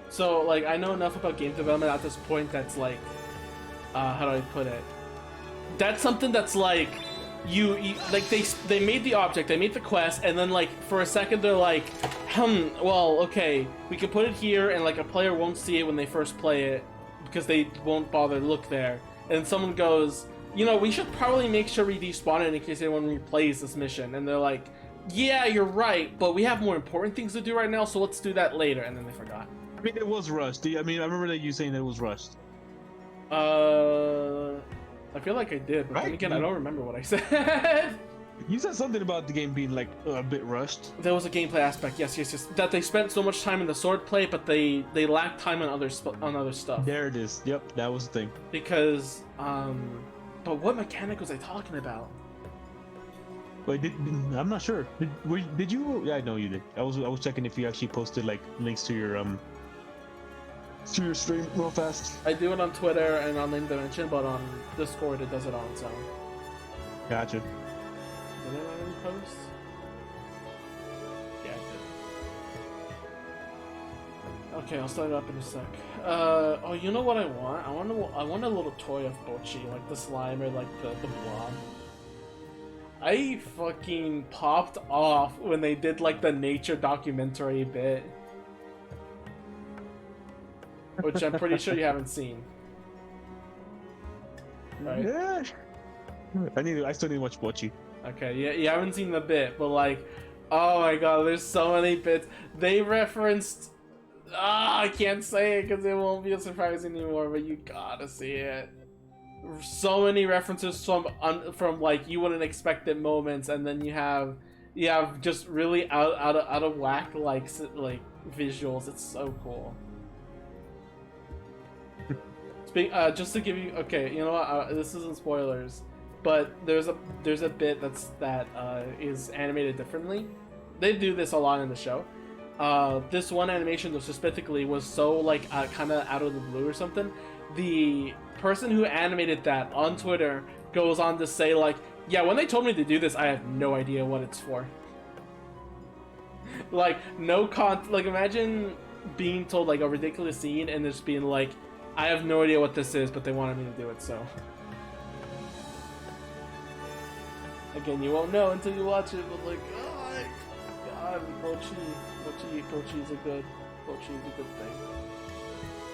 So like I know enough about game development at this point that's like, how do I put it? That's something that's like you like they made the object, they made the quest, and then like for a second they're like, well, okay, we can put it here, and like a player won't see it when they first play it because they won't bother to look there. And someone goes, you know, we should probably make sure we despawn it in case anyone replays this mission. And they're like, yeah, you're right, but we have more important things to do right now, so let's do that later. And then they forgot. I mean, it was rushed. I mean, I remember that you saying that it was rushed. I feel like I did, but Right? then again, I don't remember what I said. You said something about the game being like a bit rushed. There was a gameplay aspect, yes. That they spent so much time in the sword play, but they lacked time on other stuff. There it is. Yep, that was the thing. Because but what mechanic was I talking about? Wait, I'm not sure. Did you? Yeah, I know you did. I was checking if you actually posted like links to your stream real fast. I do it on Twitter and on Link Dimension, but on Discord it does it on its own. Gotcha. Did it already post? Yeah, it did. Okay, I'll start it up in a sec. Oh, you know what I want? I want a little toy of Bochi, like the slime or like the blob. I fucking popped off when they did like the nature documentary bit, which I'm pretty sure you haven't seen. Right? Yeah. I still need to watch Bochi. Okay, yeah, you haven't seen the bit, but like, oh my god, there's so many bits. They referenced. I can't say it because it won't be a surprise anymore, but you gotta see it. So many references from like you wouldn't expect it moments, and then you have just really out of whack like visuals. It's so cool. Just to give you, okay, you know what? This isn't spoilers, but there's a bit that is animated differently. They do this a lot in the show. This one animation specifically was so like kind of out of the blue or something. The person who animated that on Twitter goes on to say like, yeah, when they told me to do this, I have no idea what it's for. Like like imagine being told like a ridiculous scene and just being like, I have no idea what this is, but they wanted me to do it, so. Again, you won't know until you watch it, but like, oh my god, Bochi is a good thing.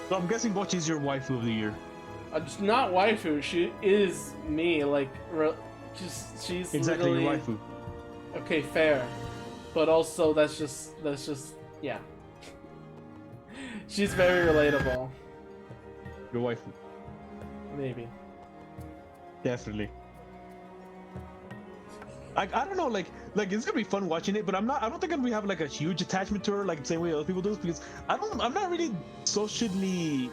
So I'm guessing Bochi is your waifu of the year. It's not waifu, she is me, like, she's Exactly, literally... your waifu. Okay, fair. But also, that's just, yeah. She's very relatable. Your waifu. Maybe. Definitely. I don't know, like it's gonna be fun watching it, but I don't think I'm gonna have like a huge attachment to her like the same way other people do, because I'm not really socially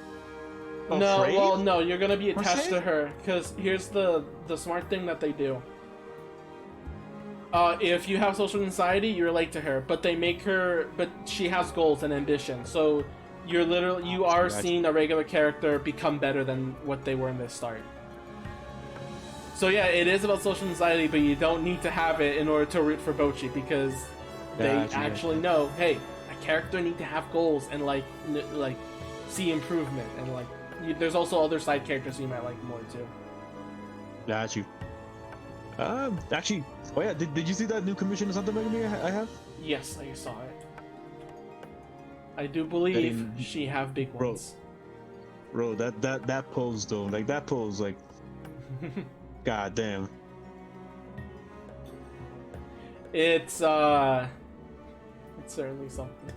afraid. No, you're gonna be attached to her, because here's the smart thing that they do. If you have social anxiety, you relate to her, but she has goals and ambition, so you are seeing a regular character become better than what they were in the start. So yeah, it is about social anxiety, but you don't need to have it in order to root for Bochi, because they actually know, hey, a character need to have goals and like see improvement, and like there's also other side characters you might like more too. Got you. Actually, oh yeah, did you see that new commission or something I have? Yes, I saw it. I do believe she have big ones. Bro, that pose though, like that pose, like, god damn. It's certainly something.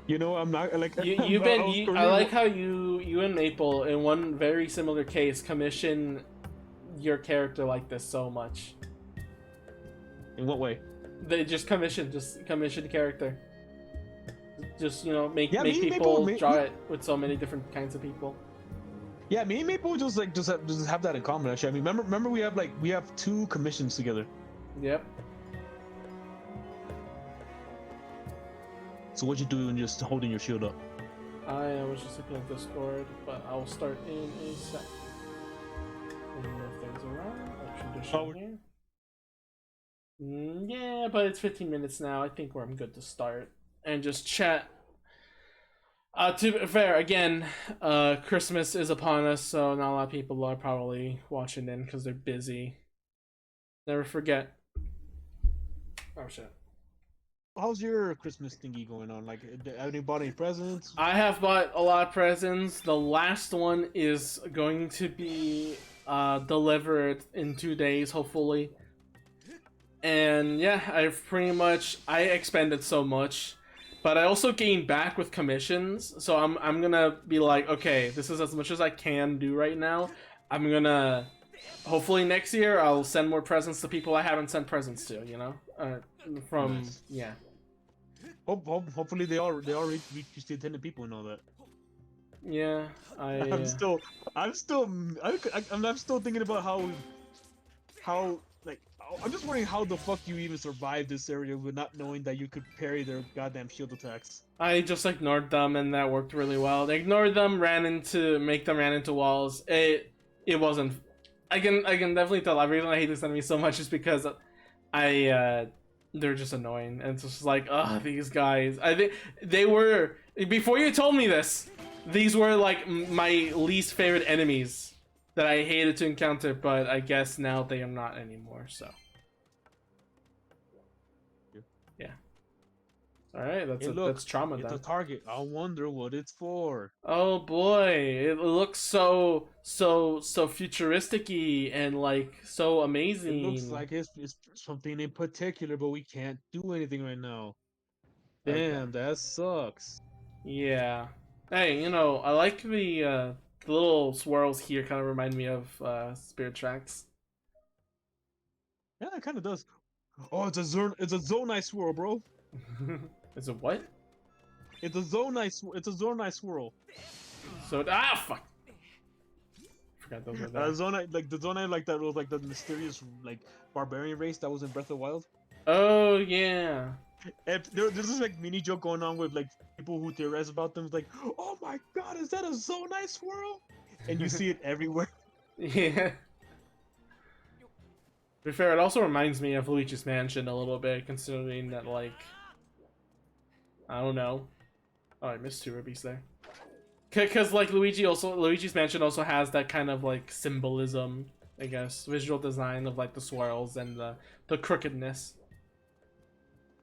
You know, I'm not like I like how you and Maple in one very similar case commission your character like this so much. In what way? They just commission character. Just, you know, make people Maple, draw it with so many different kinds of people. Yeah, me and Maple just have that in common. Actually, I mean, remember we have 2 commissions together. Yep. So what you doing just holding your shield up? I was just looking at Discord, but I'll start in a sec. Move things around. A tradition here. Yeah, but it's 15 minutes now. I think I'm good to start and just chat. To be fair, again, Christmas is upon us, so not a lot of people are probably watching in because they're busy. Never forget. Oh shit. How's your Christmas thingy going on? Like, have you bought any presents? I have bought a lot of presents. The last one is going to be delivered in 2 days, hopefully. And yeah, I expended so much, but I also gained back with commissions. So I'm gonna be like, okay, this is as much as I can do right now. I'm gonna hopefully next year I'll send more presents to people I haven't sent presents to. You know, from Nice. yeah. Hopefully they all reach the intended people and all that. Yeah, I'm still I'm still I'm still thinking about how like I'm just wondering how the fuck you even survived this area with not knowing that you could parry their goddamn shield attacks. I just ignored them and that worked really well. I ignored them, ran into walls. It wasn't. I can definitely tell. The reason I hate this enemy so much is because they're just annoying and it's just like, these guys. I think they were, before you told me this, these were like my least favorite enemies that I hated to encounter, but I guess now they are not anymore, so. Yeah. Alright, that's trauma it's then. a target. I wonder what it's for. Oh boy, it looks so futuristic-y and like so amazing. It looks like it's something in particular, but we can't do anything right now. Damn, Okay. that sucks. Yeah. Hey, you know, I like the little swirls here kind of remind me of Spirit Tracks. Yeah, it kind of does. Oh, it's a Zonai swirl, bro. Is it what? It's a Zonai swirl. So fuck. Forgot those were there. The Zonai like that was like the mysterious like barbarian race that was in Breath of the Wild. Oh yeah. And there's this like mini joke going on with like people who theorize about them. It's like, oh my god, is that a Zonai swirl? And you see it everywhere. Yeah. To be fair, it also reminds me of Luigi's Mansion a little bit, considering that, like, I don't know. Oh, I missed 2 rubies there. Because, like, Luigi's Mansion also has that kind of, like, symbolism, I guess, visual design of, like, the swirls and the crookedness.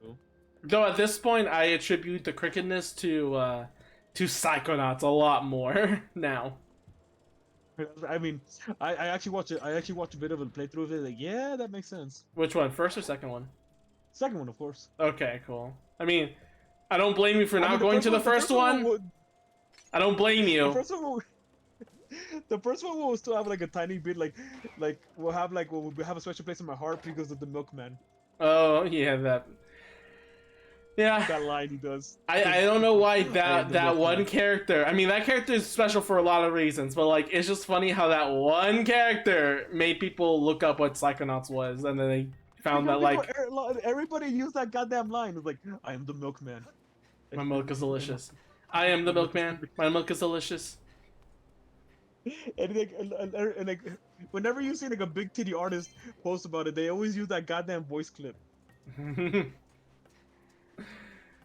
Cool. Though at this point, I attribute the crookedness to Psychonauts a lot more now. I mean, I actually watched it. I actually watched a bit of a playthrough of it. Like, yeah, that makes sense. Which one, first or second one? Second one, of course. Okay, cool. I mean, I don't blame you for not going to the first one. I don't blame you. The first one will still have like a tiny bit we'll have a special place in my heart because of the milkman. Oh yeah, that. Yeah. That line he does. I don't know why that one character. I mean, that character is special for a lot of reasons, but like it's just funny how that one character made people look up what Psychonauts was, and then they found that like everybody used that goddamn line. It's like, I am the milkman. My milk is delicious. I am the milkman. My milk is delicious. And like whenever you see like a big titty artist post about it, they always use that goddamn voice clip.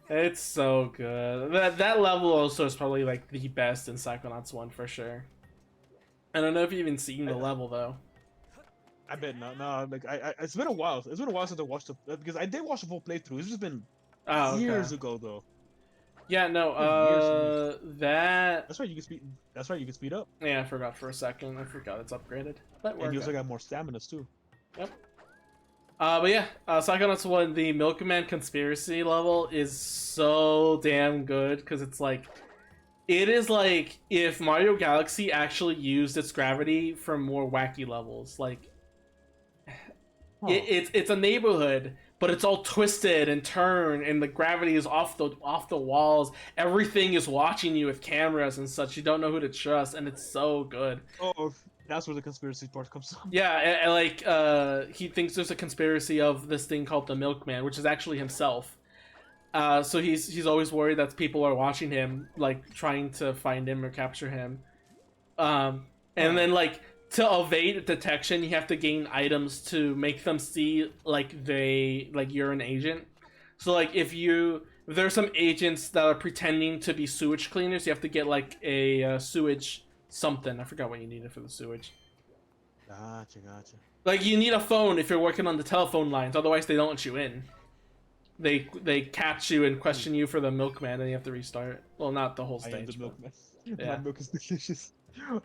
It's so good. That level also is probably like the best in Psychonauts 1 for sure. I don't know if you've even seen the level though. I bet not. No, like it's been a while. It's been a while since I watched it because I did watch the full playthrough. It's just been years ago though. Yeah, no. That's right. You can speed. That's right. You can speed up. Yeah, I forgot for a second. I forgot it's upgraded. But and you also got more stamina too. Yep. But yeah, Psychonauts 1, the Milkman conspiracy level is so damn good because it's like, it is like if Mario Galaxy actually used its gravity for more wacky levels. Like, it's a neighborhood, but it's all twisted and turned, and the gravity is off the walls. Everything is watching you with cameras and such. You don't know who to trust, and it's so good. Oh. That's where the conspiracy part comes from. Yeah, and like he thinks there's a conspiracy of this thing called the Milkman, which is actually himself. So he's always worried that people are watching him, like trying to find him or capture him. And then like to evade detection, you have to gain items to make them see like you're an agent. So like if you There's some agents that are pretending to be sewage cleaners. You have to get like a sewage something. I forgot what you needed for the sewage. Gotcha. Like you need a phone if you're working on the telephone lines. Otherwise, they don't let you in. They catch you and question you for the milkman, and you have to restart. Well, not the whole I am the stage. milkman. Yeah. My milk is delicious.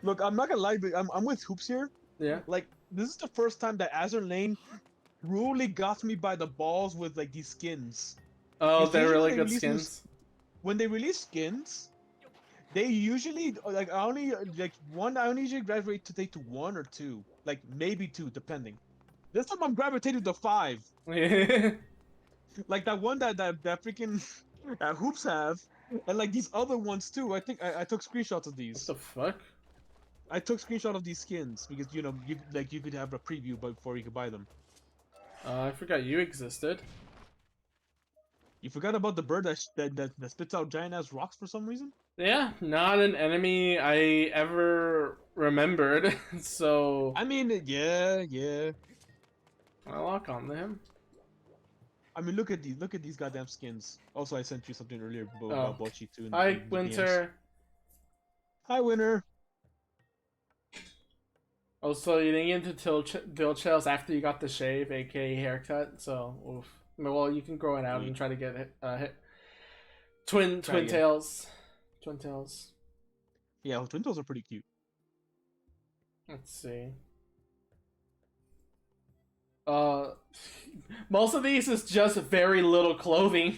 Look, I'm not gonna lie, but I'm with Hoops here. Yeah. Like, this is the first time that Azur Lane truly got me by the balls with like these skins. Oh, Because they're usually really they good release new skins. when they release skins, they usually like I only like one. I only usually gravitate to take to one or two, like maybe two, depending. This time I'm gravitating to 5, like that one that freaking Hoops have, and like these other ones too. I think I took screenshots of What these. the fuck? I took screenshot of these skins because you could have a preview before you could buy them. I forgot you existed. You forgot about the bird that spits out giant ass rocks for some reason. Yeah, not an enemy I ever remembered. So I mean, yeah. I lock on to him. I mean, look at these goddamn skins. Also, I sent you something earlier about Bochi too. Hi, in the DMs. Winter. Hi, Winter. Also, you didn't get into Dill Chills after you got the shave, aka haircut. So, oof. Well, you can grow it out and try to get twin tails. Twin tails. Yeah, twin toes are pretty cute. Let's see. Most of these is just very little clothing.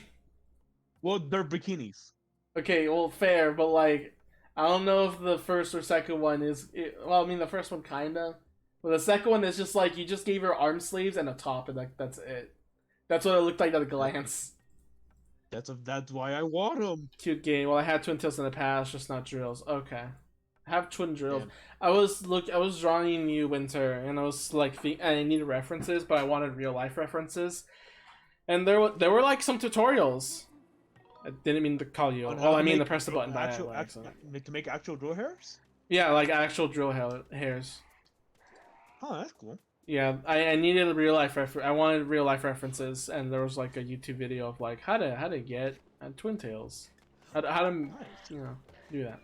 Well, they're bikinis. Okay, well, fair, but like, I don't know if the first or second one is. Well, I mean, the first one kinda, but the second one is just like you just gave her arm sleeves and a top, and like that's it. That's what it looked like at a glance. That's why I want them. Cute game. Well, I had twin tails in the past, just not drills. Okay, I have twin drills. Yeah. I was drawing you Winter, and I was like, I needed references, but I wanted real life references, and there were like some tutorials. I didn't mean to call you. Oh, I mean to press the button by accident. To make actual drill hairs. Yeah, like actual drill hairs. Oh, that's cool. Yeah, I needed a real life I wanted real life references, and there was like a YouTube video of like how to get twin tails, how to Nice. do that.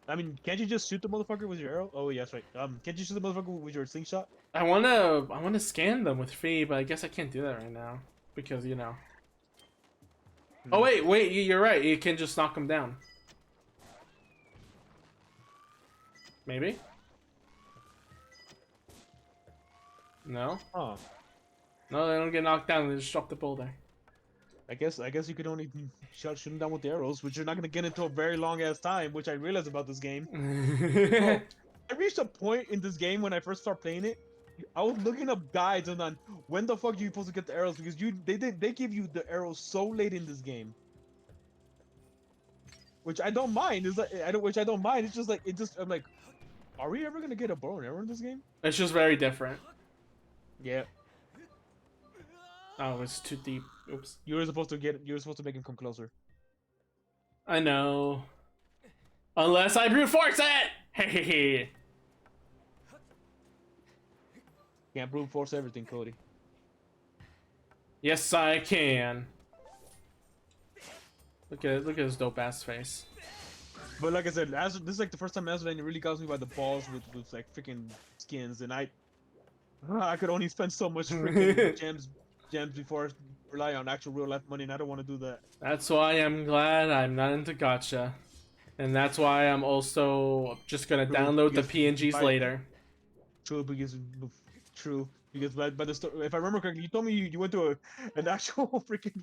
I mean, can't you just shoot the motherfucker with your arrow? Oh, yes, right. Can't you shoot the motherfucker with your slingshot? I wanna scan them with Free, but I guess I can't do that right now because you know. Oh wait, you're right. You can just knock them down. Maybe. No. Oh, No, they don't get knocked down. They just drop the boulder. I guess you could only shoot them down with the arrows, which you're not gonna get into a very long ass time, which I realized about this game. I reached a point in this game when I first started playing it. I was looking up guides on when the fuck are you supposed to get the arrows because they give you the arrows so late in this game, which I don't mind. Is like I don't mind. It's just like I'm like, are we ever gonna get a bow and arrow in this game? It's just very different. Yeah. Oh, it's too deep. Oops. You were supposed to make him come closer. I know. Unless I brute force it! Hey. Can't brute force everything, Cody. Yes, I can. Look at his dope ass face. But like I said, this is like the first time Azur Lane really got me by the balls with like freaking skins, and I could only spend so much freaking gems before I rely on actual real life money, and I don't want to do that. That's why I'm glad I'm not into gacha. And that's why I'm also just gonna download the PNGs later. True, because by the story, if I remember correctly, you told me you went to an actual freaking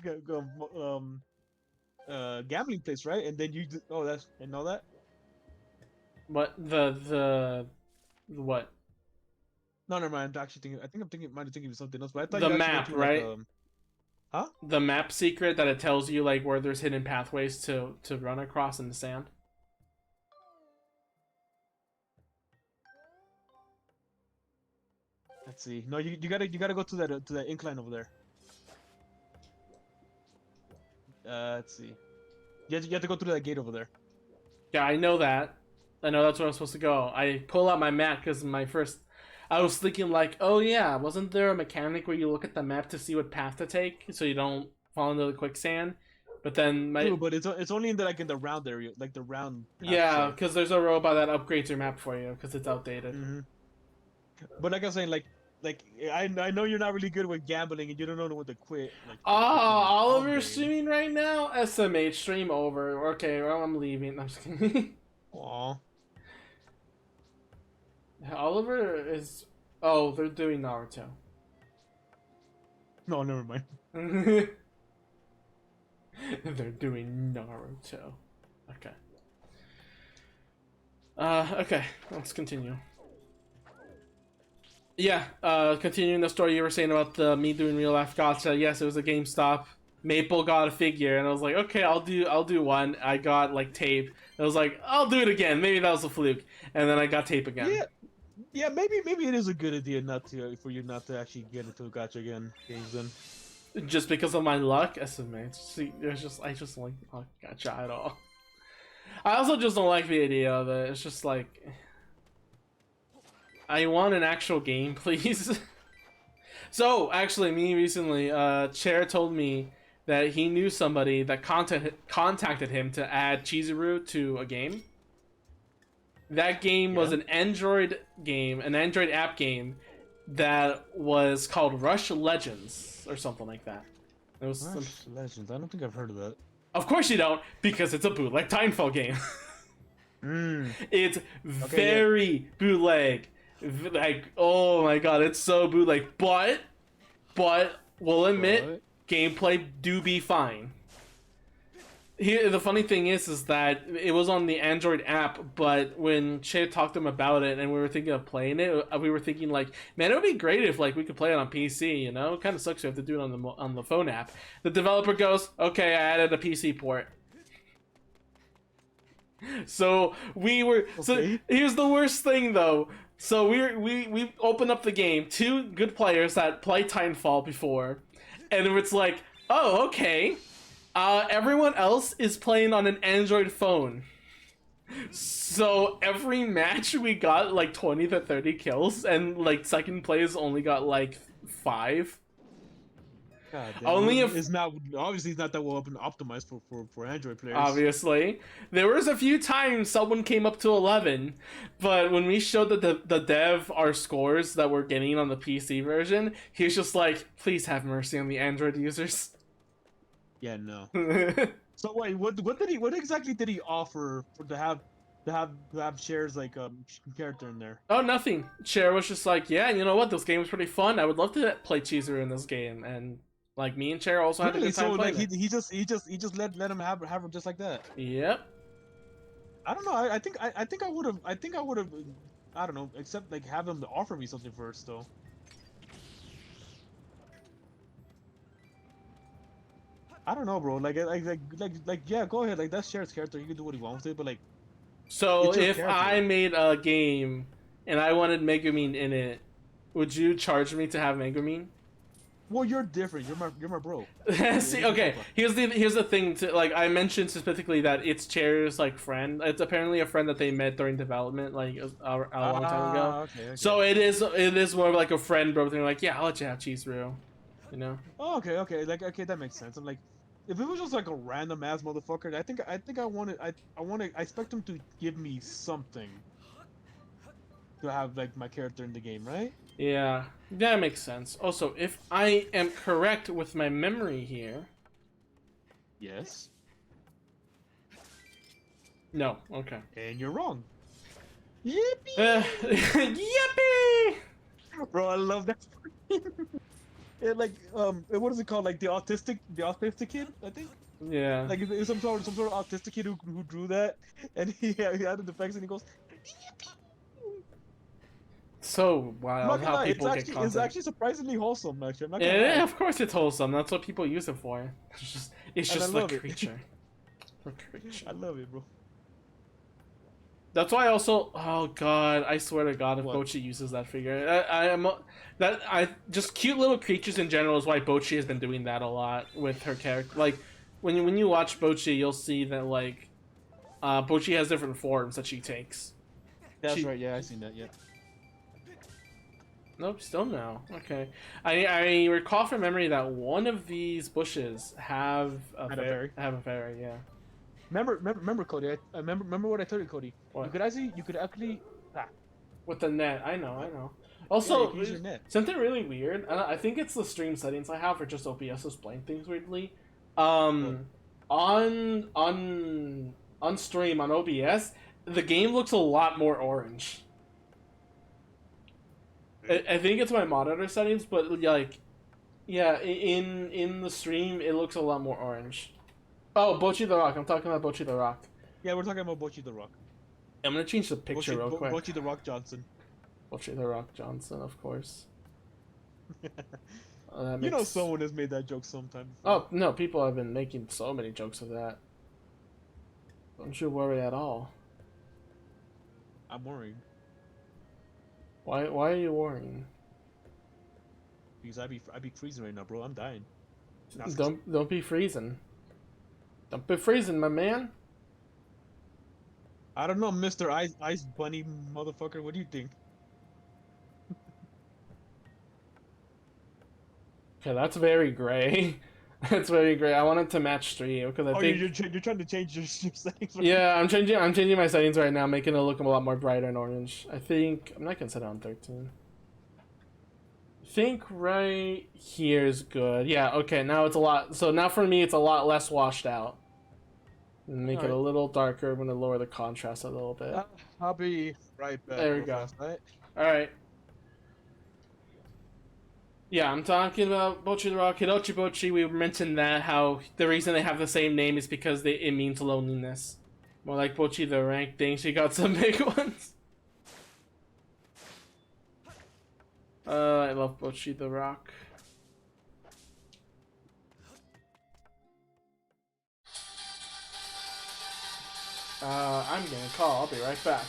gambling place, right? And then I didn't know that. What the what? No, never mind. I think I'm might have thinking of something else. But I thought The you actually map, went to, right? Like, huh? The map secret that it tells you like where there's hidden pathways to run across in the sand. Let's see. No, you gotta go to that incline over there. Let's see. You have to go through that gate over there. Yeah, I know that. I know that's where I'm supposed to go. I pull out my map because I was thinking like, oh yeah, wasn't there a mechanic where you look at the map to see what path to take so you don't fall into the quicksand. But then my True, but it's only in the in the round area, like the round. yeah, because there's a robot that upgrades your map for you because it's outdated. Mm-hmm. But like I was saying, like I know you're not really good with gambling and you don't know when to quit. Like, Oliver's streaming right now. SMH stream over. Okay, well I'm leaving. I'm just kidding. Aw. Oliver is. Oh, they're doing Naruto. No, never mind. They're doing Naruto. Okay. Okay, let's continue. Yeah, continuing the story you were saying about me doing real life gacha. Yes, it was a GameStop. Maple got a figure, and I was like, okay, I'll do one. I got like tape. I was like, I'll do it again. Maybe that was a fluke, and then I got tape again. Yeah, maybe it is a good idea not to for you not to actually get into a gacha again games then. Just because of my luck, SMH. See, I just like not gacha at all. I also just don't like the idea of it. It's just like, I want an actual game, please. So actually, me recently, Chair told me that he knew somebody that contacted him to add Chizuru to a game. That game was an Android game, an Android app game that was called Rush Legends or something like that. It was Rush Legends. I don't think I've heard of that. Of course you don't, because it's a bootleg Timefall game. It's very bootleg. Like, oh my god, it's so bootleg. But we'll admit, gameplay do be fine. Here, the funny thing is that it was on the Android app, but when Che talked to him about it and we were thinking of playing it, we were thinking like, man, it would be great if like we could play it on PC, you know? It kind of sucks we have to do it on the phone app. The developer goes, okay, I added a PC port. So we were, so here's the worst thing though. So we opened up the game, two good players that played Timefall before, and it's like, oh, okay. Everyone else is playing on an Android phone. So every match we got like 20 to 30 kills, and like second place only got like 5. God damn. Only if it's not obviously it's not that well optimized for Android players. Obviously, there was a few times someone came up to 11, but when we showed the dev our scores that we're getting on the PC version, he was just like, "Please have mercy on the Android users." Yeah, no. So wait, what exactly did he offer to have shares like character in there? Oh, nothing. Cher was just like, yeah, you know what? This game was pretty fun. I would love to play Chizuru in this game, and like me and Cher also had a good time playing like, he just let him have her just like that. Yep. I don't know. I think I would have. I don't know. Except like have him to offer me something first though. I don't know, bro. Like yeah, go ahead. Like that's Cher's character. He can do what he wants with it, but like. So if I made a game and I wanted Megumin in it, would you charge me to have Megumin? Well, you're different. You're my bro. See, okay. Here's the thing. Like I mentioned specifically that it's Cher's like friend. It's apparently a friend that they met during development, like a long time ago. Okay. So it is more of like a friend bro thing. Like, yeah, I'll let you have Chizuru. You know. Oh, okay. Like, okay, that makes sense. I'm like, if it was just like a random ass motherfucker, I expect him to give me something to have like my character in the game, right? Yeah, that makes sense. Also, if I am correct with my memory here. Yes. No. Okay. And you're wrong. Yippee! Yippee! Bro, I love that. It like what is it called? Like the autistic kid, I think. Yeah. Like it's some sort of autistic kid who drew that, and he added the effects, and he goes. So wild how people get content. It's actually surprisingly wholesome. Actually, I'm not gonna yeah, lie. of course it's wholesome. That's what people use it for. It's just a creature. I love it, bro. That's why also, oh god, I swear to god, if Bochi uses that figure, just cute little creatures in general is why Bochi has been doing that a lot with her character. Like when you watch Bochi, you'll see that like Bochi has different forms that she takes. That's right. Yeah, I've seen that. Yeah. Nope, still no. Okay. I recall from memory that one of these bushes have Had a fairy. have a fairy, yeah. Remember, Cody. I remember what I told you, Cody. What? You could actually. Ah, With the net, I know, I know. yeah, you Also, can use your net. something really weird. I think it's the stream settings I have, or just OBS is playing things weirdly. Oh. On stream on OBS, the game looks a lot more orange. I think it's my monitor settings, but like, yeah, in the stream it looks a lot more orange. Oh, Bochi the Rock. I'm talking about Bochi the Rock. Yeah, we're talking about Bochi the Rock. I'm gonna change the picture real quick. Bochi the Rock Johnson. Bochi the Rock Johnson, of course. You know someone has made that joke sometime before. Oh, no, people have been making so many jokes of that. Don't you worry at all. I'm worried. Why are you worrying? Because I'd be freezing right now, bro. I'm dying. Don't be freezing. Don't be freezing, my man. I don't know, Mr. Ice Bunny motherfucker. What do you think? Okay, that's very gray. That's very gray. I want it to match stream because I think you're trying to change your settings. Right? Yeah, I'm changing my settings right now, making it look a lot more brighter and orange. I think I'm not gonna set it on 13. I think right here is good. Yeah, okay, now it's a lot. So now for me, it's a lot less washed out. Make it a little darker. I'm gonna lower the contrast a little bit. I'll be right back. There we go. Right? All right. Yeah, I'm talking about Bochi the Rock, Hirochi Bochi. We mentioned that how the reason they have the same name is because it means loneliness. More like Bochi the Rank thing. She got some big ones. I love Bochi the Rock. I'm getting a call. I'll be right back.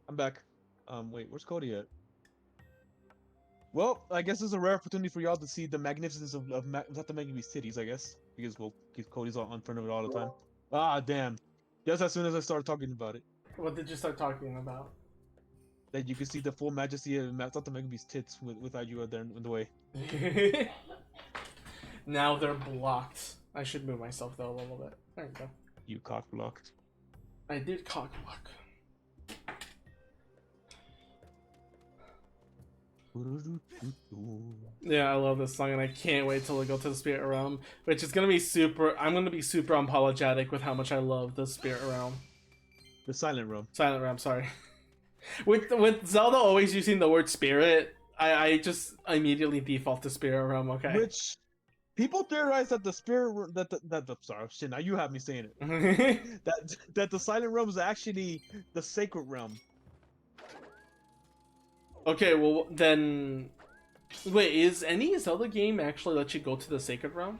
I'm back. Wait, where's Cody at? Well, I guess it's a rare opportunity for y'all to see the magnificence of not the Maggie's titties, I guess. Because Cody's on front of it all the time. Ah, damn. Just as soon as I started talking about it. What did you start talking about? That you can see the full majesty of not the Maggie's tits without you out there in the way. Now they're blocked. I should move myself though a little bit. There we go. You cock blocked. I did cock block. Yeah, I love this song and I can't wait till we go to the Spirit Realm, which is gonna be I'm gonna be super unapologetic with how much I love the Spirit Realm. The Silent Realm. Silent Realm, sorry. with Zelda always using the word spirit, I just immediately default to Spirit Realm, okay? Which people theorize that the Spirit sorry, shit, now you have me saying it. that the Silent Realm is actually the Sacred Realm. Okay, well then, wait, is any Zelda game actually let you go to the Sacred Realm?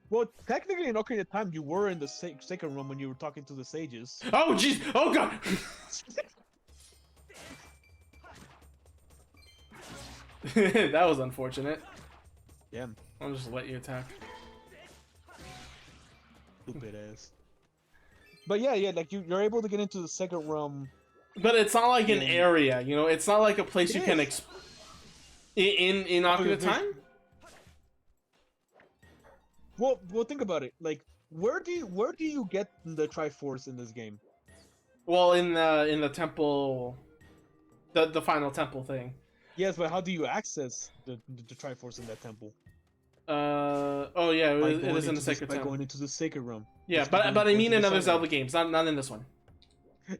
Well, technically in Ocarina of Time, you were in the Sacred Realm when you were talking to the sages. Oh jeez! Oh god! That was unfortunate. Yeah. I'll just let you attack. Stupid ass. But yeah, like you're able to get into the Sacred Realm. But it's not like an area, you know. It's not like a place you can in Ocarina of Time. Well, think about it. Like, where do you get the Triforce in this game? Well, in the temple, the final temple thing. Yes, but how do you access the Triforce in that temple? Oh yeah, it is in the Sacred Temple. By going into the Sacred Realm. Yeah, but I mean in other Zelda games, not in this one.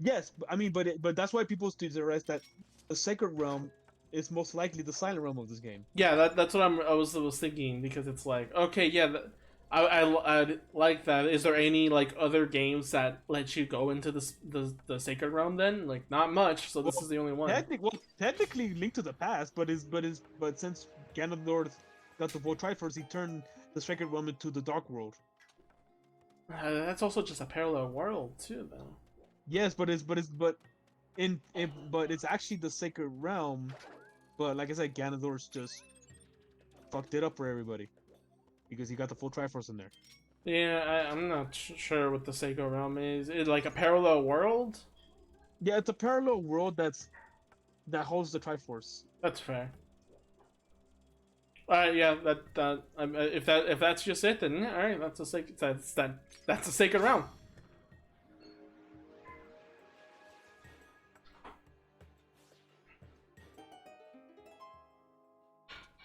Yes, I mean, but that's why people theorize that the Sacred Realm is most likely the Silent Realm of this game. Yeah, that's what I was thinking, because it's like, okay, yeah, I like that. Is there any like other games that let you go into the Sacred Realm then? Like, not much, so this is Well, the only one. technically Link to the Past, but since Ganondorf got the full Triforce, he turned the Sacred Realm into the Dark World. That's also just a parallel world too, though. Yes, but it's actually the Sacred Realm. But like I said, Ganondorf's just fucked it up for everybody because he got the full Triforce in there. Yeah, I'm not sure what the Sacred Realm is. Is it like a parallel world? Yeah, it's a parallel world that holds the Triforce. That's fair. Yeah, if that's just it, then yeah, all right, that's a sacred that's a Sacred Realm.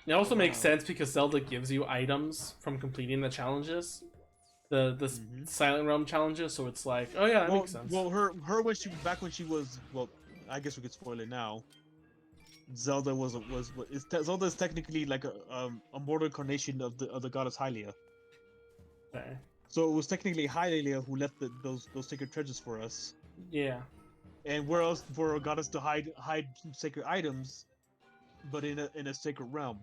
It also makes sense because Zelda gives you items from completing the challenges, the Silent Realm challenges. So it's like, oh yeah, that makes sense. Well, her when she was, well, I guess we could spoil it now. Zelda Zelda is technically like a mortal incarnation of the goddess Hylia. Okay. So it was technically Hylia who left those sacred treasures for us. Yeah. And where else for a goddess to hide sacred items, but in a sacred realm.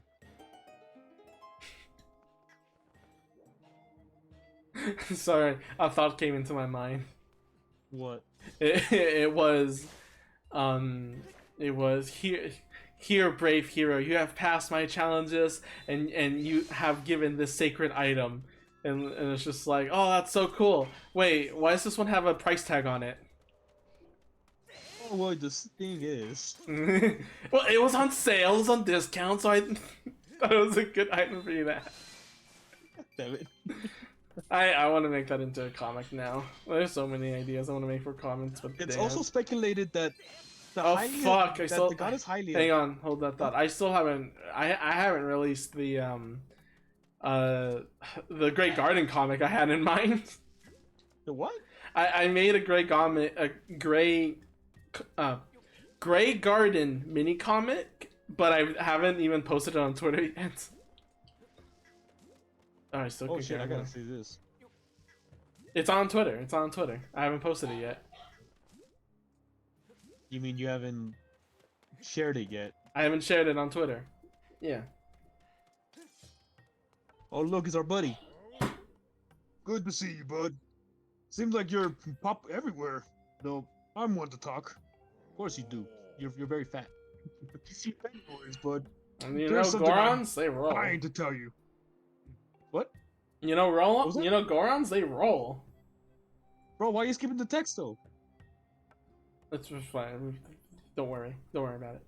Sorry, a thought came into my mind. What? It was, um, it was here, brave hero. You have passed my challenges, and you have given this sacred item, and it's just like, oh, that's so cool. Wait, why does this one have a price tag on it? Oh, well, this thing is. Well, it was on sale, it was on discount, so I thought it was a good item for you to have. Damn it. I want to make that into a comic now. There's so many ideas I want to make for comics, but It's damn. also speculated that Hylia, fuck! the goddess Hylia. Hang on, hold that thought. I still haven't. I haven't released the Great Garden comic I had in mind. The what? I made a Grey Garden mini comic, but I haven't even posted it on Twitter yet. Oh, I still. Oh shit! I gotta see this. It's on Twitter. It's on Twitter. I haven't posted it yet. You mean you haven't shared it yet? I haven't shared it on Twitter. Yeah. Oh look, it's our buddy. Good to see you, bud. Seems like you're pop everywhere. Though I'm one to talk. Of course you do. You're very fat. You see fat boys, bud. And you know, Gorons, they roll. Trying to tell you. What? You know, Gorons, they roll. Bro, why are you skipping the text though? That's fine. Don't worry. Don't worry about it.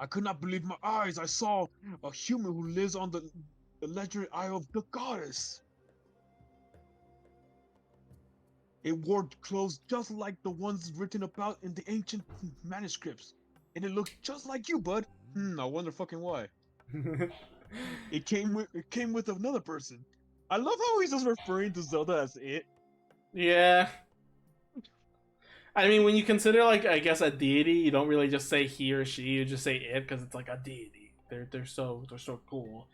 I could not believe my eyes. I saw a human who lives on the legendary Isle of the Goddess. It wore clothes just like the ones written about in the ancient manuscripts. And it looked just like you, bud. I wonder fucking why. It came with another person. I love how he's just referring to Zelda as it. Yeah. I mean, when you consider, like, I guess a deity, you don't really just say he or she. You just say it because it's like a deity. They're so cool.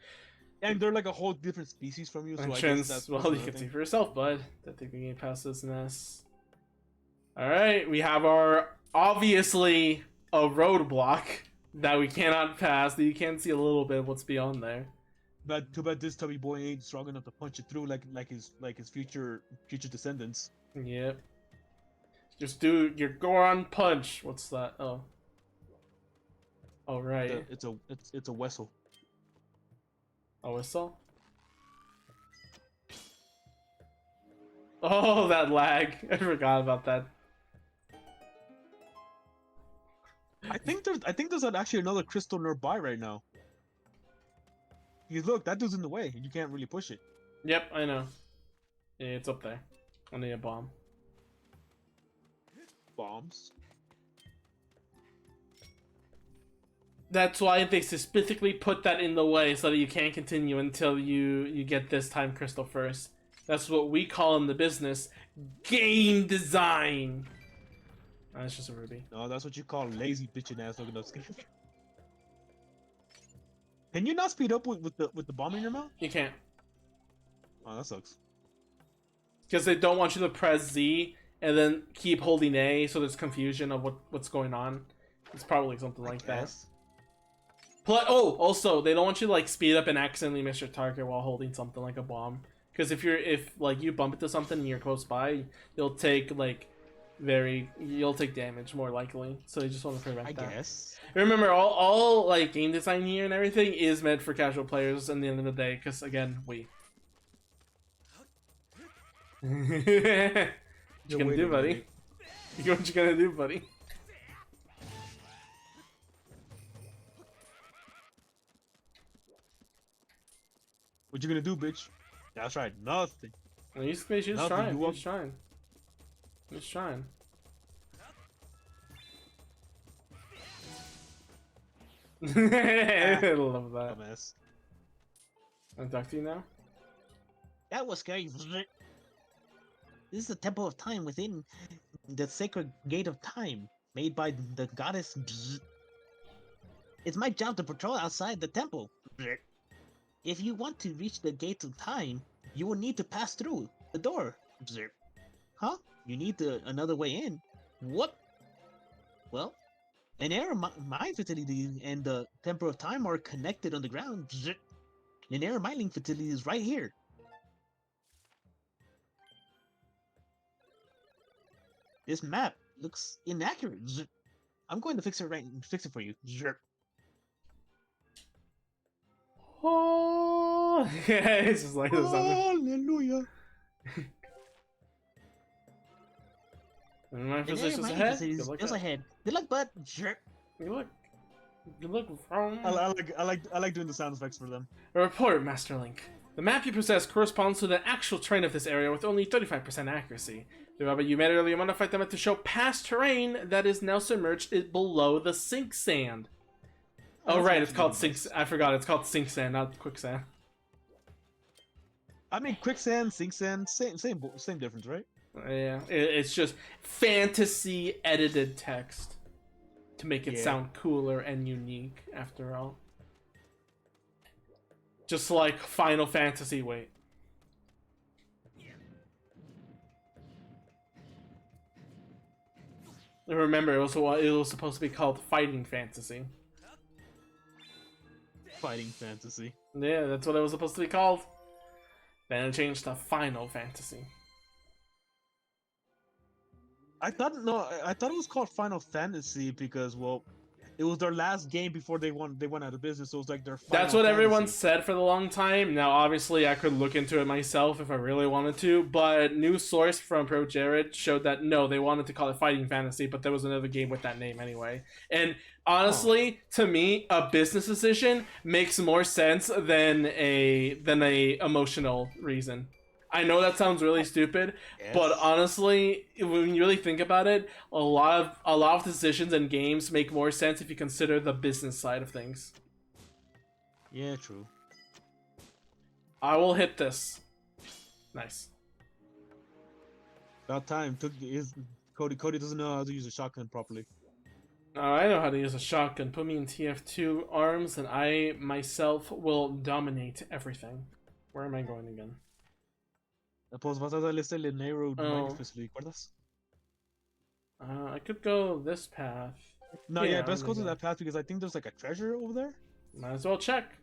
And they're like a whole different species from you. So Entrance, I guess that's well, you can see for yourself, bud. That they can get past this nest. All right, we have our obviously a roadblock that we cannot pass. That you can't see a little bit of what's beyond there. But too bad this tubby boy ain't strong enough to punch it through like his future descendants. Yep. Just do your Goron punch. What's that? Oh. Oh right. It's a whistle. A whistle? Oh, that lag. I forgot about that. I think there's actually another crystal nearby right now. Because look, that dude's in the way. You can't really push it. Yep, I know. Yeah, it's up there. I need a bomb. Bombs. That's why they specifically put that in the way so that you can't continue until you get this time crystal first. That's what we call in the business game design. Oh, that's just a ruby. No, that's what you call lazy bitchin' ass looking up skin. Can you not speed up with the bomb in your mouth? You can't. Oh, that sucks. Because they don't want you to press Z and then keep holding A, so there's confusion of what's going on. It's probably something like that. Oh, also, they don't want you to like speed up and accidentally miss your target while holding something like a bomb. Because if like you bump into something and you're close by, you'll take damage more likely. So you just want to prevent that. I guess. Remember, all like game design here and everything is meant for casual players. In the end of the day, because again, we. What you gonna do, buddy? What you gonna do, buddy? What you gonna do, bitch? That's right, nothing. He's trying. He's trying. He's trying. I love that. Dumbass. I'll talk to you now. That was scary. This is the temple of time within the sacred gate of time, made by the goddess. It's my job to patrol outside the temple. If you want to reach the gate of time, you will need to pass through the door. Huh? You need another way in. What? Well, an air mine facility and the temple of time are connected on the ground. An air mining facility is right here. This map looks inaccurate. I'm going to fix it for you. Oh, yeah, it's just like this. Hallelujah. And my position's ahead. Just ahead. Good luck, bud. Good luck. Good luck. I like doing the sound effects for them. A report, Master Link. The map you possess corresponds to the actual terrain of this area with only 35% accuracy. However, you manually modified the map to show past terrain that is now submerged below the sink sand. Oh, right, it's called sink. I forgot, it's called sink sand, not quicksand. I mean, quicksand, sink sand, same difference, right? Yeah, it's just fantasy edited text to make it sound cooler and unique. After all, just like Final Fantasy. Wait. Remember, it was supposed to be called Fighting Fantasy. Fighting Fantasy. Yeah, that's what it was supposed to be called. Then it changed to Final Fantasy. I thought it was called Final Fantasy because, well, it was their last game before they went out of business. So it was like their Final That's what Fantasy. Everyone said for the long time. Now, obviously, I could look into it myself if I really wanted to, but news source from Pro Jared showed that no, they wanted to call it Fighting Fantasy, but there was another game with that name anyway. And honestly, to me, a business decision makes more sense than a emotional reason. I know that sounds really stupid, but honestly, when you really think about it, a lot of decisions in games make more sense if you consider the business side of things. Yeah, true. I will hit this. Nice. About time. Cody doesn't know how to use a shotgun properly. I know how to use a shotgun. Put me in TF2 arms, and I myself will dominate everything. Where am I going again? Pues vas a darle este Lenero mining facility, ¿recuerdas? I could go this path. No, yeah, best go to that path because I think there's like a treasure over there. Might as well check.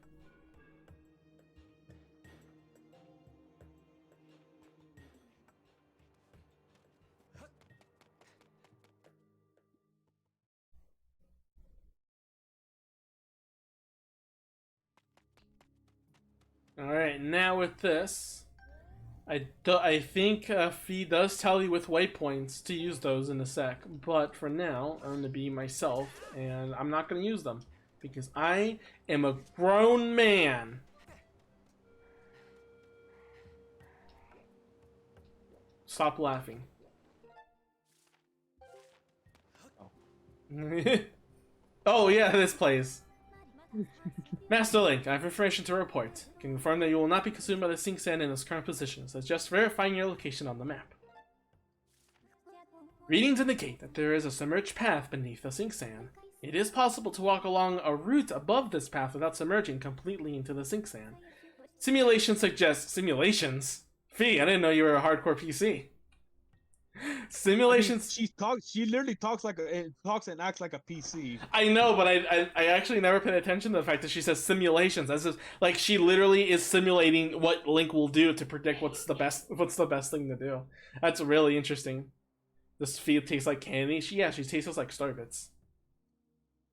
Alright, now with this, I think Fee does tell you with waypoints to use those in a sec, but for now, I'm going to be myself, and I'm not going to use them, because I am a grown man. Stop laughing. Oh, oh yeah, this place. Master Link, I have information to report. I can confirm that you will not be consumed by the sink sand in its current position, so just verifying your location on the map. Readings indicate that there is a submerged path beneath the sink sand. It is possible to walk along a route above this path without submerging completely into the sink sand. Simulations suggest simulations. Fee, I didn't know you were a hardcore PC. Simulations. I mean, she literally talks and acts like a PC. I know, but I actually never paid attention to the fact that she says simulations. That's just like she literally is simulating what Link will do to predict what's the best thing to do. That's really interesting. This Fee tastes like candy. She tastes like Starbits.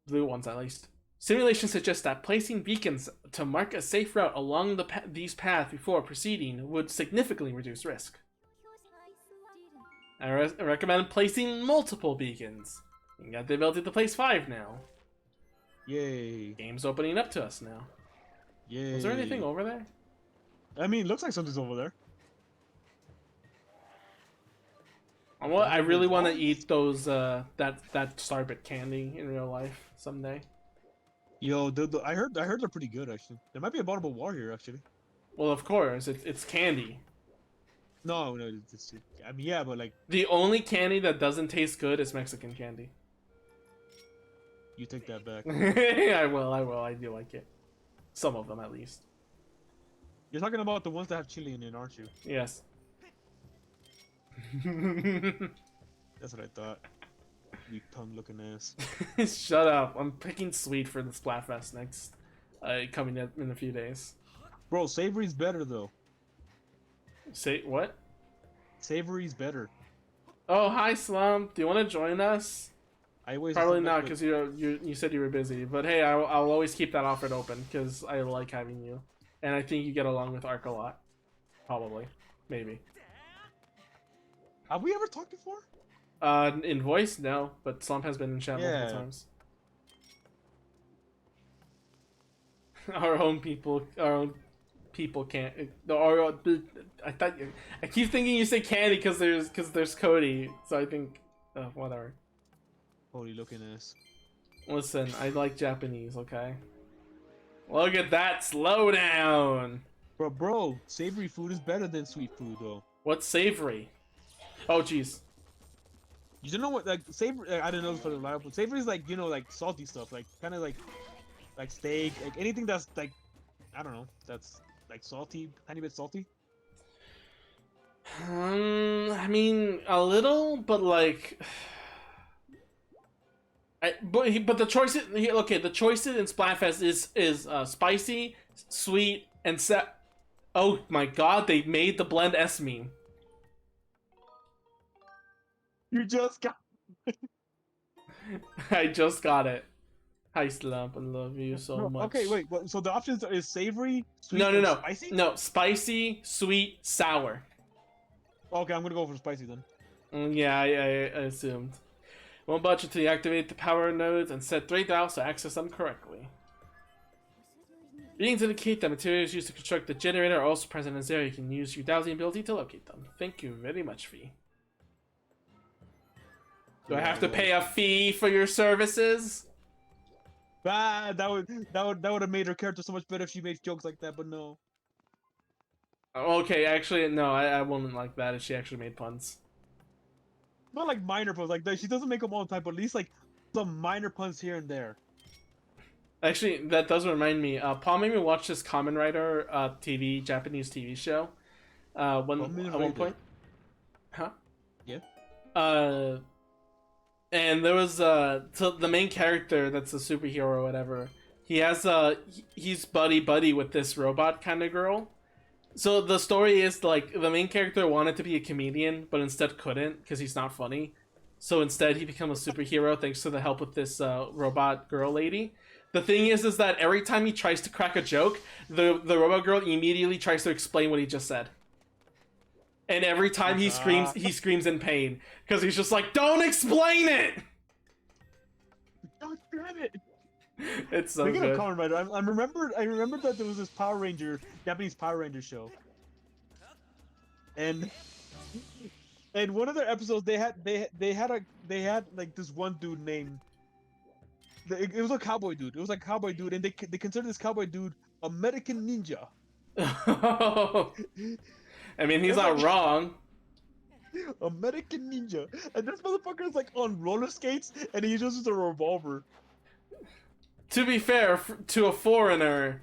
Blue ones at least. Simulations suggest that placing beacons to mark a safe route along these paths before proceeding would significantly reduce risk. I recommend placing multiple beacons. You got the ability to place 5 now. Yay. Game's opening up to us now. Yay. Was there anything over there? I mean, it looks like something's over there. I really want to eat those that Starbit candy in real life someday. Yo, I heard they're pretty good actually. There might be a bottle of water here actually. Well, of course, it's candy. No, I mean, yeah, but like The only candy that doesn't taste good is Mexican candy. you take that back. I will. I do like it. Some of them, at least. You're talking about the ones that have chili in it, aren't you? Yes. That's what I thought. You tongue-looking ass. Shut up. I'm picking sweet for the Splatfest next, coming up in a few days. Bro, savory's better though. Say what? Savory's better. Oh, hi Slump. Do you want to join us? I always Probably not, because you said you were busy. But hey, I'll always keep that offer open because I like having you, and I think you get along with Ark a lot. Probably, maybe. Have we ever talked before? In voice, no, but Slump has been in chat multiple times. Our own people can't. I keep thinking you say candy because there's Cody, so I think whatever. Holy looking ass. Listen, I like Japanese, okay? Look at that slowdown. Bro, savory food is better than sweet food though. What's savory? Oh jeez. You don't know what like savory? I don't know for the live, but savory is like like salty stuff, like kind of like steak, like anything that's like I don't know, that's like salty, tiny bit salty. I mean a little, but like. But the choices the choices in Splatfest is spicy, sweet, and oh my god, they made the blend S meme. You just got. I just got it. Hi Slump, I love you so much. Okay, wait. So the options is savory, sweet, no, spicy. No, spicy, sweet, sour. Okay, I'm gonna go for spicy then. Yeah, I assumed. One budget to deactivate the power nodes and set 3 dials to access them correctly. Readings indicate that materials used to construct the generator are also present in this area. You can use your dowsing ability to locate them. Thank you very much, Fee. Do I have to pay a fee for your services? That would have made her character so much better if she made jokes like that, but no. Okay, actually, no, I wouldn't like that if she actually made puns. Not like minor puns, like she doesn't make them all the time, but at least like some minor puns here and there. Actually, that does remind me. Paul made me watch this Kamen Rider Japanese TV show. At one point. Huh? Yeah. And there was so the main character that's a superhero or whatever. He has he's buddy with this robot kind of girl. So the story is like the main character wanted to be a comedian, but instead couldn't because he's not funny. So instead he became a superhero thanks to the help with this robot girl lady. The thing is that every time he tries to crack a joke, the robot girl immediately tries to explain what he just said. And every time he screams in pain because he's just like, "Don't explain it!" God damn it! It's so Speaking good. of Kamen Rider, I remember that there was this Japanese Power Ranger show, and one of their episodes they had like this one dude named it was a cowboy dude. It was like a cowboy dude, and they consider this cowboy dude American ninja. I mean, he's It's not like- wrong. American ninja, and this motherfucker is like on roller skates, and he uses a revolver. To be fair, to a foreigner,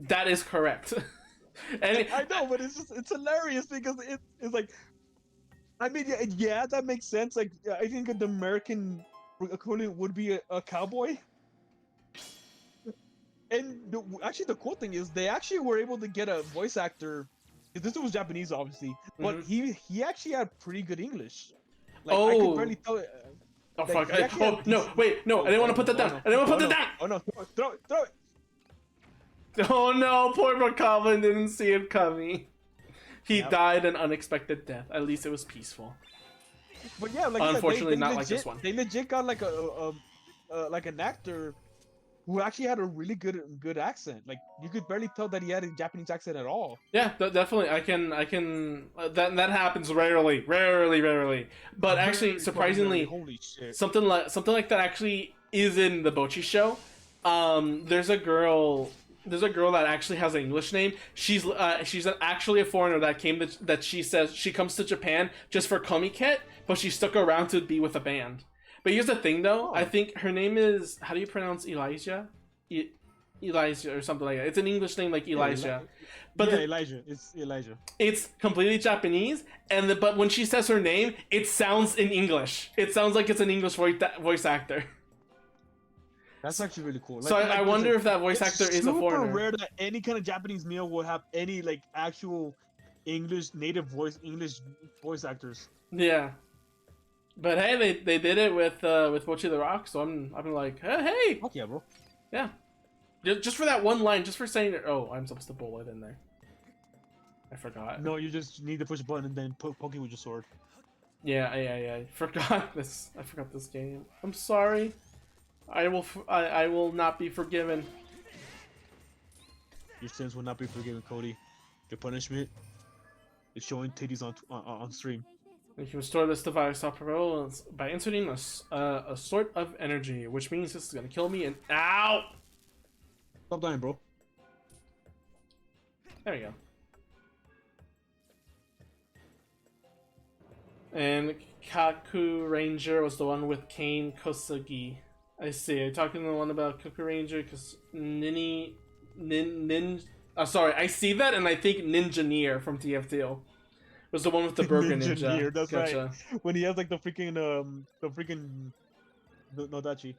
that is correct. And I know, but it's hilarious because it's like, I mean, yeah, that makes sense. Like, I think the American equivalent would be a cowboy. And actually, the cool thing is they actually were able to get a voice actor. 'Cause this was Japanese, obviously, but he actually had pretty good English. Like, I could barely tell. Oh like, fuck! he actually had No! Wait! No! I didn't want to put that down. I didn't want to put that down. Oh no! Throw it! Oh no! Poor Goblin didn't see it coming. He Yep. died an unexpected death. At least it was peaceful. But yeah, like I said, Unfortunately, they not legit, like this one. They legit got like like an actor who actually had a really good accent. Like you could barely tell that he had a Japanese accent at all. Yeah, definitely. I can. That happens rarely. But actually, Very surprisingly, fucking rarely. Holy shit! something like that actually is in the Bochi show. There's a girl that actually has an English name. She's actually a foreigner that she says she comes to Japan just for komiket, but she stuck around to be with a band. But here's the thing, though. I think her name is, how do you pronounce Elijah? Elijah or something like that. It's an English name like Elijah. But Elijah. It's Elijah. it's completely Japanese, but when she says her name, it sounds in English. It sounds like it's an English voice actor. That's actually really cool. So I wonder if that voice actor is a foreigner. It's super rare that any kind of Japanese meal will have any like actual English voice actors. Yeah. But hey, they did it with Mochi the Rock, so I'm like, hey, Fuck yeah, bro. yeah, just for that one line, just for saying it. Oh, I'm supposed to pull it in there. I forgot. No, you just need to push a button and then poke it with your sword. Yeah. I forgot this. I forgot this game. I'm sorry. I will not be forgiven. Your sins will not be forgiven, Cody. Your punishment is showing titties on stream. You can restore this device operable by inserting a sort of energy, which means this is gonna kill me and ow! Stop dying, bro. There we go. And Kaku Ranger was the one with Kane Kosagi. I see. Are you talking to the one about Kaku Ranger? Because sorry, I see that and I think Ninjaneer from TF2 was the one with the burger ninja. That's Gotcha. right. When he has like the freaking Nodachi.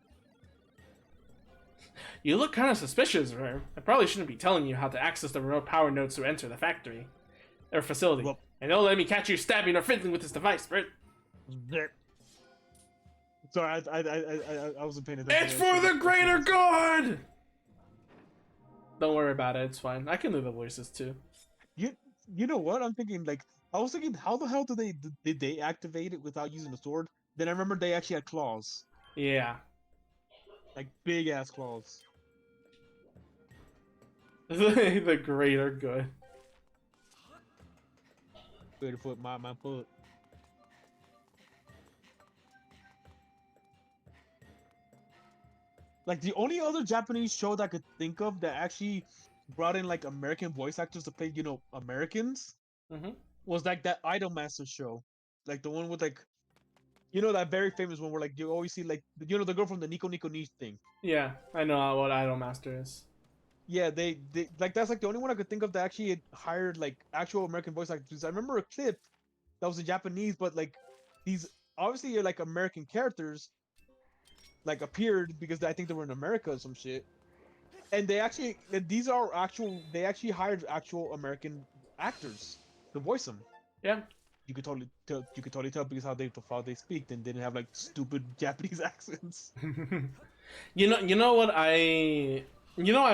You look kind of suspicious, Rare. I probably shouldn't be telling you how to access the remote power nodes to enter the factory or facility. Well, and don't let me catch you stabbing or fiddling with this device, Bert. Sorry, I wasn't paying attention. It's for the greater good! Don't worry about it, it's fine. I can do the voices too. You know what? I'm thinking like I was thinking, how the hell did they activate it without using the sword? Then I remember they actually had claws, Yeah. like big ass claws. The greater good. Greater foot, my foot. Like the only other Japanese show that I could think of that actually brought in like American voice actors to play, Americans, Mm-hmm. was like that Idol Master show, like the one with like, that very famous one where like you always see like the girl from the Nico Nico Niche thing. Yeah, I know what Idol Master is. Yeah, they like that's like the only one I could think of that actually had hired like actual American voice actors. I remember a clip that was in Japanese, but like these obviously are like American characters like appeared because I think they were in America or some shit. And they actually hired actual American actors to voice them. Yeah. You could totally tell because how they speak and didn't have like stupid Japanese accents. You know what I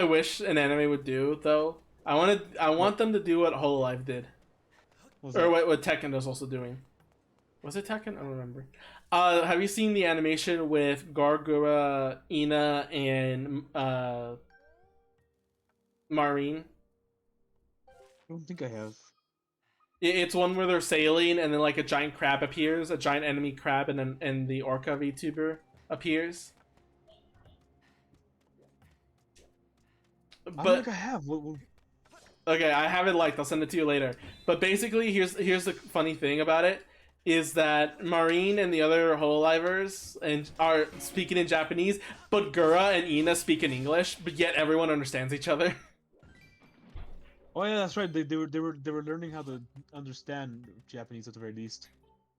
wish an anime would do though? I want them to do what Hololive did. Or what Tekken is also doing. Was it Tekken? I don't remember. Have you seen the animation with Gargura, Ina, and Marine? I don't think I have. It's one where they're sailing and then like a giant crab appears, a giant enemy crab, and then the Orca VTuber appears. I don't But think I have. okay, I have it liked. I'll send it to you later. But basically, here's the funny thing about it is that Marine and the other Hololivers are speaking in Japanese, but Gura and Ina speak in English, but yet everyone understands each other. Oh yeah, that's right. They were learning how to understand Japanese at the very least.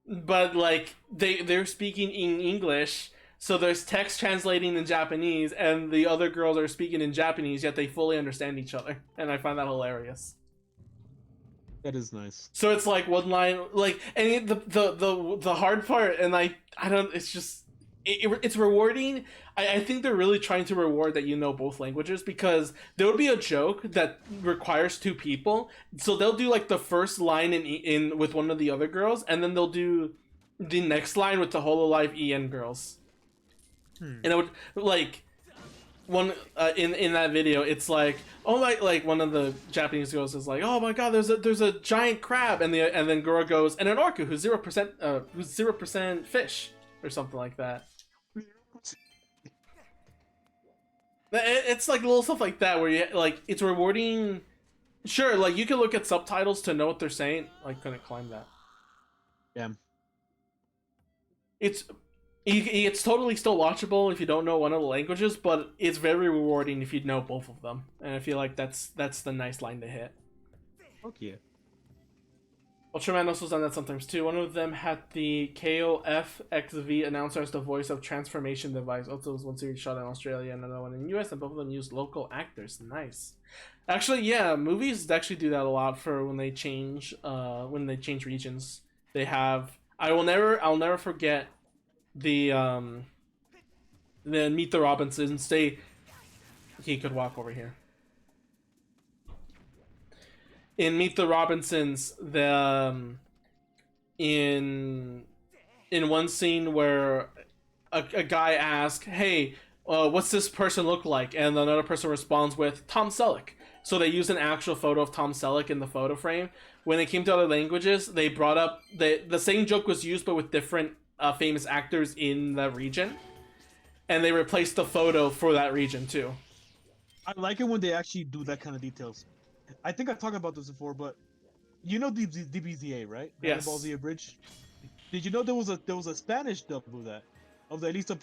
But like they're speaking in English, so there's text translating in Japanese, and the other girls are speaking in Japanese, yet they fully understand each other, and I find that hilarious. That is nice. So it's like one line, like, and the hard part, and I don't, it's just it's rewarding. I think they're really trying to reward that you know both languages, because there would be a joke that requires two people, so they'll do like the first line in with one of the other girls, and then they'll do the next line with the Hololive EN girls, and it would like one in that video, it's like, oh my, like one of the Japanese girls is like, oh my god, there's a giant crab, and then Gura goes, and an orca who's 0% fish or something like that. It's like little stuff like that where you like, it's rewarding. Sure, like you can look at subtitles to know what they're saying. I couldn't climb that. Yeah. It's totally still watchable if you don't know one of the languages, but it's very rewarding if you know both of them. And I feel like that's the nice line to hit. Okay. Ultraman also done that sometimes too. One of them had the KOFXV announcer as the voice of transformation device. Also, was one series shot in Australia and another one in the US, and both of them used local actors. Nice. Actually, yeah, movies actually do that a lot for when they change regions. They have. I'll never forget the Meet the Robinsons. He could walk over here. In Meet the Robinsons, in one scene where a guy asks, "Hey, what's this person look like?" and another person responds with Tom Selleck. So they used an actual photo of Tom Selleck in the photo frame. When it came to other languages, they brought up the same joke was used, but with different famous actors in the region, and they replaced the photo for that region too. I like it when they actually do that kind of details. I think I talked about this before, but you know DBZA, right? Yes. Dragon Ball Z Abridged. Did you know there was a Spanish dub of that? Of at least the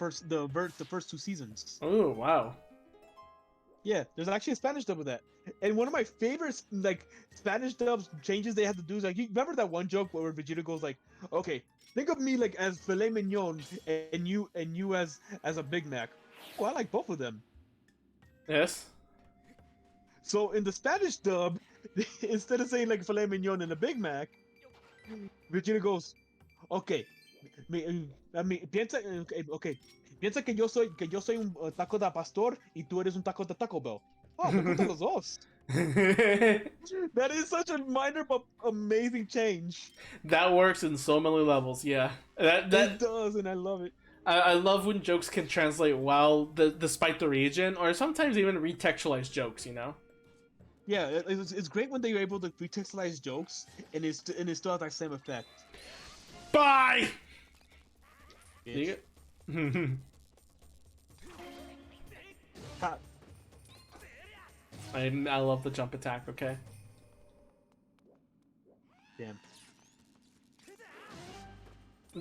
first two seasons. Oh wow. Yeah, there's actually a Spanish dub of that. And one of my favorite like Spanish dubs changes they had to do is like, you remember that one joke where Vegeta goes like, okay, think of me like as filet mignon and you as a Big Mac. Oh, I like both of them. Yes. So in the Spanish dub, instead of saying like filet mignon and a Big Mac, Vegeta goes, okay, piensa, okay, piensa que yo soy un taco de pastor y tú eres un taco de Taco Bell. Oh, me gustan los dos. That is such a minor but amazing change. That works in so many levels. Yeah, that It does, and I love it. I love when jokes can translate well, despite the region, or sometimes even retextualize jokes. You know. Yeah, it's great when they're able to retextualize jokes, and it still has that same effect. Bye. Bitch. Ha. I love the jump attack. Okay. Damn.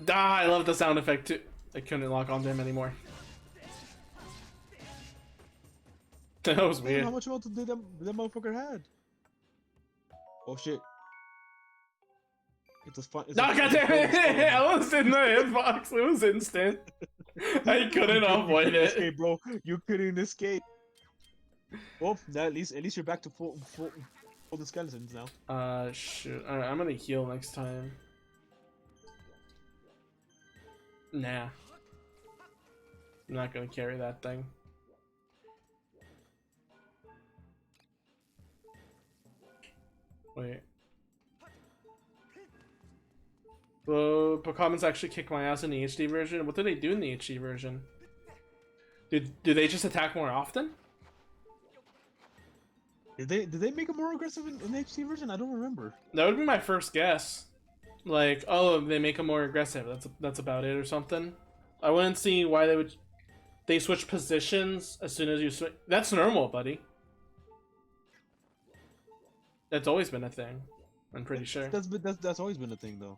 I love the sound effect too. I couldn't lock onto him anymore. That was weird. How much health did that motherfucker had? Oh shit. It's fun. No, goddamn it! I was in the hitbox. It was instant. I couldn't avoid it. Escape, bro. You couldn't escape. Well, at least you're back to full the skeletons now. Shoot. Alright, I'm gonna heal next time. Nah. I'm not gonna carry that thing. Wait. The Pokémon's actually kick my ass in the HD version. What do they do in the HD version? Do they just attack more often? Did they make it more aggressive in the HD version? I don't remember. That would be my first guess. Like, oh, they make them more aggressive. That's about it or something. I wouldn't see why they switch positions as soon as you switch. That's normal, buddy. That's always been a thing. I'm pretty sure. That's always been a thing though.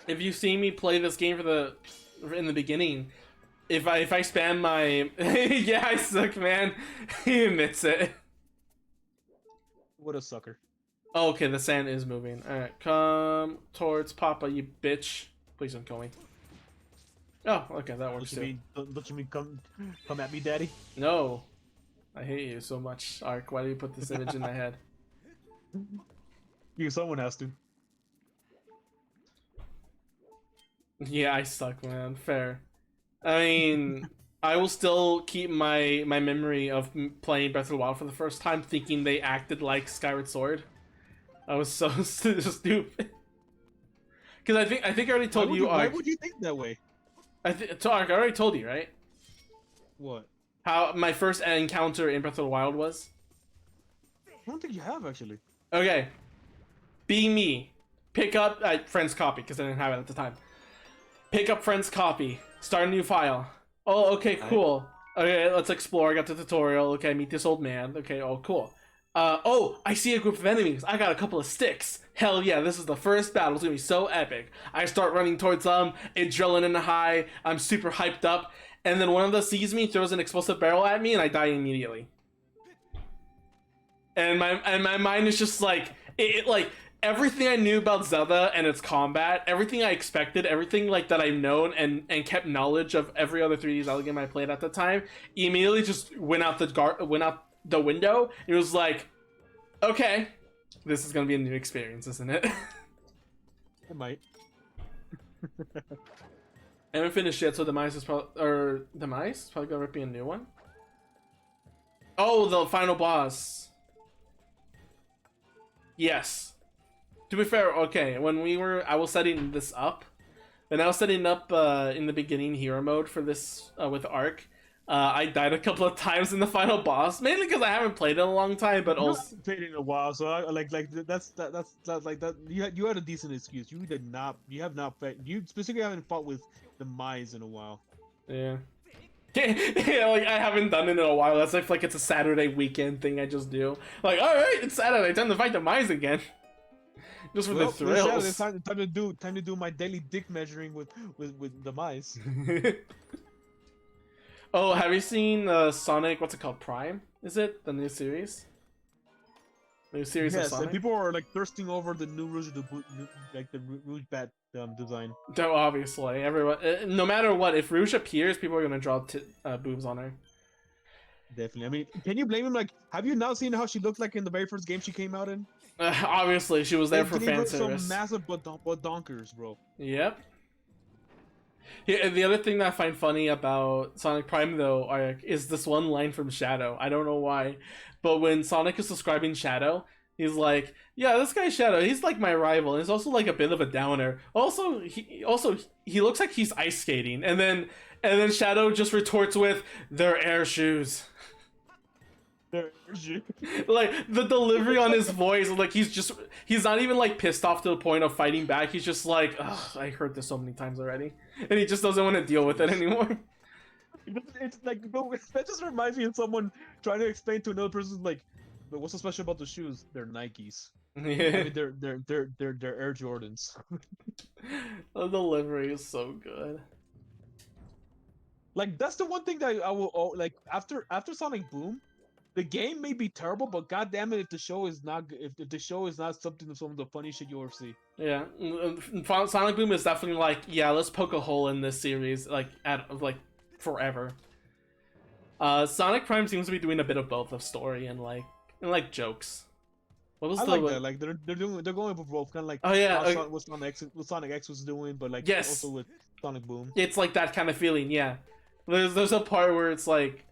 If you see me play this game in the beginning, if I spam my yeah, I suck, man. He admits it. What a sucker. Oh, okay, the sand is moving. All right, come towards Papa, you bitch. Please don't kill me. Oh, okay, that works too. Don't you mean come at me, daddy? No, I hate you so much, Ark. Why do you put this image in my head? You, someone has to. Yeah, I suck, man. Fair. I mean, I will still keep my memory of playing Breath of the Wild for the first time, thinking they acted like Skyward Sword. I was so stupid. Because I think I already told you, Why Ark. would you think that way? So Ark, I already told you, right? What? How my first encounter in Breath of the Wild was. I don't think you have actually. Okay, being me, pick up friend's copy because I didn't have it at the time. Pick up friend's copy. Start a new file. Oh, okay, cool. Okay, let's explore. I got the tutorial. Okay, meet this old man. Okay, oh, cool. Oh, I see a group of enemies. I got a couple of sticks. Hell yeah, this is the first battle. It's gonna be so epic. I start running towards them, adrenaline high. I'm super hyped up. And then one of them sees me, throws an explosive barrel at me, and I die immediately. And my mind is just like, like, everything I knew about Zelda and its combat, everything I expected, everything like that I've known and kept knowledge of every other 3D Zelda game I played at the time, immediately just went out the window. It was like, okay, this is gonna be a new experience, isn't it? It might. I haven't finished yet, so Demise is probably probably gonna be a new one. Oh, the final boss. Yes. To be fair, okay, I was setting this up, and I was setting up in the beginning hero mode for this with Ark. I died a couple of times in the final boss, mainly because I haven't played in a long time, but also played in a while. So that's like that. You had a decent excuse. You have not you specifically haven't fought with the Mize in a while. yeah. Yeah, like I haven't done it in a while. That's like it's a Saturday weekend thing I just do. Like, all right, it's Saturday, time to fight the Mize again. Just for the thrills. It's time to do my daily dick measuring with the Mize. Oh, have you seen Sonic? What's it called? Prime? Is it the new series? New series of Yes, Sonic. and people are like thirsting over the new Rouge, like the Rouge Bat design. So obviously, everyone, no matter what, if Rouge appears, people are gonna draw boobs on her. Definitely. I mean, can you blame him? Like, have you not seen how she looked like in the very first game she came out in? Obviously, she was there for fan service. Some massive donkers, bro. Yep. Yeah, the other thing that I find funny about Sonic Prime, though, is this one line from Shadow. I don't know why, but when Sonic is describing Shadow, he's like, "Yeah, this guy Shadow, he's like my rival. And he's also like a bit of a downer. Also, he looks like he's ice skating." And then Shadow just retorts with, "They're air shoes." Like the delivery on his voice, like he's not even like pissed off to the point of fighting back. He's just like, "Ugh, I heard this so many times already," and he just doesn't want to deal with it anymore. It's like that just reminds me of someone trying to explain to another person like, "But what's so special about the shoes? They're Nikes. Yeah. I mean, they're Air Jordans." The delivery is so good. Like that's the one thing that I will like after Sonic Boom. The game may be terrible, but goddamn it, if the show is not something of some of the funny shit you'll ever see. Yeah, Sonic Boom is definitely like, yeah, let's poke a hole in this series, like forever. Sonic Prime seems to be doing a bit of both of story and jokes. What was I like that? Like they're going for both, kind of like what Sonic X was doing, but like yes, also with Sonic Boom. It's like that kind of feeling. Yeah, there's a part where it's like.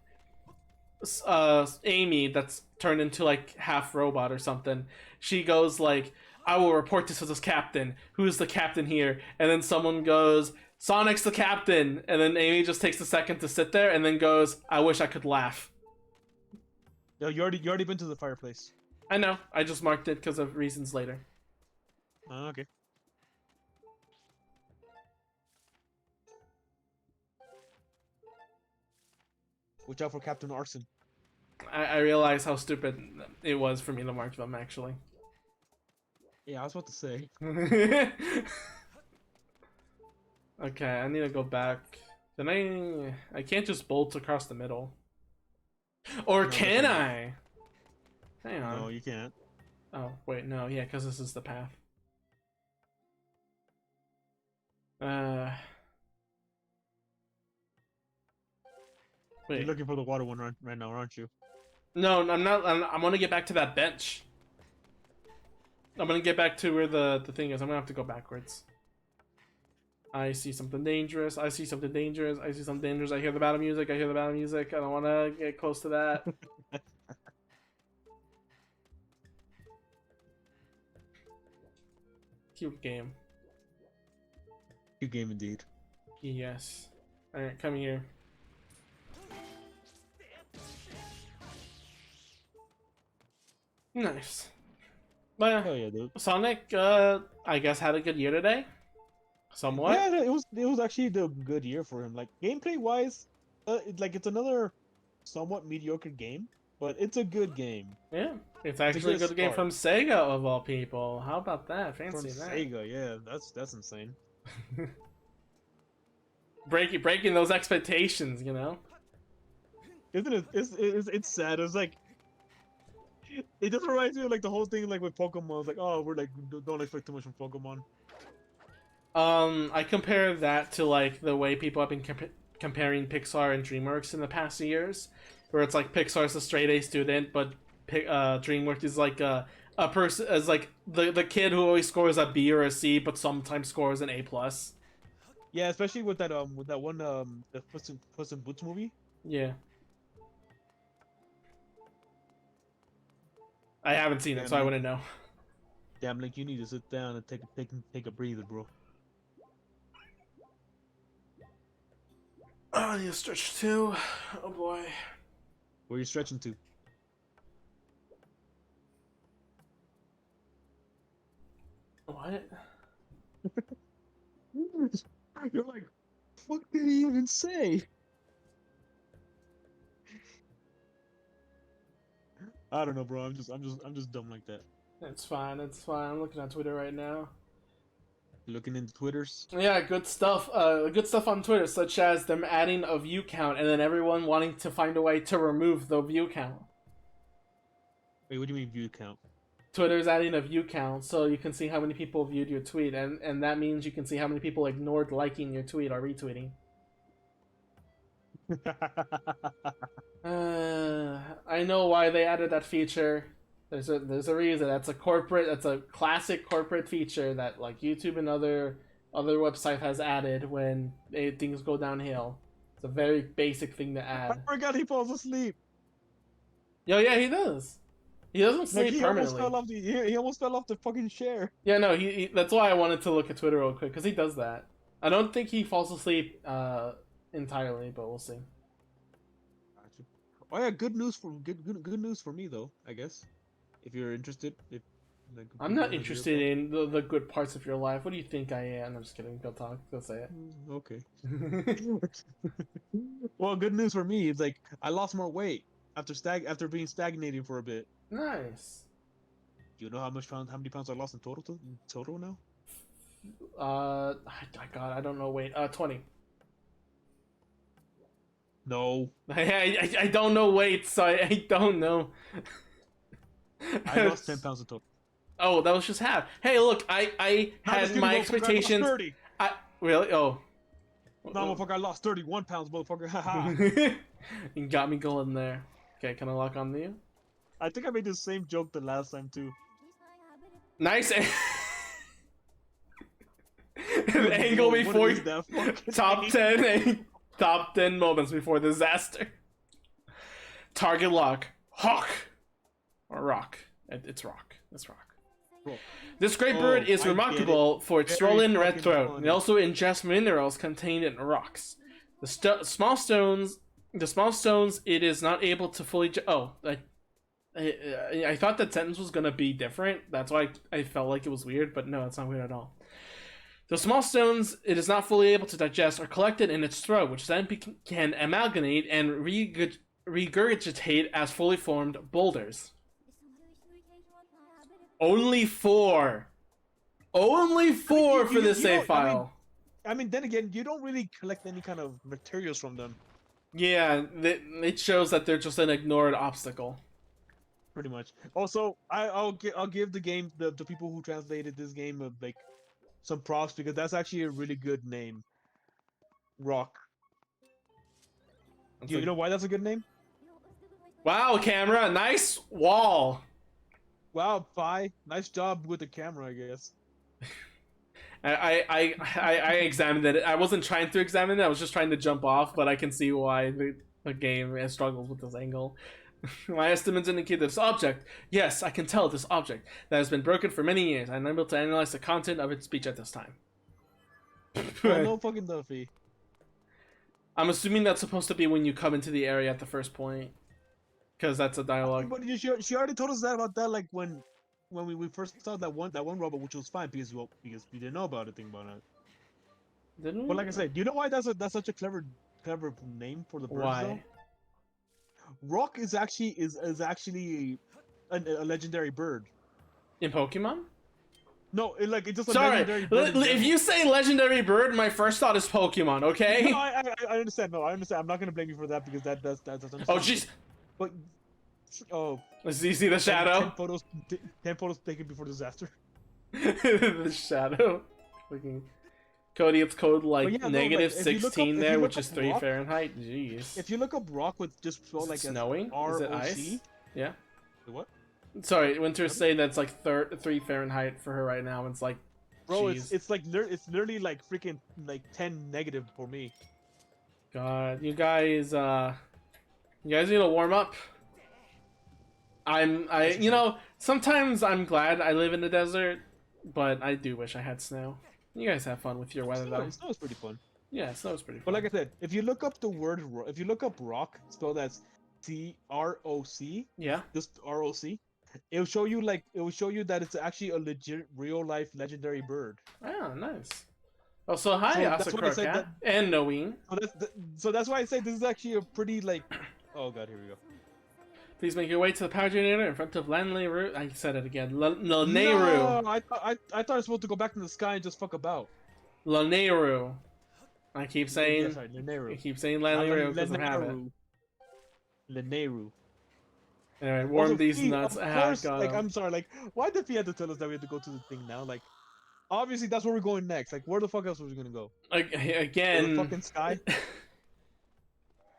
Amy that's turned into like half robot or something, she goes like, "I will report this to this captain. Who's the captain here?" And then someone goes, "Sonic's the captain." And then Amy just takes a second to sit there and then goes, "I wish I could laugh." No, you already been to the fireplace. I know, I just marked it because of reasons later. Okay. Watch out for Captain Arson. I realized how stupid it was for me to mark them, actually. Yeah, I was about to say. Okay, I need to go back. Then I can't just bolt across the middle. Or No, can definitely I? Hang on. No, you can't. Oh, wait, no, yeah, because this is the path. You're Wait. looking for the water one right now, aren't you? No, I'm not. I'm gonna get back to that bench. I'm gonna get back to where the thing is. I'm gonna have to go backwards. I see something dangerous. I see something dangerous. I see something dangerous. I hear the battle music. I hear the battle music. I don't want to get close to that. Cute game. Good game indeed. Yes. Alright, come here. Nice. But Oh yeah, dude. Sonic, I guess had a good year today. Somewhat. Yeah, it was actually the good year for him. Like gameplay wise, it's another somewhat mediocre game, but it's a good game. Yeah. It's actually a good good game start. from Sega of all people. How about that? From Fancy that. Sega, yeah, that's insane. Breaking those expectations, you know? Isn't it? It's sad. It's like it just reminds me of like the whole thing like with Pokemon. It's like, oh, we're like don't expect too much from Pokemon. I compare that to like the way people have been comparing Pixar and DreamWorks in the past years, where it's like Pixar's a straight A student, but DreamWorks is like a person as like the kid who always scores a B or a C, but sometimes scores an A plus. Yeah, especially with that one the Puss in Boots movie. Yeah. I haven't seen it, so I wouldn't know. Damn, like you need to sit down and take a breather, bro. Oh, I need to stretch too. Oh boy. Where are you stretching to? What? You're like, what did he even say? I don't know, bro. I'm just dumb like that. It's fine. It's fine. I'm looking at Twitter right now. Looking into Twitters. Yeah, good stuff. Good stuff on Twitter, such as them adding a view count and then everyone wanting to find a way to remove the view count. Wait, what do you mean view count? Twitter's adding a view count so you can see how many people viewed your tweet, and that means you can see how many people ignored liking your tweet or retweeting. I know why they added that feature. There's a reason. That's a classic corporate feature that like YouTube and other website has added when things go downhill. It's a very basic thing to I add. forgot he falls asleep. Yo, yeah, he does. He doesn't Like sleep he permanently. he almost fell off the fucking chair. Yeah, no, he that's why I wanted to look at Twitter real quick because he does that. I don't think he falls asleep entirely, but we'll see. Oh yeah, good news for me though. I guess if you're interested, if like, I'm not interested in the good parts of your life. What do you think I am? I'm just kidding. Go talk. Go say it. Okay. Well, good news for me is like I lost more weight after being stagnating for a bit. Nice. Do you know how many pounds I lost in total now? God, I don't know. Wait, 20. No, I don't know weight, so I don't know. I lost 10 pounds in total. Oh, that was just half. Hey, look, I had my expectations. I lost 30. Really? Oh. No, motherfucker, I lost 31 pounds, motherfucker. Haha. You got me going there. Okay, can I lock on to you? I think I made the same joke the last time too. Nice. Angle What before is that fucking top thing? 10 top 10 moments before disaster. Target lock. Hawk. Or rock. It's rock. It's rock. Cool. This great bird is I get remarkable for its Very swollen red fucking throat. funny. It also ingests minerals contained in rocks. The small stones, it is not able to fully. I thought that sentence was gonna be different. That's why I felt like it was weird, but no, it's not weird at all. The small stones it is not fully able to digest are collected in its throat, which then can amalgamate and regurgitate as fully formed boulders. Only 4. Only 4 for the you save don't- I mean- file. I mean, then again, you don't really collect any kind of materials from them, Yeah, it shows that they're just an ignored obstacle. pretty much. Also, I'll give the game the people who translated this game like some props because that's actually a really good name. Rock. It's Do you like, know why that's a good name? wow, camera, nice wall. Wow, Phi, nice job with the camera, I guess. I examined it. I wasn't trying to examine it. I was just trying to jump off, but I can see why the game has struggles with this angle. My estimates indicate this object. Yes, I can tell this object that has been broken for many years. I'm unable to analyze the content of its speech at this time. Oh, no fucking Duffy. I'm assuming that's supposed to be when you come into the area at the first point, because that's a dialogue. But she already told us that about that, like when we first saw that one robot, which was fine because we didn't know about anything about it. Didn't we? But like I said, do you know why that's such a clever name for the birds? Why? Though? Rock is actually a legendary bird. In Pokemon? No, it's just a Sorry, legendary bird. in if you say legendary bird, my first thought is Pokemon. Okay? No, I understand. No, I understand. I'm not gonna blame you for that because that's Oh jeez. But oh, You see the shadow? 10 photos taken before disaster. The shadow. Fucking Cody, it's code like yeah, no, negative like, if you look 16 up- if there, you which look is up 3 rock- Fahrenheit. Jeez. If you look up rock with just spell Is it like snowing? Is it ice? Yeah. What? Sorry, Winter's saying that's like 3 Fahrenheit for her right now. It's like, Bro, jeez. it's literally like freaking like 10 negative for me. God, you guys need to warm up. You know, sometimes I'm glad I live in the desert, but I do wish I had snow. You guys have fun with your weather though. Snow is pretty fun. Yeah, snow's pretty fun. But like I said, if you look up the word, if you look up rock, spelled as CROC, Yeah. just ROC, it will show you that it's actually a legit real life legendary bird. Oh, nice. Oh, so hi, So that's what I said Asakura and Noeen. So that's why I say this is actually a pretty like. Oh god, here we go. Please make your way to the power generator in front of Lanleiru. I said it again. Laneiru. No, I thought I was supposed to go back to the sky and just fuck about. Laneiru. I keep saying. Yeah, sorry, Laneiru. I keep saying Lanleiru because I have it. Laneiru. Anyway, warm Also, these Fee, nuts. Of Ah, course, God. like I'm sorry, like why did he have to tell us that we had to go to the thing now? Like, obviously that's where we're going next. Like, where the fuck else was we gonna go? To Again. the fucking sky.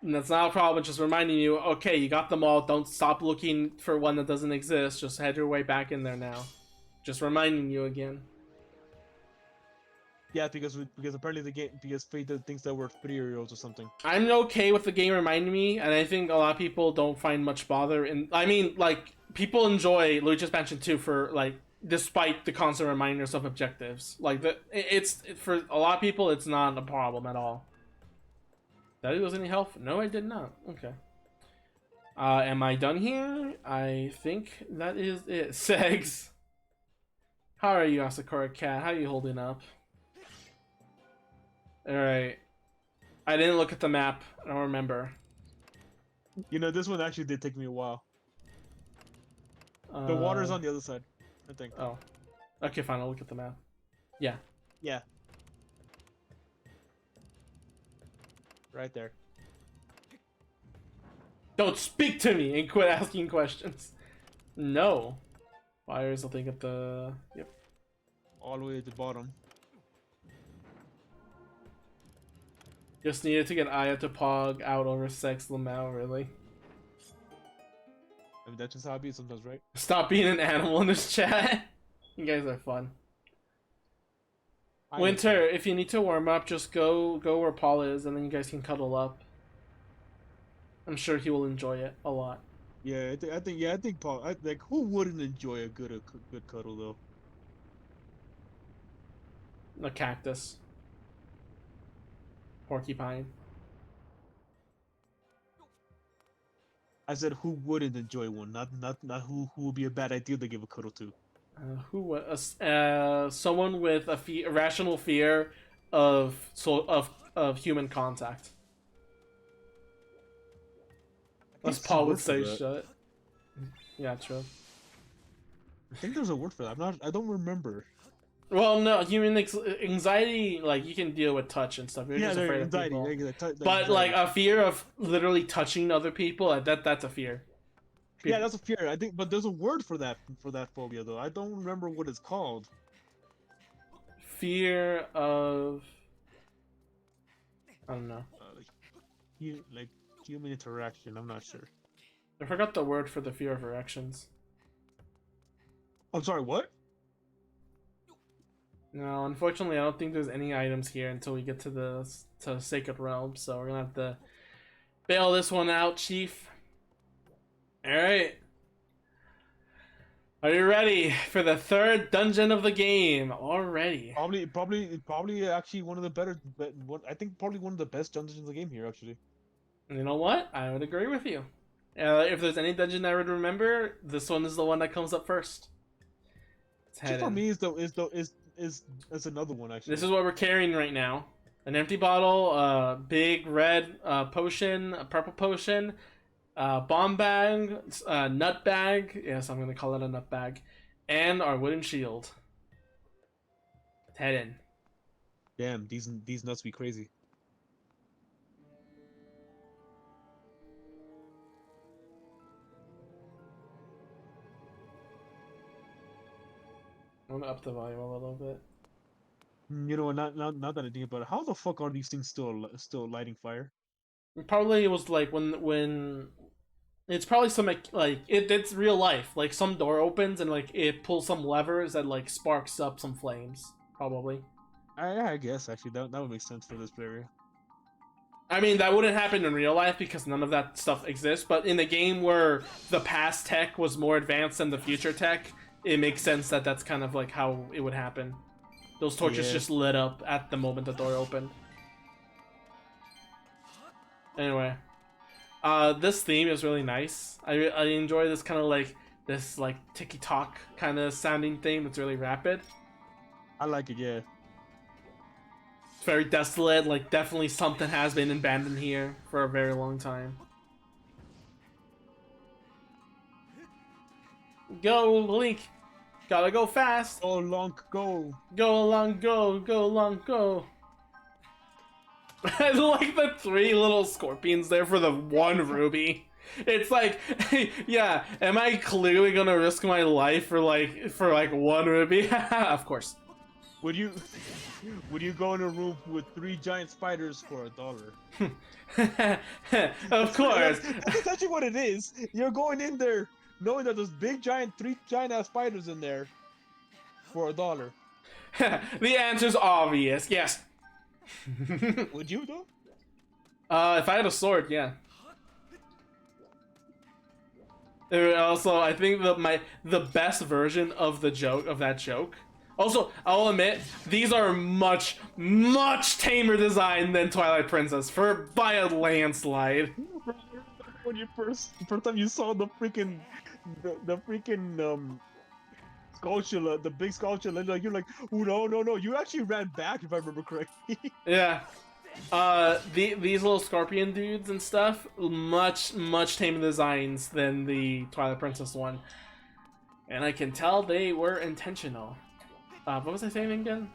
That's not a problem. Just reminding you. Okay, you got them all. Don't stop looking for one that doesn't exist. Just head your way back in there now. Just reminding you again. Yeah, because apparently the game Fate thinks that we're 3-year-olds or something. I'm okay with the game reminding me, and I think a lot of people don't find much bother in. I mean, like, people enjoy Luigi's Mansion 2 for, like, despite the constant reminders of objectives. Like, for a lot of people, it's not a problem at all. Did I lose any health? No, I did not. Okay. Am I done here? I think that is it. Segs. How are you, Asakura Cat? How are you holding up? Alright. I didn't look at the map. I don't remember. You know, this one actually did take me a while. The water's on the other side, I think. Oh. Okay, fine. I'll look at the map. Yeah. Yeah. Right there. Don't speak to me and quit asking questions. No. Fires, I think, at the... Yep. All the way at the bottom. Just needed to get Aya to pog out over Sex Lamau, really. I mean, that's just how it be sometimes, right? Stop being an animal in this chat. You guys are fun. Winter, if you need to warm up, just go where Paul is, and then you guys can cuddle up. I'm sure he will enjoy it a lot. Yeah, I think Paul. Like, who wouldn't enjoy a good cuddle though? A cactus. Porcupine. I said who wouldn't enjoy one, not who would be a bad idea to give a cuddle to. Someone with a rational fear of human contact. As Paul would say, shut. Yeah, true. I think there's a word for that. I don't remember. Well, no, anxiety, like, you can deal with touch and stuff. You're Yeah, just their afraid anxiety. of people. The But, like, anxiety. a fear of literally touching other people, that's a fear. Yeah, that's a fear. I think, but there's a word for that phobia though. I don't remember what it's called. Fear of... I don't know. Like human interaction. I'm not sure. I forgot the word for the fear of erections. I'm sorry. What? No, unfortunately, I don't think there's any items here until we get to the Sacred Realm, so we're gonna have to bail this one out, Chief. Alright. Are you ready for the third dungeon of the game already? Probably actually one of the better, I think probably one of the best dungeons in the game here, actually. You know what? I would agree with you. If there's any dungeon I would remember, this one is the one that comes up first. Just for me, is another one actually. This is what we're carrying right now: an empty bottle, big red potion, a purple potion, bomb bag, nut bag. Yes, I'm gonna call it a nut bag, and our wooden shield. Let's head in. Damn, these nuts be crazy. I'm gonna up the volume a little bit. You know, not that I think about it, how the fuck are these things still lighting fire? Probably it was like when it's probably some like it's real life. Like some door opens and like it pulls some levers that like sparks up some flames. Probably. I guess actually that would make sense for this area. I mean, that wouldn't happen in real life because none of that stuff exists. But in the game where the past tech was more advanced than the future tech, it makes sense that that's kind of like how it would happen. Those torches just lit up at the moment the door opened. Anyway, this theme is really nice. I enjoy this kind of like ticky-tock kind of sounding theme. It's really rapid. I like it, yeah. It's very desolate. Like definitely something has been abandoned here for a very long time. Go, Link! Gotta go fast! Go long, go! Go along, go! Go along, go! I like the 3 little scorpions there for the 1 ruby. It's like, yeah, am I clearly gonna risk my life for 1 ruby? Of course. Would you go in a room with 3 giant spiders for $1? Of course. That's actually what it is. You're going in there knowing that there's 3 giant ass spiders in there for $1. The answer's obvious. Yes. Would you though? If I had a sword, yeah. Also, I think the best version of that joke. Also, I'll admit these are much tamer design than Twilight Princess by a landslide. When you first time you saw the freaking sculpture, the big sculpture, like you're like, oh no, you actually ran back if I remember correctly. Yeah. These little scorpion dudes and stuff, much tamer designs than the Twilight Princess one, and I can tell they were intentional. What was I saying again?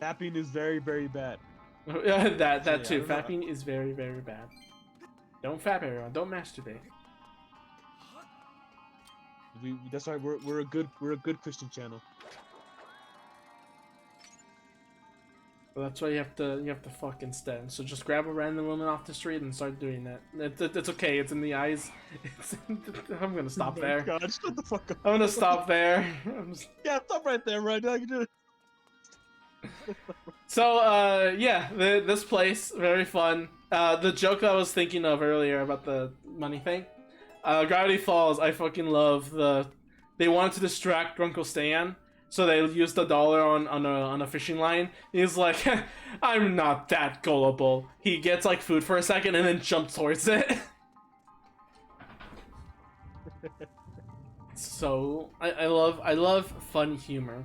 Fapping is very bad. that too. Fapping is very bad. Don't fap, everyone. Don't masturbate. That's why we're a good Christian channel. Well, that's why you have to fuck instead. So just grab a random woman off the street and start doing that. It's okay. It's in the eyes. I'm gonna stop there. God, shut the fuck up. I'm gonna stop there. Yeah, stop right there, right now. So yeah, this place very fun. The joke I was thinking of earlier about the money thing. Gravity Falls. I fucking love they wanted to distract Grunkle Stan. So they used $1 on a fishing line. He's like, I'm not that gullible. He gets like food for a second and then jumps towards it. So I love fun humor.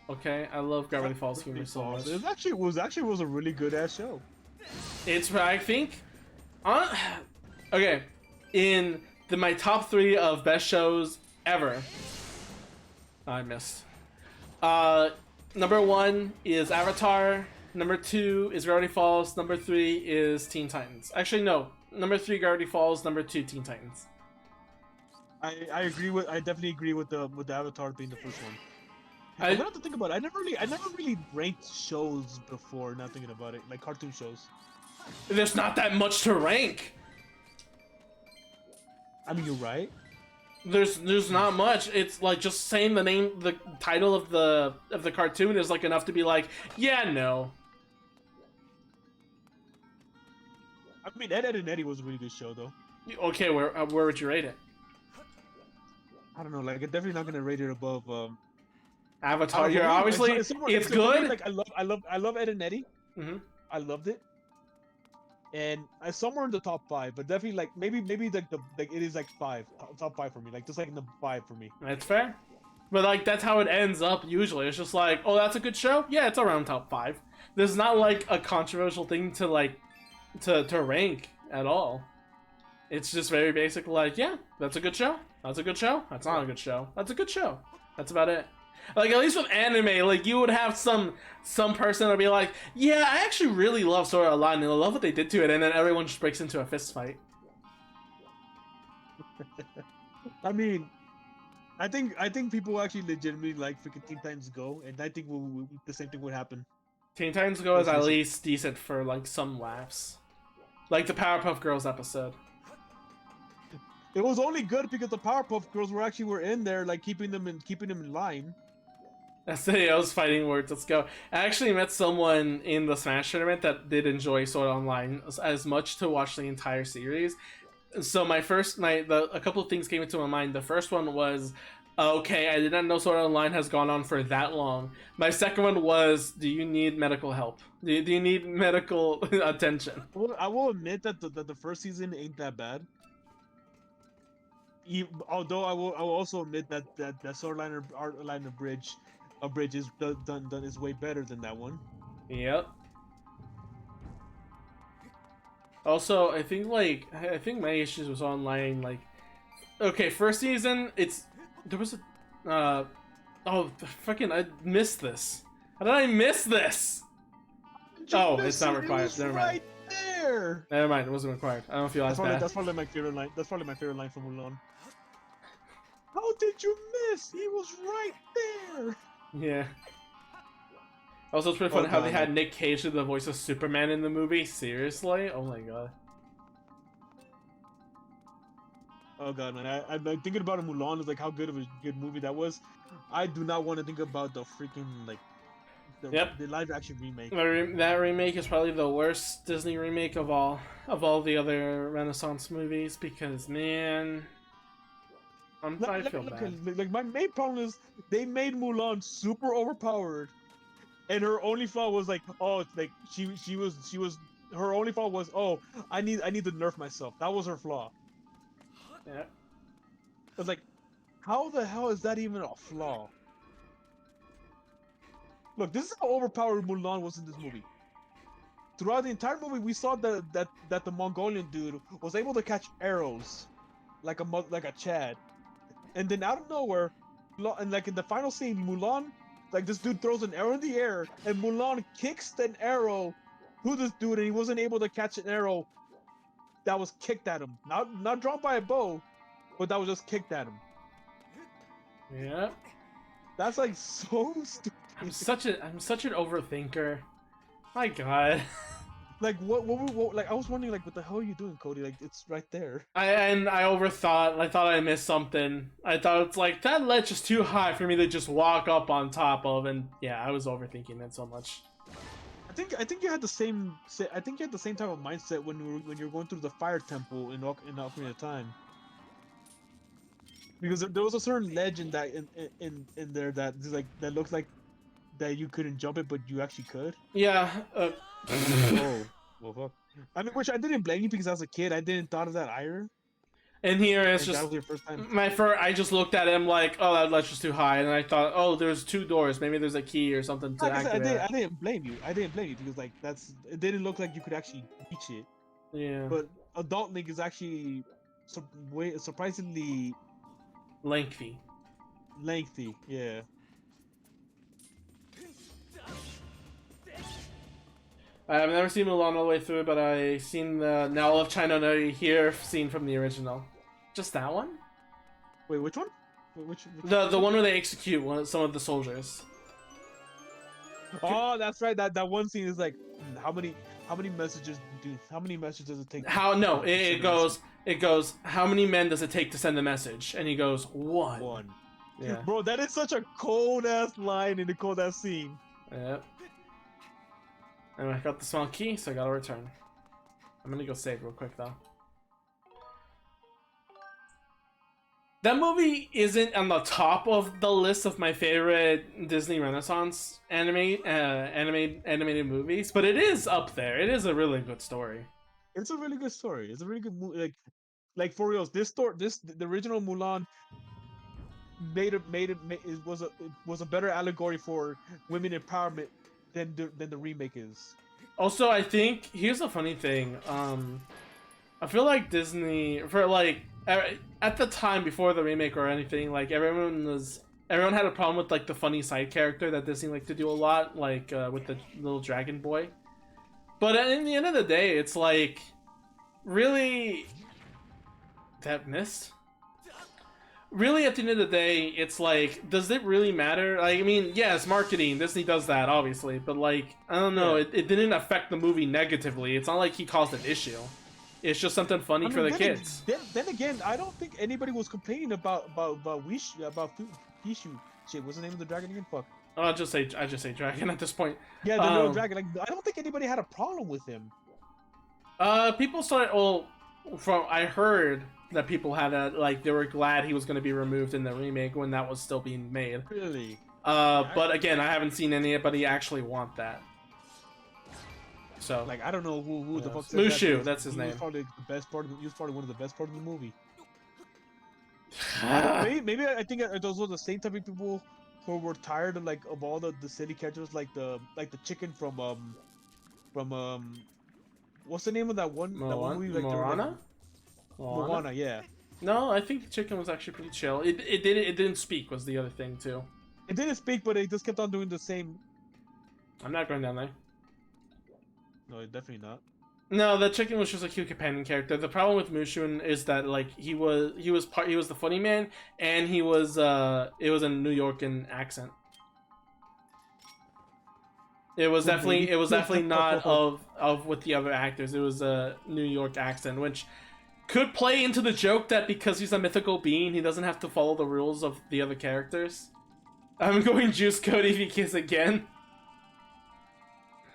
Okay, I love Gravity Falls humor so much. It actually was a really good ass show. I think, okay, in my top 3 of best shows ever. I missed. number 1 is Avatar. Number 2 is Gravity Falls. Number 3 is Teen Titans. Actually, no. Number 3 Gravity Falls. Number 2 Teen Titans. I definitely agree with the Avatar being the first one. I I'm gonna have to think about it. I never really ranked shows before. Not thinking about it, like cartoon shows. There's not that much to rank. I mean, you're right. There's not much. It's like just saying the title of the cartoon is like enough to be like, yeah, no. I mean, Ed, Edd n Eddy was a really good show, though. Okay, where would you rate it? I don't know. Like, I'm definitely not gonna rate it above. Avatar. I don't You're know, obviously it's good. Like, I love Ed, Edd n Eddy. Mhm. I loved it. And somewhere in the top 5, but definitely like maybe like it is like 5, top 5 for me, like just like in the 5 for me. That's fair. But like that's how it ends up usually. It's just like, oh, that's a good show. Yeah, it's around top 5. There's not like a controversial thing to like to rank at all. It's just very basic. Like, yeah, that's a good show. That's a good show. That's not a good show. That's a good show. That's about it. Like, at least with anime, like, you would have some person that would be like, yeah, I actually really love Sword Art Online, and I love what they did to it, and then everyone just breaks into a fist fight. I mean, I think people actually legitimately like freaking Teen Titans Go, and I think the same thing would happen. Teen Titans Go is at least decent for, like, some laughs. Like the Powerpuff Girls episode. It was only good because the Powerpuff Girls were in there, like, keeping them in line. That's the was fighting words. Let's go. I actually met someone in the Smash tournament that did enjoy Sword Art Online as much to watch the entire series. So my first night, a couple of things came into my mind. The first one was, okay, I did not know Sword Art Online has gone on for that long. My second one was, do you need medical help? Do you need medical attention? Well, I will admit that the first season ain't that bad. Although I will also admit that Sword Art Online Bridge is done is way better than that one. Yep. Also, I think my issues was online. Like, okay, first season, there was a fucking I missed this. How did I miss this? Oh, it's not required. Never mind. Right there. Never mind. It wasn't required. I don't feel as bad. That's probably my favorite line. That's probably my favorite line from Mulan. How did you miss? He was right there. Yeah. Also, it's pretty funny how they had Nick Cage do the voice of Superman in the movie. Seriously? Oh my god. Oh god, man. I'm thinking about Mulan is like how good of a good movie that was. I do not want to think about the freaking like the live action remake. That remake is probably the worst Disney remake of all the other Renaissance movies because man, I feel bad. Like my main problem is they made Mulan super overpowered, and her only flaw was like, oh, like she was her only flaw was, oh, I need to nerf myself. That was her flaw. Yeah. It's like, how the hell is that even a flaw? Look, this is how overpowered Mulan was in this movie. Throughout the entire movie, we saw that the Mongolian dude was able to catch arrows, like a Chad. And then out of nowhere, and like in the final scene, Mulan, like this dude throws an arrow in the air, and Mulan kicks an arrow to this dude, and he wasn't able to catch an arrow that was kicked at him. Not drawn by a bow, but that was just kicked at him. Yeah. That's like so stupid. I'm such an overthinker. My god. Like what like I was wondering like what the hell are you doing, Cody? Like it's right there. I overthought. I thought I missed something. I thought it's like that ledge is too high for me to just walk up on top of, and yeah, I was overthinking it so much. I think you had the same. I think you had the same type of mindset when you were going through the fire temple in Ocarina of Time. Because there was a certain ledge in there that like that looks like that you couldn't jump it, but you actually could. Yeah. Oh, well, fuck. I mean, which I didn't blame you because as a kid I didn't thought of that either. And here it's just that was your first time. I just looked at him like, oh, that ledge is too high, and I thought, oh, there's 2 doors, maybe there's a key or something to activate. I didn't blame you. Because like it didn't look like you could actually reach it. Yeah. But Adult Link is actually surprisingly lengthy. Yeah. I've never seen Mulan all the way through, but I seen the Now All of China Know You Here scene from the original. Just that one? Wait, which one? Which The one where they execute some of the soldiers. Oh, that's right. That one scene is like, how many messages does it take? It goes, how many men does it take to send a message? And he goes, one. One. Yeah. Bro, that is such a cold ass line in the cold ass scene. Yep. And I got the small key, so I gotta return. I'm gonna go save real quick though. That movie isn't on the top of the list of my favorite Disney Renaissance animated movies, but it is up there. It is a really good story. It's a really good story. It's a really good movie. Like for reals, the original Mulan was a better allegory for women empowerment than the remake is. Also, I think here's a funny thing. I feel like Disney at the time before the remake or anything, like everyone had a problem with like the funny side character that Disney liked to do a lot, like with the little dragon boy. But in the end of the day, it's like really that missed. Really, at the end of the day, it's like, does it really matter? Like, I mean, yes, marketing, Disney does that, obviously, but like, I don't know, Yeah. it didn't affect the movie negatively. It's not like he caused an issue. It's just something funny for the kids. Then again, I don't think anybody was complaining about Fishu. Shit, what's the name of the dragon again? Fuck. I just say dragon at this point. Yeah, the little dragon. Like, I don't think anybody had a problem with him. People started. Well, I heard that people had they were glad he was going to be removed in the remake when that was still being made. Really? But again, I haven't seen anybody actually want that. So, like, I don't know who the fuck said Mushu, that. that's his name. He was probably the best part. He was probably one of the best parts of the movie. maybe I think those were the same type of people who were tired of all the city characters, like the chicken from what's the name of that one movie? Like Moana? Moana, yeah. No, I think the chicken was actually pretty chill. It didn't speak was the other thing too. It didn't speak, but it just kept on doing the same. I'm not going down there. No, definitely not. No, the chicken was just a cute companion character. The problem with Mushu is that like he was the funny man, and it was a New Yorker accent. It was definitely not of with the other actors. It was a New York accent, which could play into the joke that because he's a mythical being, he doesn't have to follow the rules of the other characters. I'm going Juice Cody if he kiss again.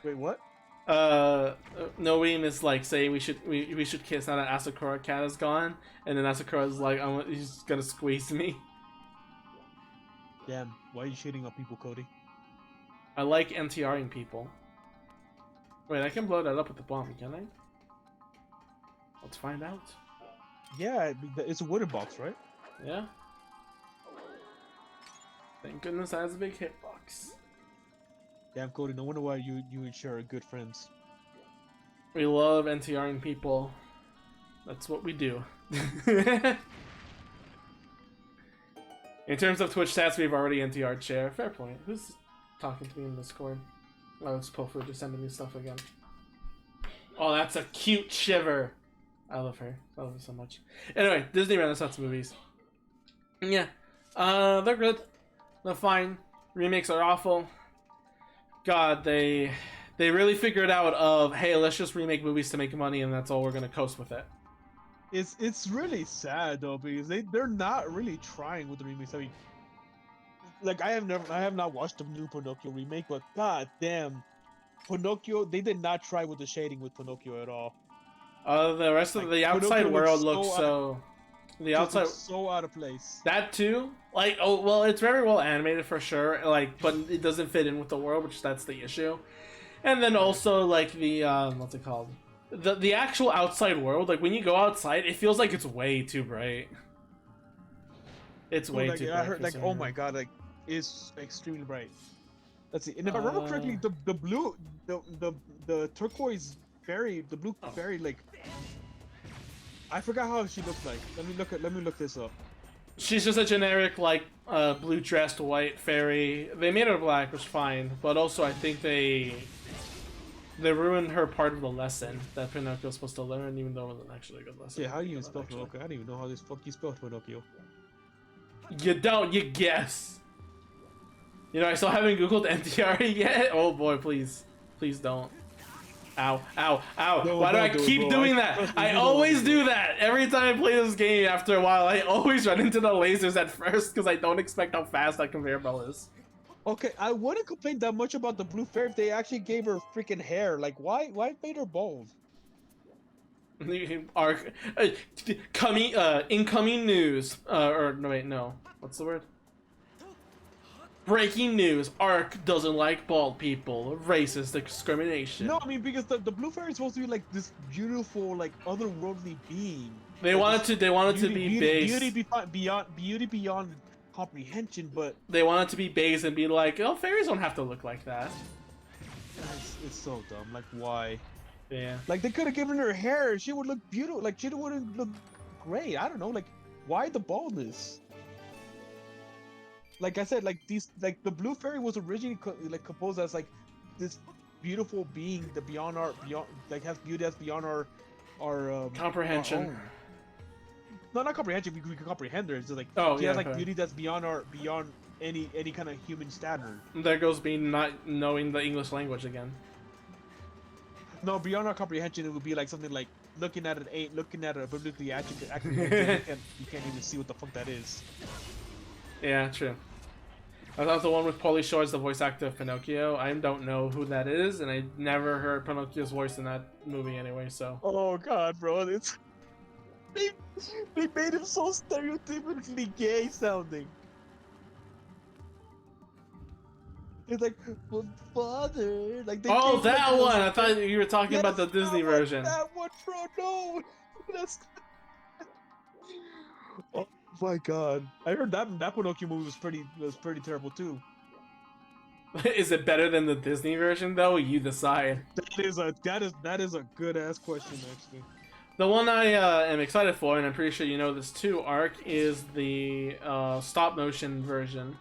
Wait, what? Noeem is like saying we should kiss now that Asakura cat is gone, and then Asakura's like, he's gonna squeeze me. Damn, why are you shitting on people, Cody? I like NTRing people. Wait, I can blow that up with the bomb, can I? Let's find out. Yeah, it's a wooden box, right? Yeah. Thank goodness that has a big hitbox. Damn, Cody, no wonder why you and Cher are good friends. We love NTRing people. That's what we do. In terms of Twitch stats, we've already NTR'd Cher. Fair point. Who's talking to me in Discord? Oh, it's Pilfer just sending me stuff again. Oh, that's a cute shiver. I love her. I love her so much. Anyway, Disney Renaissance movies. Yeah. They're good. They're fine. Remakes are awful. God, they really figured out of, hey, let's just remake movies to make money, and that's all we're gonna coast with it. It's really sad though, because they're not really trying with the remakes. I mean, like I have not watched the new Pinocchio remake, but god damn, Pinocchio, they did not try with the shading with Pinocchio at all. The rest of the outside Pinocchio world looks looks so so. The outside so out of place. that too, like, oh well, it's very well animated for sure. Like, but it doesn't fit in with the world, which that's the issue. And then also like the what's it called? The actual outside world. Like when you go outside, it feels like it's way too bright. It's way Like, too I bright. heard for like, some oh reason. my god, like it's extremely bright. Let's see, and if I remember correctly, the blue, the turquoise fairy, the blue fairy, like I forgot how she looked like. Let me look this up. She's just a generic like blue dressed white fairy. They made her black, which is fine, but also I think they They ruined her part of the lesson that Pinocchio was supposed to learn, even though it wasn't actually a good lesson. Yeah, how do you even spell Pinocchio? I don't even know how this fuck you spell Pinocchio. You don't, you guess. You know, I still haven't Googled NTR yet. Oh boy, please. Please don't. Ow, ow, ow. No, Why do I don't do it, keep bro. doing I that? trust me, I you don't always wanna do do that. Every time I play this game after a while, I always run into the lasers at first because I don't expect how fast that conveyor belt is. Okay, I wouldn't complain that much about the blue fairy if they actually gave her freaking hair. Like, why made her bald? Arc, incoming news. Or no, wait, no. What's the word? Breaking news. Arc doesn't like bald people. Racist discrimination. No, I mean because the blue fairy is supposed to be like this beautiful, like otherworldly being. They Like, wanted this to. They wanted to be based. beauty beyond comprehension, but They wanted to be based and be like, oh, fairies don't have to look like that. it's so dumb. Like, why? Yeah. Like, they could have given her hair. She would look beautiful. Like, she wouldn't look great. I don't know. Like, why the baldness? Like I said, like the blue fairy was originally composed as like this beautiful being, the beyond like has beauty that's beyond our Comprehension. our own. No, not comprehension. We can comprehend her. It's just like Oh, she yeah, has like okay. beauty that's beyond any kind of human standard. There goes me not knowing the English language again. No, beyond our comprehension, it would be like something like looking at a biblically accurate you can't even see what the fuck that is. Yeah, true. I thought the one with Pauly Shore is the voice actor of Pinocchio. I don't know who that is, and I never heard Pinocchio's voice in that movie anyway, so... Oh god, bro, they made him so stereotypically gay sounding. It's like, well, father, like they. Oh, gave, that like, one! I thought you were talking about the Yes, Disney that one, version. That one, bro, no. That's. Oh my god! I heard that Pinocchio movie was pretty terrible too. Is it better than the Disney version, though? You decide. That is a good ass question, actually. The one I am excited for, and I'm pretty sure you know this too, Arc, is the stop motion version.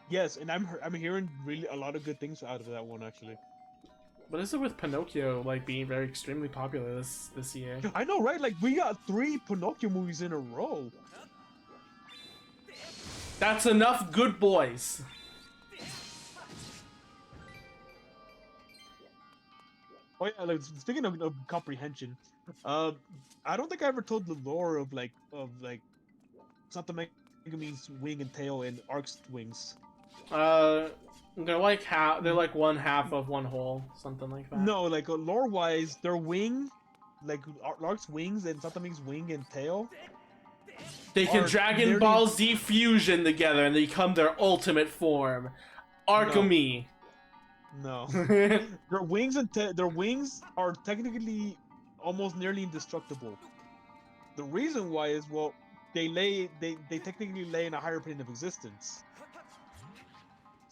Yes, and I'm hearing really a lot of good things out of that one, actually. What is it with Pinocchio like being very extremely popular this year? I know, right? Like we got 3 Pinocchio movies in a row. That's enough good boys. Oh yeah, like speaking of comprehension, I don't think I ever told the lore of Santa Megumi's wing and tail and Arc's wings. They're like one half of one whole, something like that. No, like lore wise, their wing, like Arc's wings and Santa Megumi's wing and tail. They can Dragon Ball Z fusion together and they become their ultimate form. Arcamy. No. Their wings are technically almost nearly indestructible. The reason why is, well, they technically lay in a higher plane of existence.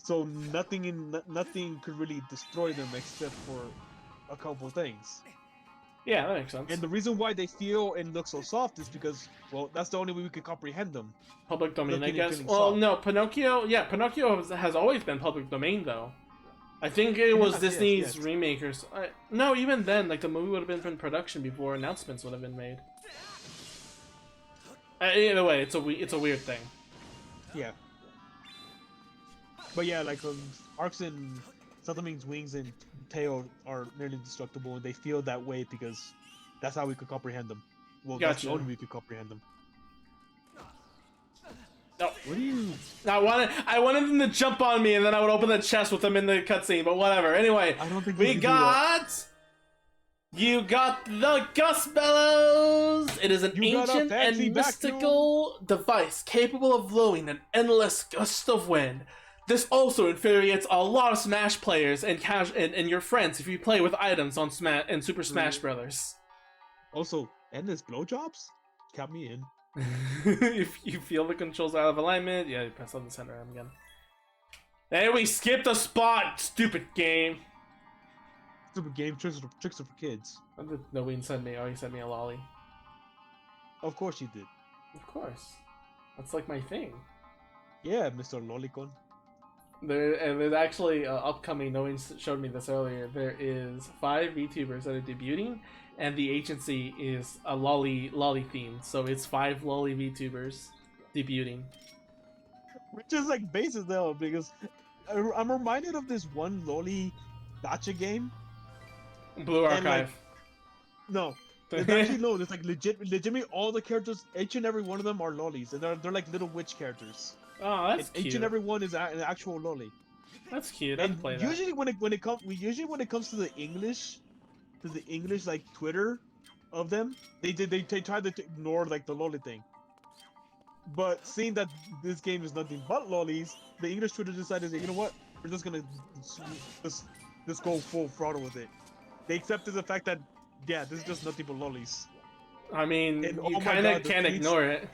So nothing could really destroy them except for a couple things. Yeah, that makes sense. And the reason why they feel and look so soft is because, well, that's the only way we can comprehend them. Public domain, I guess. feeling Well, soft. no, Pinocchio. Yeah, Pinocchio has always been public domain, though. I think it was Disney's yes. remakers. No, even then, like the movie would have been in production before announcements would have been made. Either way, it's a weird thing. Yeah. But yeah, like Arcs and Santa Megumi's wings and tail are nearly indestructible, and they feel that way because that's how we could comprehend them. Well, that's the Gotcha. only way we could comprehend them. No. What do you? I wanted them to jump on me, and then I would open the chest with them in the cutscene. But whatever. Anyway, I don't think we you can do that. got. You got the Gust Bellows! It is an You got a ancient fancy and mystical device capable of blowing an endless gust of wind. This also infuriates a lot of Smash players and your friends if you play with items on Super Smash Brothers. Also, endless blowjobs? Count me in. If you feel the controls are out of alignment, yeah, you press on the center arm again. Hey, we skipped a spot, stupid game. Stupid game tricks are for kids. No, he sent me. Oh, he sent me a lolly. Of course you did. Of course, that's like my thing. Yeah, Mr. Lolicon. There's actually upcoming. No one showed me this earlier. There is 5 VTubers that are debuting, and the agency is a lolly theme. So it's 5 lolly VTubers debuting. Which is like basis though, because I'm reminded of this one lolly gotcha game. Blue And, like, Archive. No, it's actually no. It's like legitimately all the characters, each and every one of them are lollies, and they're like little witch characters. Oh, that's cute. Each and every one is an actual lolly. That's cute. And I'd play that. usually when it comes to the English like Twitter of them, they try to ignore like the lolly thing. But seeing that this game is nothing but lollies, the English Twitter decided, you know what, we're just gonna just go full throttle with it. They accepted the fact that yeah, this is just nothing but lollies. I mean, And, you oh my kind of God, the can't tweets- ignore it.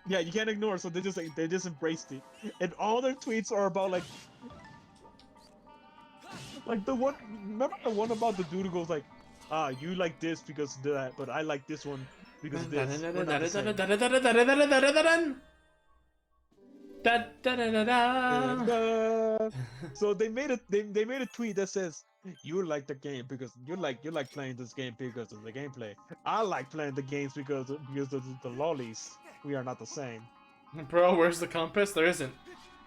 Yeah, you can't ignore it, so they just embraced it. And all their tweets are about like the one. Remember the one about the dude who goes like, you like this because of that, but I like this one because of this. We're not the same. So they made a tweet that says, you like the game because you like playing this game because of the gameplay. I like playing the games because of the lollies. We are not the same. Bro, where's the compass? There isn't.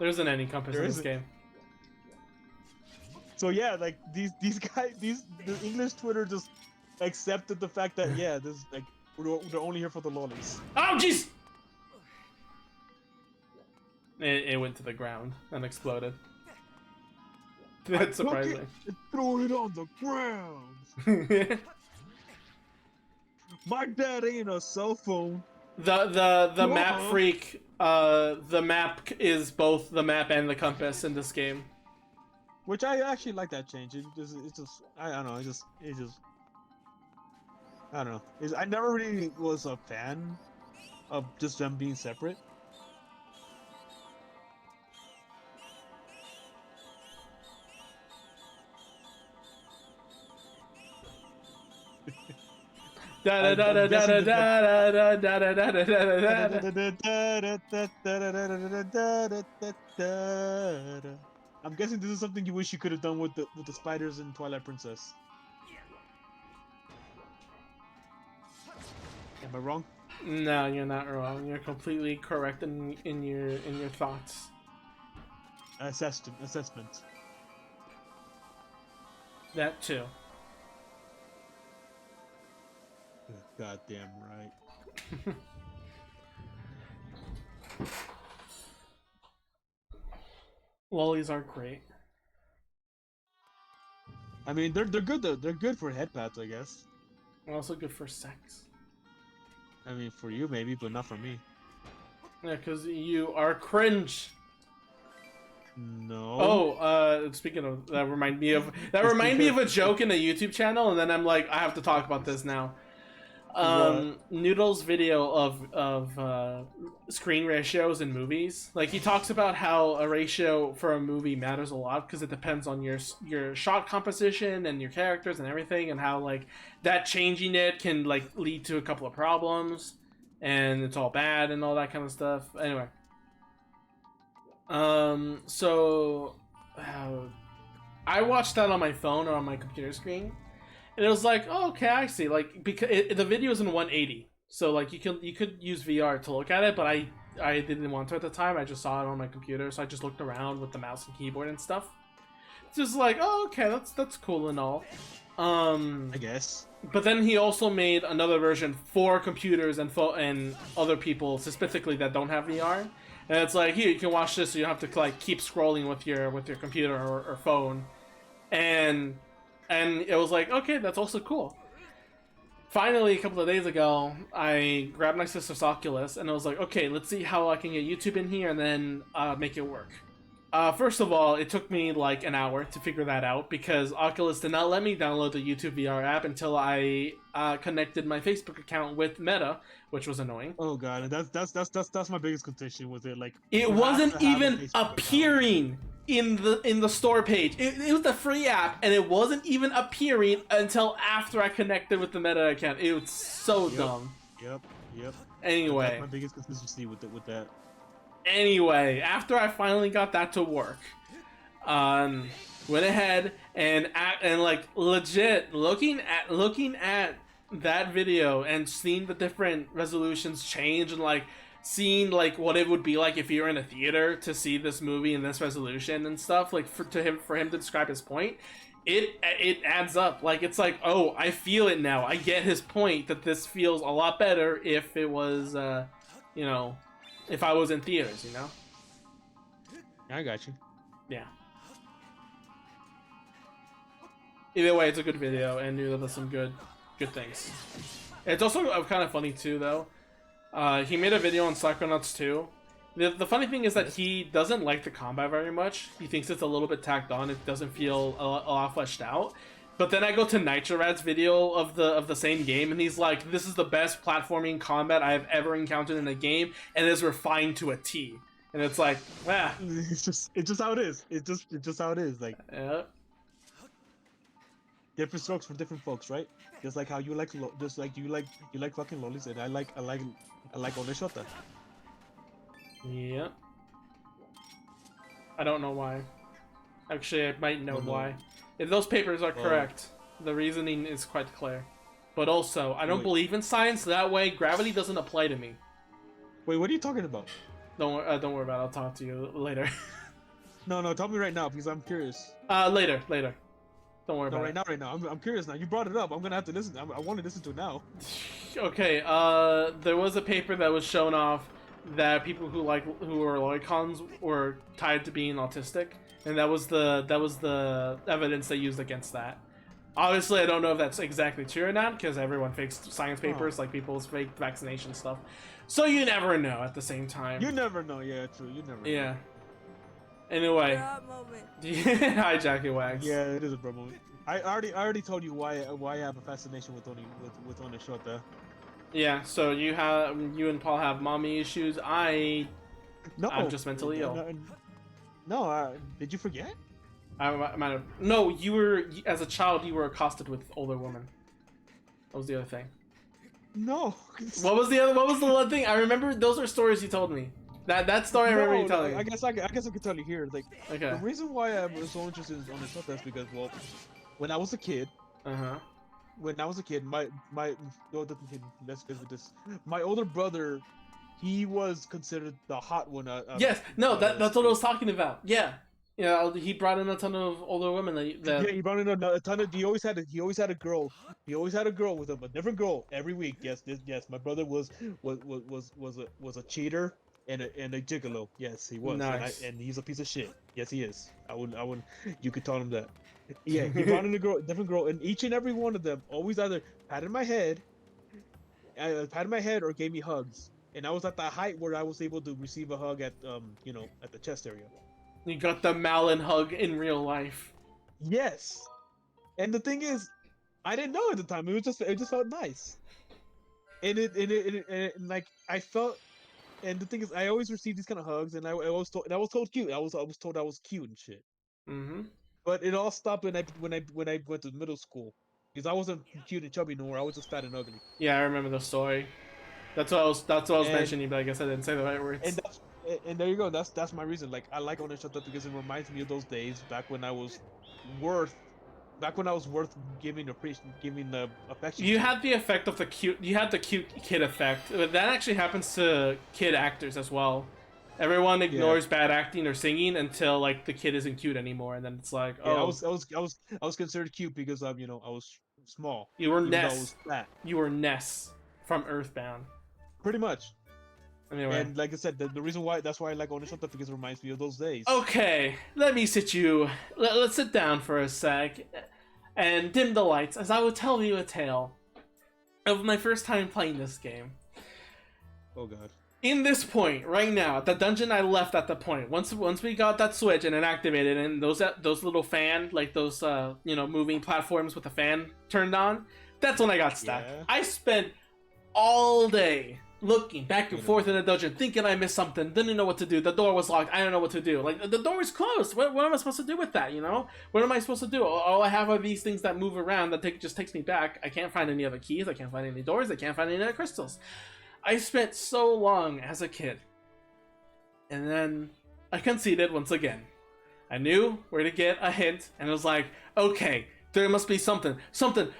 There isn't any compass There in this isn't. game. So yeah, like these guys, the English Twitter just accepted the fact that yeah, this like they're only here for the lollies. Oh, jeez! It went to the ground and exploded. That's surprising. And throw it on the ground. My dad ain't a cell phone. The map Whoa. freak. The map is both the map and the compass in this game. Which I actually like that change. It's just I don't know. It just I don't know. I never really was a fan of just them being separate. Da da da da da da da da da da da da. I'm guessing this is something you wish you could have done with the spiders in Twilight Princess. Am I wrong? No, you're not wrong. You're completely correct in your thoughts. Assessment. That too. Goddamn right. Lollies are great. I mean, they're good though. They're good for head pats, I guess. They're also good for sex. I mean, for you maybe, but not for me. Yeah, because you are cringe. No. Oh, speaking of that, reminded me of a joke in a YouTube channel, and then I'm like, I have to talk about this now. Noodle's video of screen ratios in movies. Like, he talks about how a ratio for a movie matters a lot because it depends on your shot composition and your characters and everything, and how like that changing it can like lead to a couple of problems, and it's all bad and all that kind of stuff. Anyway, so I watched that on my phone or on my computer screen. And it was like, oh, okay, I see. Like, because the video is in 180, so like you could use VR to look at it, but I didn't want to at the time. I just saw it on my computer, so I just looked around with the mouse and keyboard and stuff. It's just like, oh, okay, that's cool and all. I guess. But then he also made another version for computers and other people specifically that don't have VR. And it's like, here, you can watch this, so you don't have to like keep scrolling with your computer or phone, and it was like, okay, that's also cool. Finally, a couple of days ago, I grabbed my sister's Oculus, and I was like, okay, let's see how I can get YouTube in here and then make it work. First of all, it took me like an hour to figure that out because Oculus did not let me download the YouTube VR app until I connected my Facebook account with Meta, which was annoying. Oh god, that's my biggest contention with it. Like, it you wasn't have to have a even Facebook account. appearing in the store page. It was the free app, and it wasn't even appearing until after I connected with the Meta account. It was so dumb. Yep. Anyway. That's my biggest consistency with that. Anyway, after I finally got that to work, went ahead and like legit looking at that video and seeing the different resolutions change and like seeing like what it would be like if you were in a theater to see this movie in this resolution and stuff, like for him to describe his point, it adds up. Like it's like, oh, I feel it now. I get his point that this feels a lot better if it was you know, if I was in theaters, you know. I got you. Yeah. Either way, it's a good video, and there was some good things. It's also kind of funny too, though. He made a video on Psychonauts 2. The funny thing is that he doesn't like the combat very much. He thinks it's a little bit tacked on. It doesn't feel a lot fleshed out. But then I go to Nitrorad's video of the same game, and he's like, "This is the best platforming combat I've ever encountered in a game, and it is refined to a T." And it's like, ah. It's just how it is. It's just how it is. Like, Yeah. different strokes for different folks, right? Just like how you like, just like you like fucking lolis, and I like Oneshota. Yeah. I don't know why. Actually, I might know why. If those papers are correct, the reasoning is quite clear. But also, I don't believe in science. That way, gravity doesn't apply to me. Wait, what are you talking about? Don't worry about it. I'll talk to you later. No, tell me right now because I'm curious. Later. Don't worry about it. Right now. I'm curious now. You brought it up. I'm gonna have to listen. I want to listen to it now. Okay. There was a paper that was shown off that people who were lolicons were tied to being autistic, and that was the evidence they used against that. Obviously, I don't know if that's exactly true or not, because everyone fakes science papers, like people's fake vaccination stuff. So you never know at the same time. You never know, yeah, true. You never know. Yeah. Anyway. Hi, Jackie Wags. Yeah, it is a bro moment. I already told you why I have a fascination with Oneshota. Yeah, so you and Paul have mommy issues. I'm just mentally ill. No, did you forget? I might have. No, as a child, you were accosted with older women. That was the other thing. No. What was the one thing? I remember those are stories you told me. That story I remember you telling me. I guess I could tell you here. Like, okay. The reason why I was so interested in Oneshota is because, well, when I was a kid. When I was a kid, let's visit this. My older brother, he was considered the hot one. Yes, no, that's what I was talking about. Yeah, he brought in a ton of older women. Yeah, he brought in a ton of. He always had a girl. He always had a girl with him, a different girl every week. Yes. My brother was a cheater and a gigolo. Yes, he was. Nice. And he's a piece of shit. Yes, he is. I wouldn't. You could tell him that. Yeah, he brought in a different girl, and each and every one of them always either patted my head or gave me hugs. And I was at the height where I was able to receive a hug at at the chest area. You got the Malin hug in real life. Yes, and the thing is, I didn't know at the time. It just felt nice, and it like I felt. And the thing is, I always received these kind of hugs, and I was told cute. I was told I was cute and shit. Mm-hmm. But it all stopped when I went to middle school, because I wasn't cute and chubby no more. I was just fat and ugly. Yeah, I remember the story. That's what I was mentioning, but I guess I didn't say the right words. And there you go. That's my reason. Like, I like Oneshota because it reminds me of those days back when I was worth giving the affection. You had the effect of the cute. You had the cute kid effect. That actually happens to kid actors as well. Everyone ignores bad acting or singing until like the kid isn't cute anymore, and then it's like, oh, I was considered cute because I was small. You were Ness. Ness. You were Ness from Earthbound. Pretty much. Anyway. And like I said, the reason why I like Oneshota because it reminds me of those days. Okay, let me sit you. Let's sit down for a sec, and dim the lights as I will tell you a tale of my first time playing this game. Oh God. In this point, right now, at the dungeon I left at the point, once we got that switch and it activated, and those little fan, like those moving platforms with the fan turned on, that's when I got stuck. Yeah. I spent all day looking back and forth in the dungeon, thinking I missed something, didn't know what to do. The door was locked. I don't know what to do. Like, the door is closed. What am I supposed to do with that, What am I supposed to do? All I have are these things that move around that just takes me back. I can't find any other keys. I can't find any doors. I can't find any other crystals. I spent so long as a kid. And then I conceded once again. I knew where to get a hint, and it was like, okay, there must be something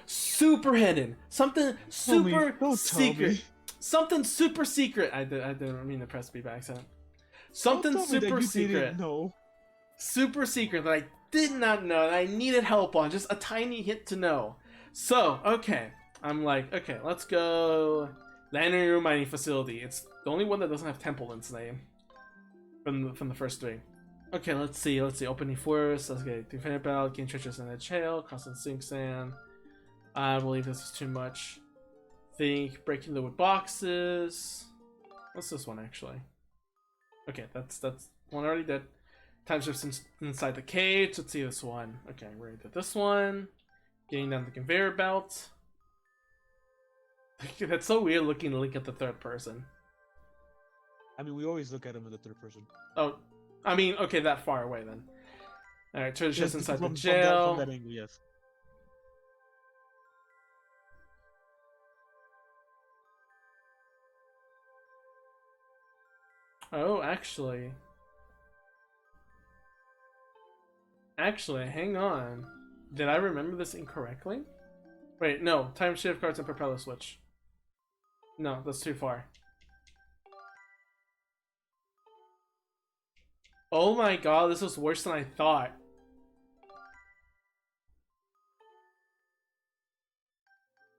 super hidden, something super secret, something super secret. I didn't mean to press B by accident. Something super secret. No. Super secret that I did not know that I needed help on, just a tiny hint to know. So, okay, I'm like, okay, let's go Lantern Mining Facility. It's the only one that doesn't have temple in its name from the first three. Okay, let's see, opening forest, let's get Infinite Belt, gain treasures in the jail, constant sink sand. I believe this is too much. Think, breaking the wood boxes. What's this one actually? Okay, that's one already did. Time shifts inside the cage. Let's see this one. Okay, we already did this one. Getting down the conveyor belt. That's so weird looking to Link at the third person. I mean, we always look at him in the third person. Oh, I mean, okay, that far away then. Alright, treasure chest inside the From jail. that angle, yes. Oh, actually, hang on. Did I remember this incorrectly? Wait, no. Time shift cards and propeller switch. No, that's too far. Oh my god, this was worse than I thought.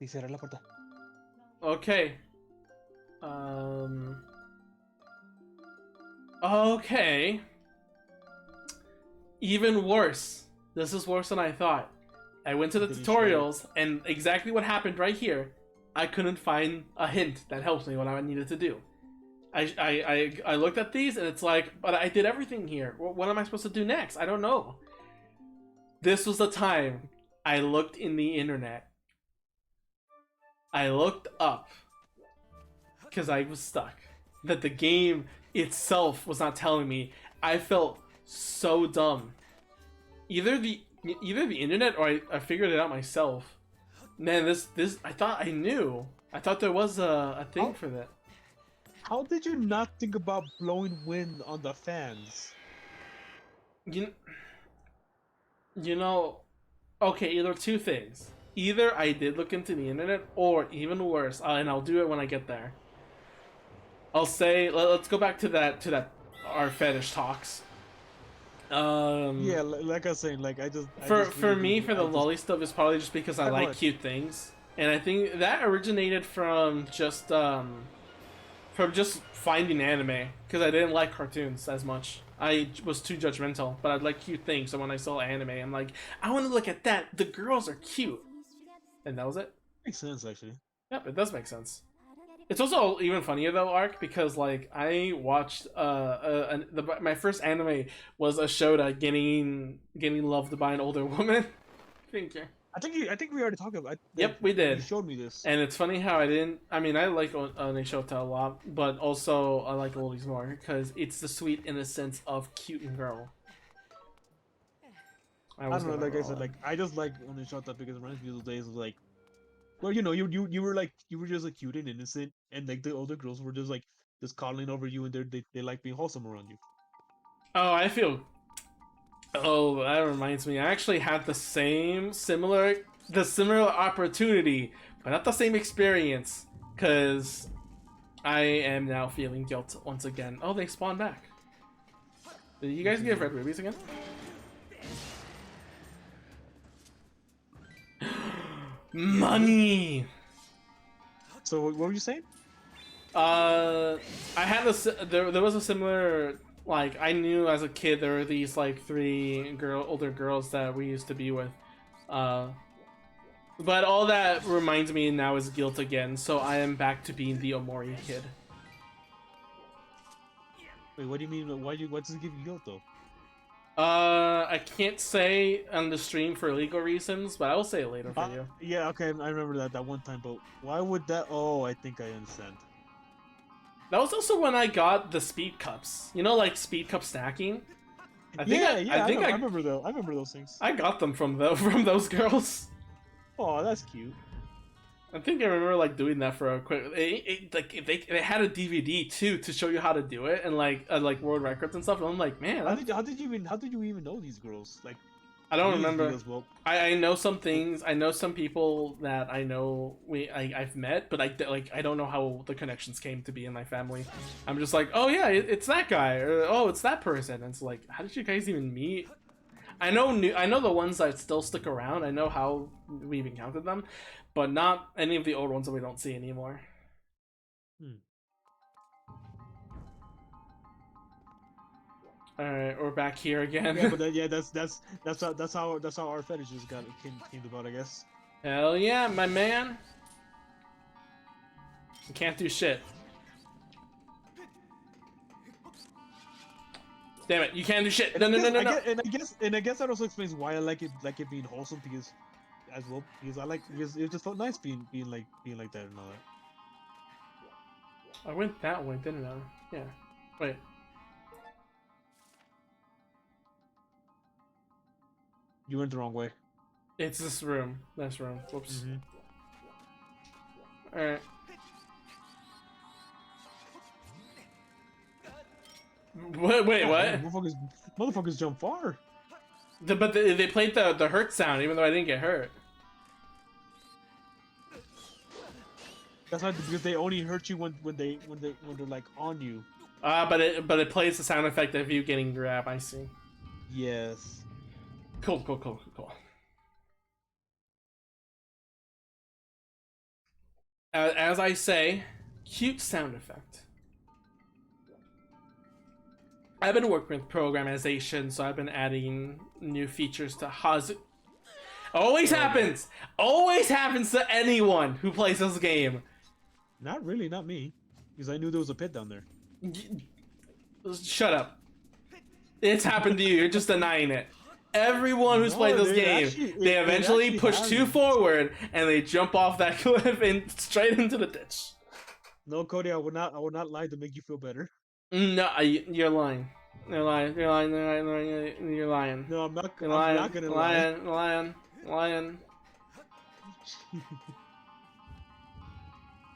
Y cerrar la puerta. Okay. Okay. Even worse. This is worse than I thought. I went to the tutorials, and exactly what happened right here. I couldn't find a hint that helps me what I needed to do. I looked at these, and it's like, but I did everything here. What am I supposed to do next? I don't know. This was the time I looked in the internet. I looked up because I was stuck. That the game itself was not telling me. I felt so dumb. Either the internet or I figured it out myself. Man, this I thought I knew. I thought there was a thing for that. How did you not think about blowing wind on the fans? You know, okay, either two things. Either I did look into the internet, or even worse, and I'll do it when I get there. I'll say, let's go back to that our fetish talks. Yeah, like I was saying, like for me, the lolly stuff is probably just because I like cute things, and I think that originated from just finding anime, because I didn't like cartoons as much. I was too judgmental, but I like cute things. So when I saw anime, I'm like, I want to look at that. The girls are cute, and that was it. Makes sense, actually. Yep, it does make sense. It's also even funnier though, Ark, because like I watched my first anime was a Shota getting loved by an older woman. Thank you. I think we already talked about it. Yep, we did. You showed me this. And it's funny how I like Shota a lot, but also I like oldies more because it's the sweet innocence of cute and girl. I don't know, like I said, like I just like Shota because it reminds me of those days of like, well, you know, you were just like cute and innocent, and like the older girls were just calling over you, and they like being wholesome around you. Oh, oh, that reminds me. I actually had the similar opportunity, but not the same experience, because I am now feeling guilt once again. Oh, they spawn back. Did you guys get red rubies again? Money. So what were you saying? I had there was a similar, like, I knew as a kid there were these like three older girls that we used to be with, but all that reminds me now is guilt again. So I am back to being the Omori kid. Wait, what do you mean? What does it give you guilt though? I can't say on the stream for legal reasons, but I will say it later for you. Yeah, okay, I remember that one time, but why would that? Oh, I think I understand. That was also when I got the speed cups. You know, like speed cup stacking. I remember though. I remember those things. I got them from those girls. Oh, that's cute. I think I remember like doing that for a quick. They had a DVD too to show you how to do it and like world records and stuff. And I'm like, man, How did you even know these girls? Like, I don't news remember. videos, well, I know some things. I know some people that I know I've met, but I don't know how the connections came to be in my family. I'm just like, oh yeah, it's that guy, or oh it's that person. And it's like, how did you guys even meet? I know the ones that still stick around. I know how we've encountered them, but not any of the old ones that we don't see anymore. All right, we're back here again. yeah, but that's how our fetishes came about, I guess. Hell yeah, my man. You can't do shit. Damn it, you can't do shit. No. And I guess that also explains why I like it being wholesome because it just felt nice being like that and all that. I went that way, didn't I? Yeah. Wait. You went the wrong way. It's this room. This room. Whoops. Alright. Wait, what? Motherfuckers jump far. But they played the hurt sound even though I didn't get hurt. That's not because they only hurt you when they're like on you. But it plays the sound effect of you getting grabbed. I see. Yes. Cool. As I say, cute sound effect. I've been working with programmation, so I've been adding new features to Hazu. Always happens to anyone who plays this game. Not really, not me, because I knew there was a pit down there. Shut up. It's happened to you. You're just denying it. Everyone who's played this game, they eventually push too forward and they jump off that cliff and straight into the ditch. No, Cody, I would not lie to make you feel better. No, you're lying. You're lying. You're lying. You're lying. No, I'm not. You're I'm not gonna lie. Lying.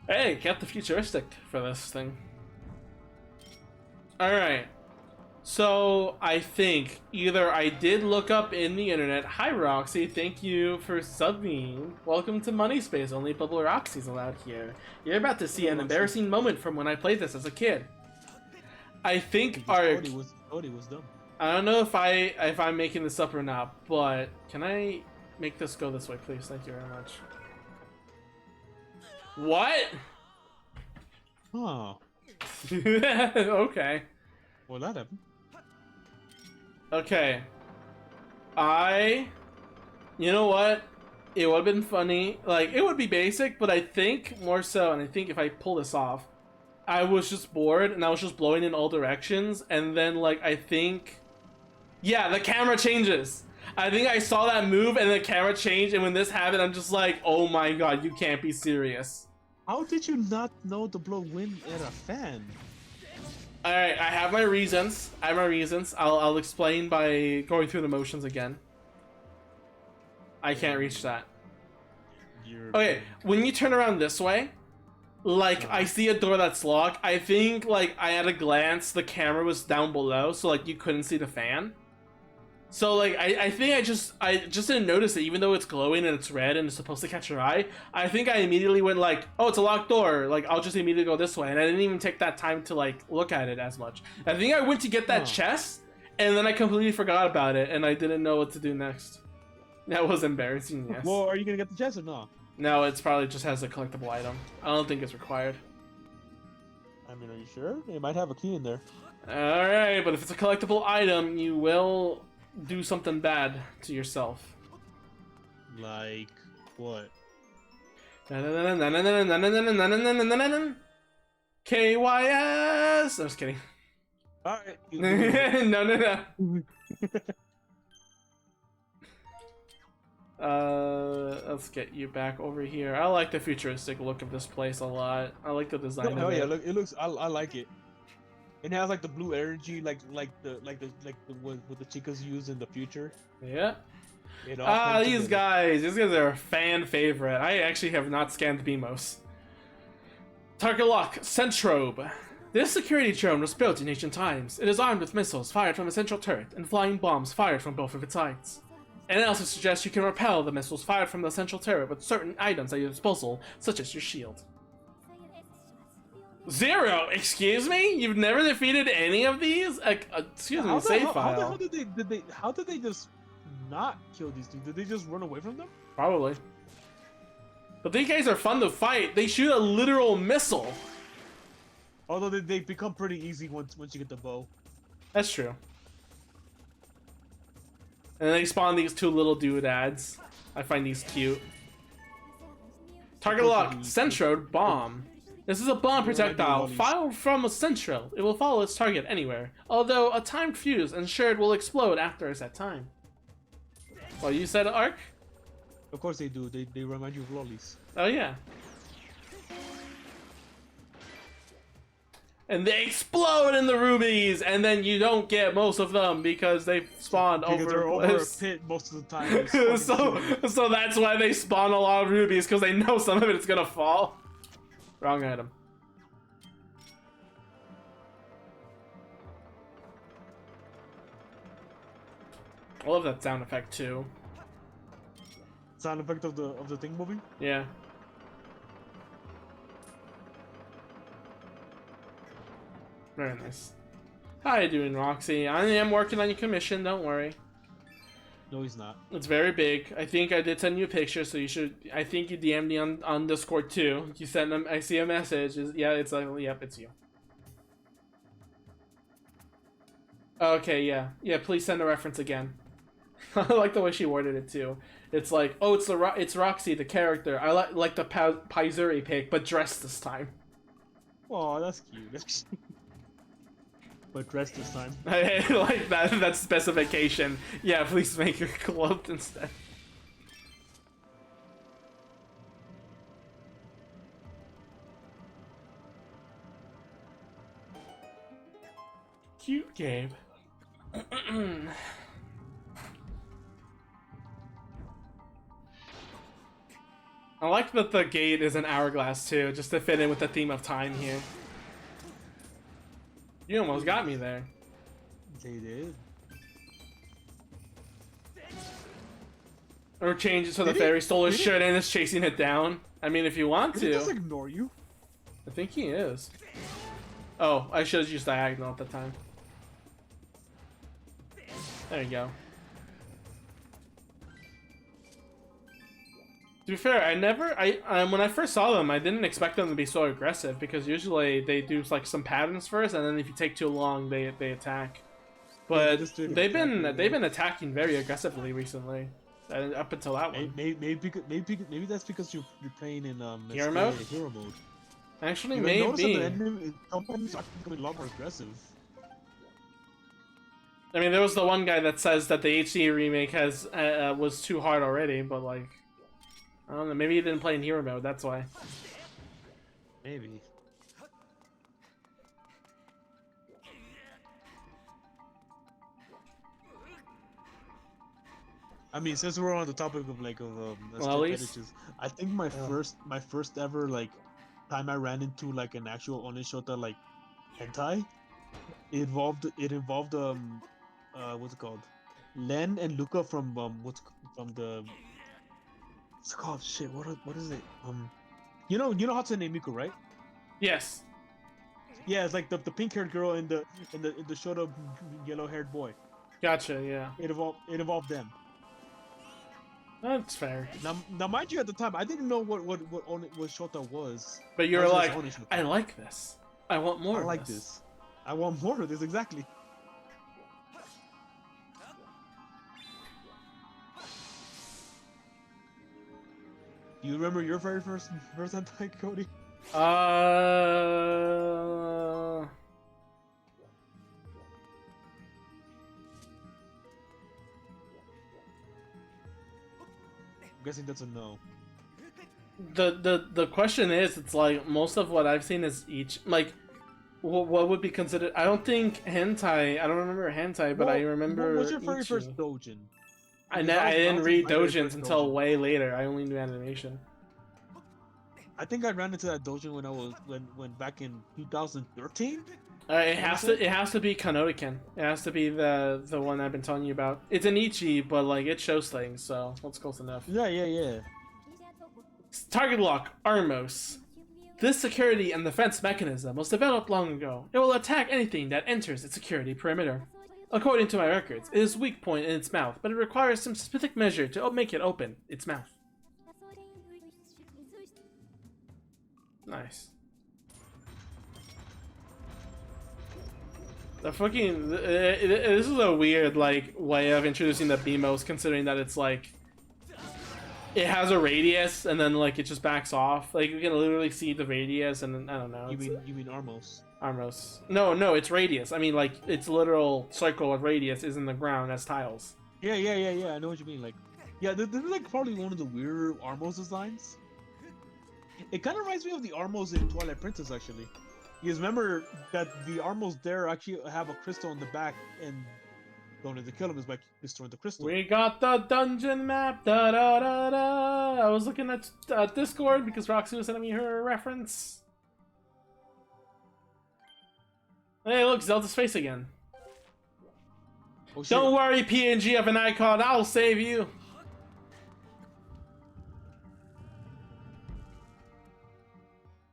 Hey, kept the futuristic for this thing. All right. So I think either I did look up in the internet. Hi Roxy, thank you for subbing. Welcome to Money Space. Only Bubble Roxy's allowed here. You're about to see an embarrassing moment from when I played this as a kid. I think Cody was dumb. I don't know if I'm making this up or not, but can I make this go this way, please? Thank you very much. What? Oh. Okay. Well, that happened. Okay. You know what? It would have been funny. Like, it would be basic, but I think more so, and I think if I pull this off, I was just bored and I was just blowing in all directions, and then, like, I think... Yeah, the camera changes. I think I saw that move and the camera changed, and when this happened, I'm just like, oh my god, you can't be serious. How did you not know to blow wind at a fan? Alright, I have my reasons. I'll explain by going through the motions again. I can't reach that. Okay, when you turn around this way, like, I see a door that's locked. I think, like, I at a glance, the camera was down below, so, like, you couldn't see the fan. So, like, I think I just didn't notice it, even though it's glowing and it's red and it's supposed to catch your eye. I think I immediately went like, oh, it's a locked door. Like, I'll just immediately go this way. And I didn't even take that time to, like, look at it as much. I think I went to get that chest, and then I completely forgot about it, and I didn't know what to do next. That was embarrassing, yes. Well, are you gonna get the chest or not? No, it's probably just has a collectible item. I don't think it's required. I mean, are you sure? It might have a key in there. Alright, but if it's a collectible item, you will do something bad to yourself. Like what? KYS! I'm just kidding. Alright. No. Let's get you back over here. I like the futuristic look of this place a lot. I like the design of it. Yeah, look, it looks. I like it. It has like the blue energy, like the what the chicas use in the future. Yeah. It all comes These together. guys are a fan favorite. I actually have not scanned BMOS. Target lock, Centrobe. This security drone was built in ancient times. It is armed with missiles fired from a central turret and flying bombs fired from both of its sides. Analysis suggests you can repel the missiles fired from the central turret with certain items at your disposal, such as your shield. Zero? Excuse me? You've never defeated any of these? Excuse me, save file. How the hell did they just not kill these things? Did they just run away from them? Probably. But these guys are fun to fight. They shoot a literal missile. Although they become pretty easy once you get the bow. That's true. And then they spawn these two little doodads. I find these cute. Target lock, Centrode bomb. This is a bomb projectile fired from a central. It will follow its target anywhere. Although a timed fuse ensured will explode after a set time. Well, you said Arc? Of course they do. They remind you of lollies. Oh yeah. And they explode in the rubies, and then you don't get most of them because they spawned Because they're over over a pit most of the time. It's fucking so that's why they spawn a lot of rubies, because they know some of it's gonna fall. Wrong item. I love that sound effect too. sound effect of the thing moving. Yeah. Very nice. How you doing, Roxy? I am working on your commission, don't worry. No, he's not. It's very big. I think I did send you a picture, so you should... I think you DM'd me on Discord too. You sent them... I see a message. Yeah, it's like... Yep, it's you. Okay, yeah. Yeah, please send a reference again. I like the way she worded it too. It's like, oh, it's Roxy, the character. I like the Paizuri pic, but dressed this time. Oh, that's cute. That's cute. But dressed this time. I like that specification. Yeah, please make her clothed instead. Cute Gabe. I like that the gate is an hourglass too, just to fit in with the theme of time here. You almost got me there. They did. Or change it so the fairy stole his shirt and is chasing it down. I mean, if you want Did to. he just ignore you? I think he is. Oh, I should have used diagonal at the time. There you go. To be fair, when I first saw them, I didn't expect them to be so aggressive because usually they do like some patterns first, and then if you take too long, they attack. But Yeah, they've been attacking very aggressively recently, up until that one. Maybe that's because you're playing in Hero mode? Hero mode. Actually, You notice that maybe. the enemy sometimes are becoming a lot more aggressive. I mean, there was the one guy that says that the HD remake was too hard already, but like. I don't know, maybe he didn't play in hero mode, that's why. Maybe. I mean, since we're on the topic of Lollies? I think my first ever like time I ran into like an actual Onishota like hentai, it involved what's it called? Len and Luca from the it's called shit. What is it? You know Hatsune Miku, right? Yes. Yeah, it's like the pink-haired girl and the Shota yellow-haired boy. Gotcha. Yeah. It involved them. That's fair. Now, mind you, at the time I didn't know what Shota was. But you're like, I like this. I want more. I like this. I want more of this. Exactly. Do you remember your very first hentai, Cody? I'm guessing that's a no. The question is, it's like most of what I've seen is each like what would be considered. I don't think hentai. I don't remember hentai, but I remember. What's your very ichi. first doujin? I Because that was didn't my read very dojins first until doujin. way later. I only knew animation. I think I ran into that doujin when I was when back in 2013. It Wanna has say? to be Kanotiken. It has to be the one I've been telling you about. It's an Ichi, but like it shows things, so that's close enough. Yeah. Target lock, Armos. This security and defense mechanism was developed long ago. It will attack anything that enters its security perimeter. According to my records, it is weak point in its mouth, but it requires some specific measure to make it open its mouth. Nice. The fucking this is a weird like way of introducing the BMOS, considering that it's like it has a radius and then like it just backs off. Like you can literally see the radius, and then, I don't know. You mean Armos? Armos? No, it's radius. I mean like its literal circle of radius is in the ground as tiles. Yeah. I know what you mean. Like, yeah, this is like probably one of the weirder Armos designs. It kind of reminds me of the Armos in Twilight Princess, actually. Because remember that the Armos there actually have a crystal on the back, and the only way to kill them is by destroying the crystal. We got the dungeon map. Da da da da. I was looking at Discord because Roxy was sending me her reference. Hey, look, Zelda's face again. Oh, shit. Don't worry, PNG of an icon. I'll save you.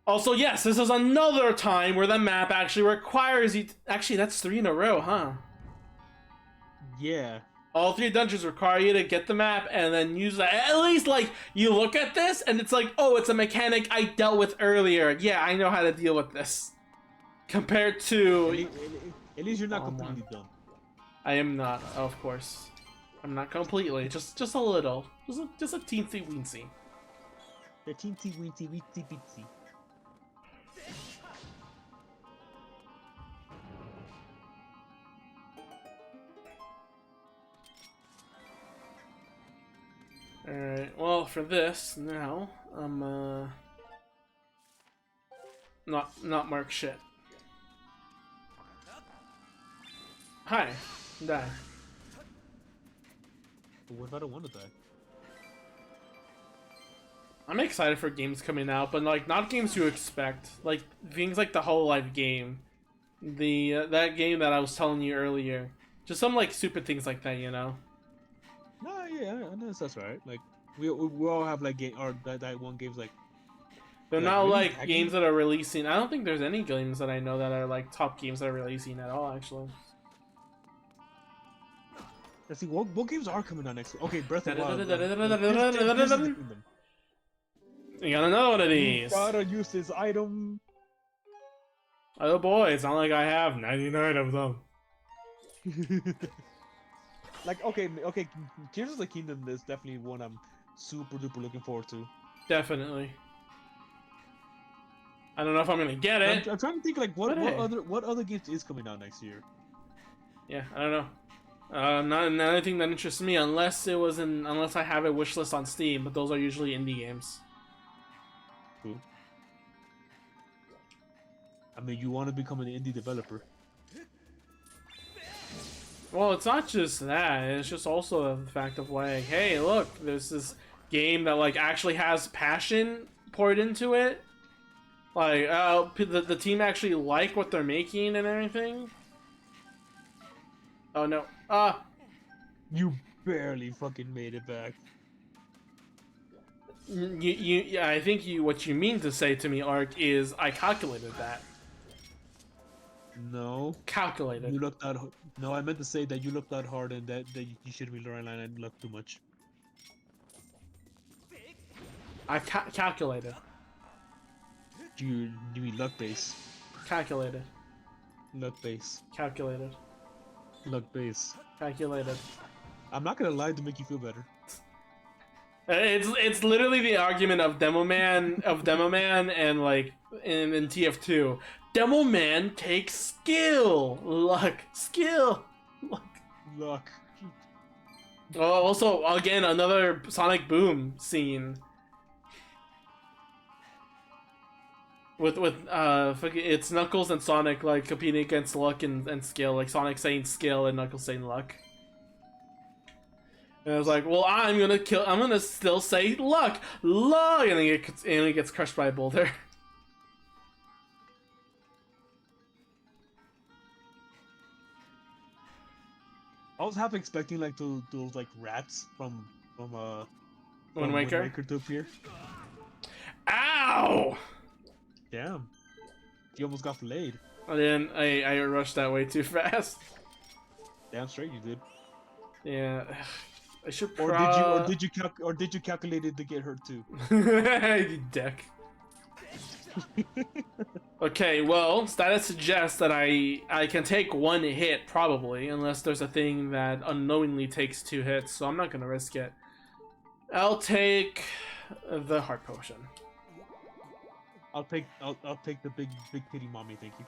Also, yes, this is another time where the map actually requires you. Actually, that's 3 in a row, huh? Yeah. All 3 dungeons require you to get the map and then use that. At least, like, you look at this and it's like, oh, it's a mechanic I dealt with earlier. Yeah, I know how to deal with this. Compared to... At least you're not completely dumb. I am not, of course. I'm not completely. Just a little. Just a teensy weensy. The teensy weensy weensy beatsy. Alright, well, for this, now, I'm, not mark shit. Hi. Die. But what if I don't want to die? I'm excited for games coming out, but, like, not games you expect. Like, things like the Hololive game. That game that I was telling you earlier. Just some, like, stupid things like that, you know? No, yeah, I know that's right. Like we all have like game or that one game's like. They're Like, not really like tacky? games that are releasing. I don't think there's any games that I know that are like top games that are releasing at all. Actually, Let's see what games are coming out next week. Okay, Breath of the Wild. You got another one of these. Gotta use this item. Oh boy, it's not like I have 99 of them. Like okay, Tears of the Kingdom is definitely one I'm super duper looking forward to. Definitely. I don't know if I'm gonna get it. I'm trying to think like what But hey. what other games is coming out next year. Yeah, I don't know. Not anything that interests me unless I have a wish list on Steam, but those are usually indie games. Cool. I mean, you want to become an indie developer. Well, it's not just that. It's just also the fact of like, hey, look, there's this game that like actually has passion poured into it. Like, the team actually like what they're making and everything. Oh no! You barely fucking made it back. Yeah, I think what you mean to say to me, Ark, is I calculated that. No. Calculated. You looked that. No, I meant to say that you looked that hard and that you shouldn't be learning and look too much. I calculated. You mean luck base? Calculated. Luck base. Calculated. Luck base. Calculated. I'm not gonna lie to make you feel better. It's literally the argument of Demo Man and like in TF2. Demo Man takes skill, luck, skill, luck. Luck. Oh, also again another Sonic Boom scene with it's Knuckles and Sonic like competing against luck and skill, like Sonic saying skill and Knuckles saying luck. And I was like, well, I'm gonna still say luck, luck, and then he gets crushed by a boulder. I was half expecting like those like rats from Wind Wind Waker. Waker to appear. Ow! Damn, you almost got filleted. I rushed that way too fast. Damn straight you did. Yeah, I should. Or did you calculate it to get hurt too? You dick. Okay, well, status suggests that I can take one hit probably, unless there's a thing that unknowingly takes 2 hits. So I'm not gonna risk it. I'll take the heart potion. I'll take the big titty mommy, thank you.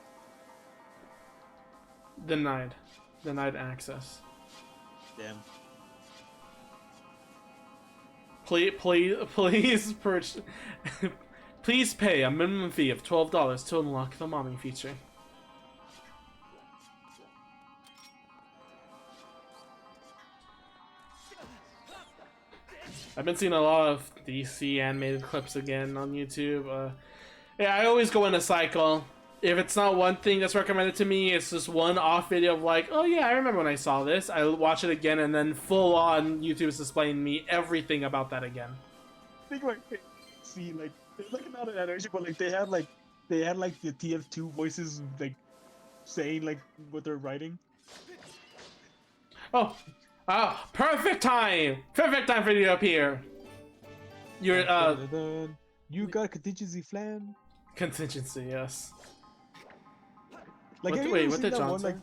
Denied access. Damn. Please purchase. Please pay a minimum fee of $12 to unlock the mommy feature. I've been seeing a lot of DC animated clips again on YouTube. Yeah, I always go in a cycle. If it's not one thing that's recommended to me, it's just one off video of like, oh yeah, I remember when I saw this. I watch it again, and then full on YouTube is displaying me everything about that again. I think like see like it's like not an animation, but like they had like the TF2 voices like saying like what they're writing. Oh, perfect time! Perfect time for you to appear. You're You got contingency flam. contingency, yes. Like, Wait, what did that John one, say?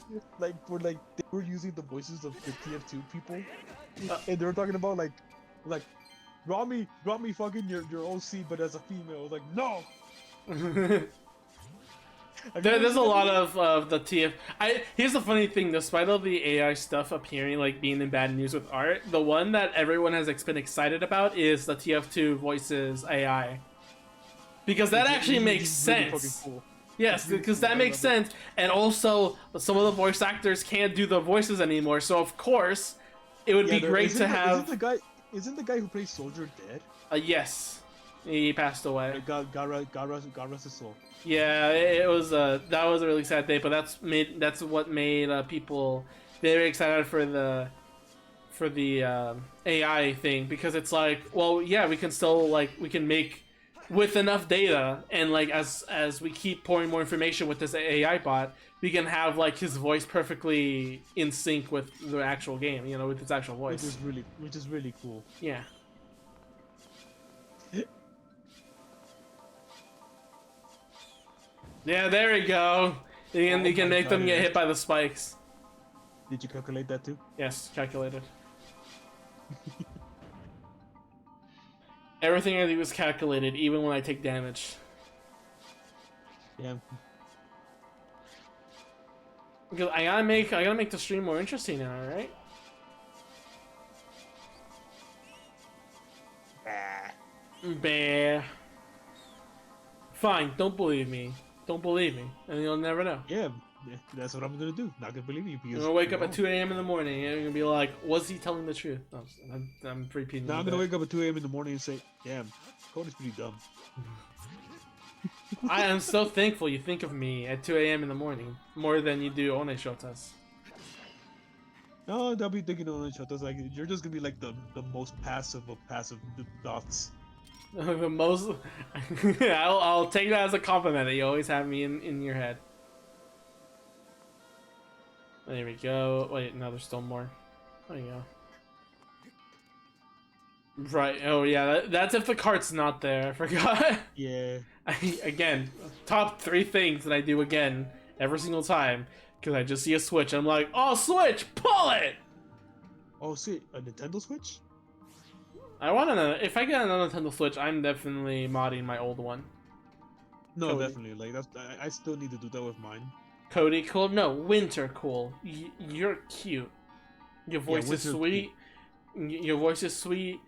where like they were using the voices of the TF2 people, and they were talking about like draw me fucking your OC, but as a female. Like, no. There's a lot of the TF. Here's the funny thing: despite all the AI stuff appearing like being in bad news with art, the one that everyone has been excited about is the TF2 voices AI, because that actually makes sense. Really cool. Yes, because that makes sense, and also some of the voice actors can't do the voices anymore. So of course, it would be great to have. Isn't the guy who plays Soldier dead? Yes, he passed away. God rest his soul. Yeah, it was that was a really sad day, but that's what made people very excited for the AI thing, because it's like, well, yeah, we can still we can make with enough data, and like as we keep pouring more information with this AI bot, we can have like his voice perfectly in sync with the actual game, you know, with its actual voice. Which is really cool. Yeah. Yeah, there we go. You can make them get hit by the spikes. Did you calculate that too? Yes, calculated. Everything I do is calculated, even when I take damage. Yeah. Because I gotta make the stream more interesting now, right? Bah. Fine, don't believe me. Don't believe me, and you'll never know. Yeah, that's what I'm gonna do. Not gonna believe you. You're gonna wake up at 2 a.m. in the morning, and you're gonna be like, was he telling the truth? No, I'm repeating. Now I'm gonna wake up at 2 a.m. in the morning and say, damn, Cody's pretty dumb. I am so thankful you think of me at 2 a.m. in the morning more than you do One Shotas. No, they'll be thinking on Shotas like you're just gonna be like the most passive of passive dots. The most. I'll take that as a compliment that you always have me in your head. There we go. Wait, no, there's still more. There you go. Right. Oh yeah, that's if the cart's not there. I forgot. Yeah. Again, top 3 things that I do again every single time, because I just see a Switch and I'm like, oh, Switch, pull it. Oh, see, a Nintendo Switch? I want to know if I get another Nintendo Switch. I'm definitely modding my old one. No, Cody. definitely. Like that's, I still need to do that with mine. Cody, cool. No, Winter, cool. You're cute. Your voice is sweet. Your voice is sweet.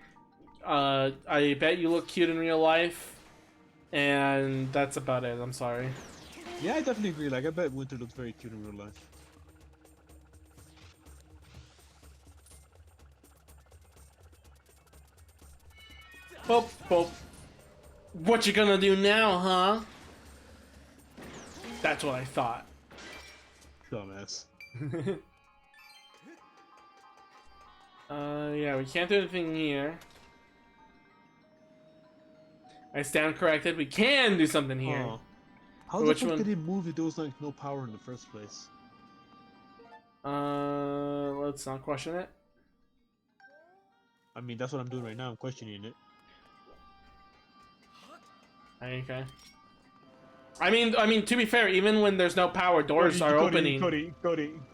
I bet you look cute in real life. And that's about it. I'm sorry. Yeah, I definitely agree. Like, I bet Winter looks very cute in real life. Boop, boop. What you gonna do now, huh? That's what I thought. Dumbass. Yeah, we can't do anything here. I stand corrected. We can do something here. Oh. How the Which fuck one? did it move if there was like no power in the first place? Let's not question it. I mean, that's what I'm doing right now. I'm questioning it. Okay. I mean, to be fair, even when there's no power, doors are opening. Cody,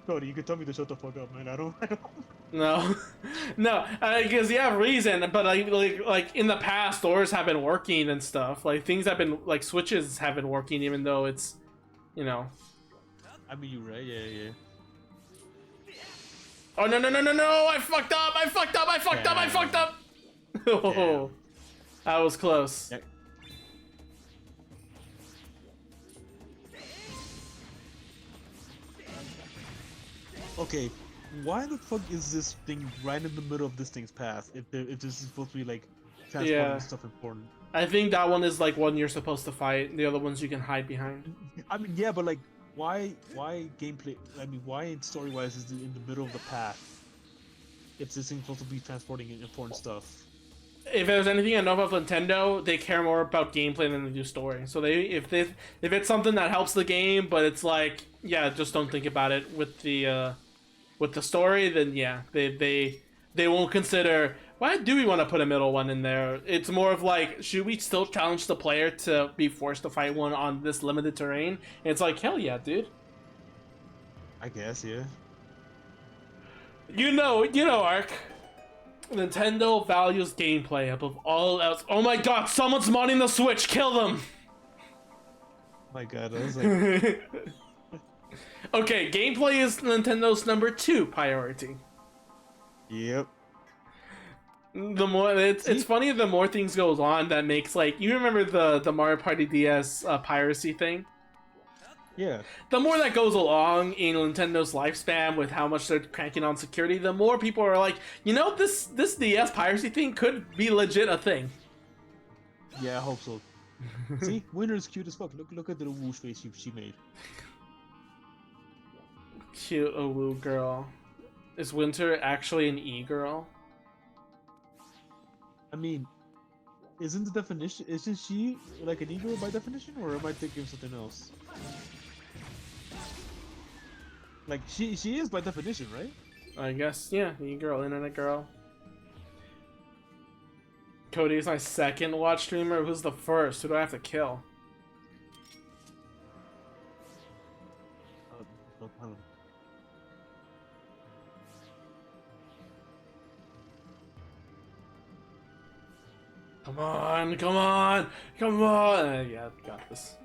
you can tell me to shut the fuck up, man. I don't. No, no, because you have reason, but like in the past, doors have been working and stuff. Like things have been like switches have been working, even though it's, you know. I mean, you're right. Yeah. Oh no! I fucked up! I fucked up! Oh, that was close. Yeah. Okay, why the fuck is this thing right in the middle of this thing's path? If this is supposed to be like transporting stuff important. I think that one is like one you're supposed to fight. The other ones you can hide behind. I mean, yeah, but like, why gameplay? I mean, why story-wise is it in the middle of the path? If this thing's supposed to be transporting important stuff. If there's anything I know about Nintendo, they care more about gameplay than they do story. So if it's something that helps the game, but it's like, yeah, just don't think about it with the story, then yeah, they won't consider, why do we want to put a middle one in there? It's more of like, should we still challenge the player to be forced to fight one on this limited terrain? And it's like, hell yeah, dude. I guess, yeah. You know, Ark. Nintendo values gameplay above all else. Oh my god, someone's modding the Switch, kill them! My god, I was like... Okay, gameplay is Nintendo's #2 priority. Yep. The more it's funny, the more things goes on that makes, like, you remember the Mario Party DS piracy thing? Yeah. The more that goes along in Nintendo's lifespan with how much they're cranking on security, the more people are like, you know, this DS piracy thing could be legit a thing. Yeah, I hope so. See, Winter's cute as fuck. Look at the little whoosh face she made. Cute woo girl. Is Winter actually an e-girl? I mean, isn't she like an e-girl by definition, or am I thinking of something else? Like, she is by definition, right? I guess, yeah, e-girl, internet girl. Cody's my second watch streamer. Who's the first? Who do I have to kill? I don't know. Come on! Yeah, got this.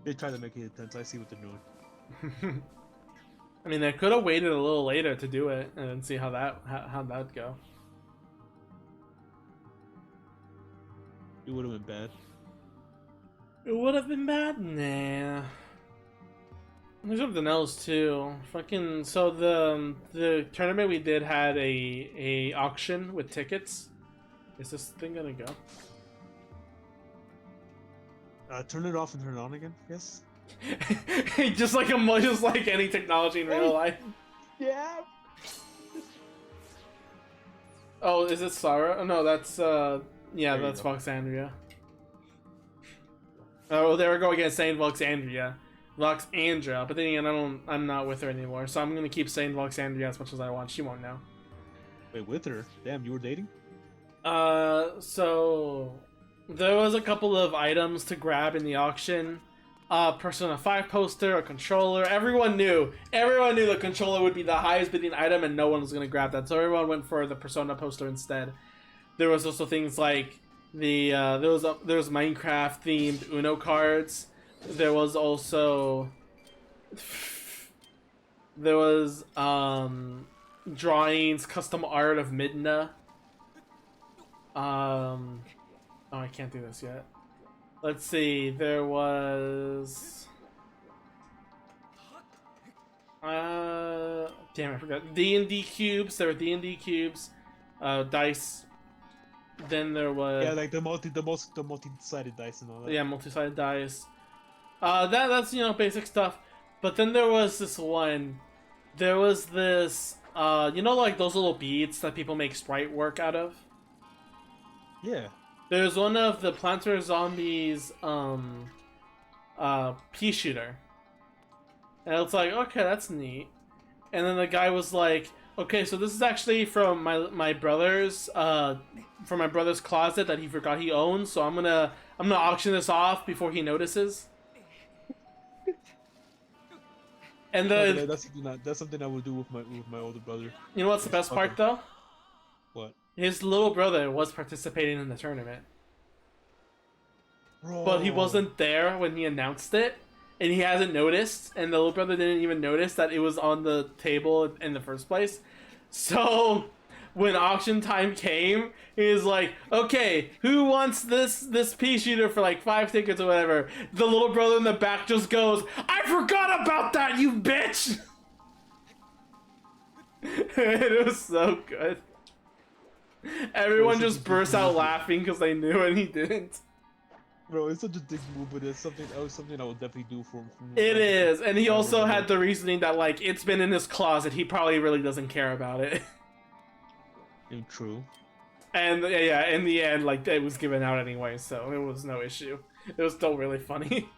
They try to make it intense. I see what they're doing. I mean, they could have waited a little later to do it and then see how that'd go. It would have been bad. It would have been bad? Nah. There's something else too. Fucking, so the tournament we did had a auction with tickets. Is this thing gonna go? Turn it off and turn it on again, yes? just like any technology in real life. Yeah. Oh, is it Sarah? Oh, no, that's yeah, There you that's go. Voxandria. Oh, there we go again, saying Voxandria. Voxandra, but then again, I'm not with her anymore, so I'm gonna keep saying Voxandria as much as I want. She won't know. Wait, with her? Damn, you were dating? So there was a couple of items to grab in the auction. Persona 5 poster, a controller. Everyone knew the controller would be the highest bidding item, and no one was gonna grab that. So everyone went for the Persona poster instead. There was also things like there was Minecraft themed Uno cards. There was also drawings, custom art of Midna. Oh, I can't do this yet. Let's see. There was damn, I forgot. D&D cubes. There were D&D cubes, dice, Then there was Yeah, like the multi-sided dice and all that. yeah, multi-sided dice. That's you know basic stuff. But then there was this one. There was this you know like those little beads that people make sprite work out of. Yeah. There's one of the Plants vs Zombies pea shooter. And it's like, okay, that's neat. And then the guy was like, okay, so this is actually from my brother's closet that he forgot he owns, so I'm gonna auction this off before he notices. And then that's something I would do with my older brother. you know what's the best part though? What? His little brother was participating in the tournament. Bro. But he wasn't there when he announced it, and he hasn't noticed, and the little brother didn't even notice that it was on the table in the first place. So when auction time came, he was like, okay, who wants this pea shooter for like 5 tickets or whatever? The little brother in the back just goes, I forgot about that, you bitch! It was so good. Everyone just burst out laughing because they knew and he didn't. Bro, it's such a dick move, but it's something I would definitely do for him. It is, and he also had the reasoning that like it's been in his closet. He probably really doesn't care about it. True. And yeah, in the end, like it was given out anyway, so it was no issue. It was still really funny.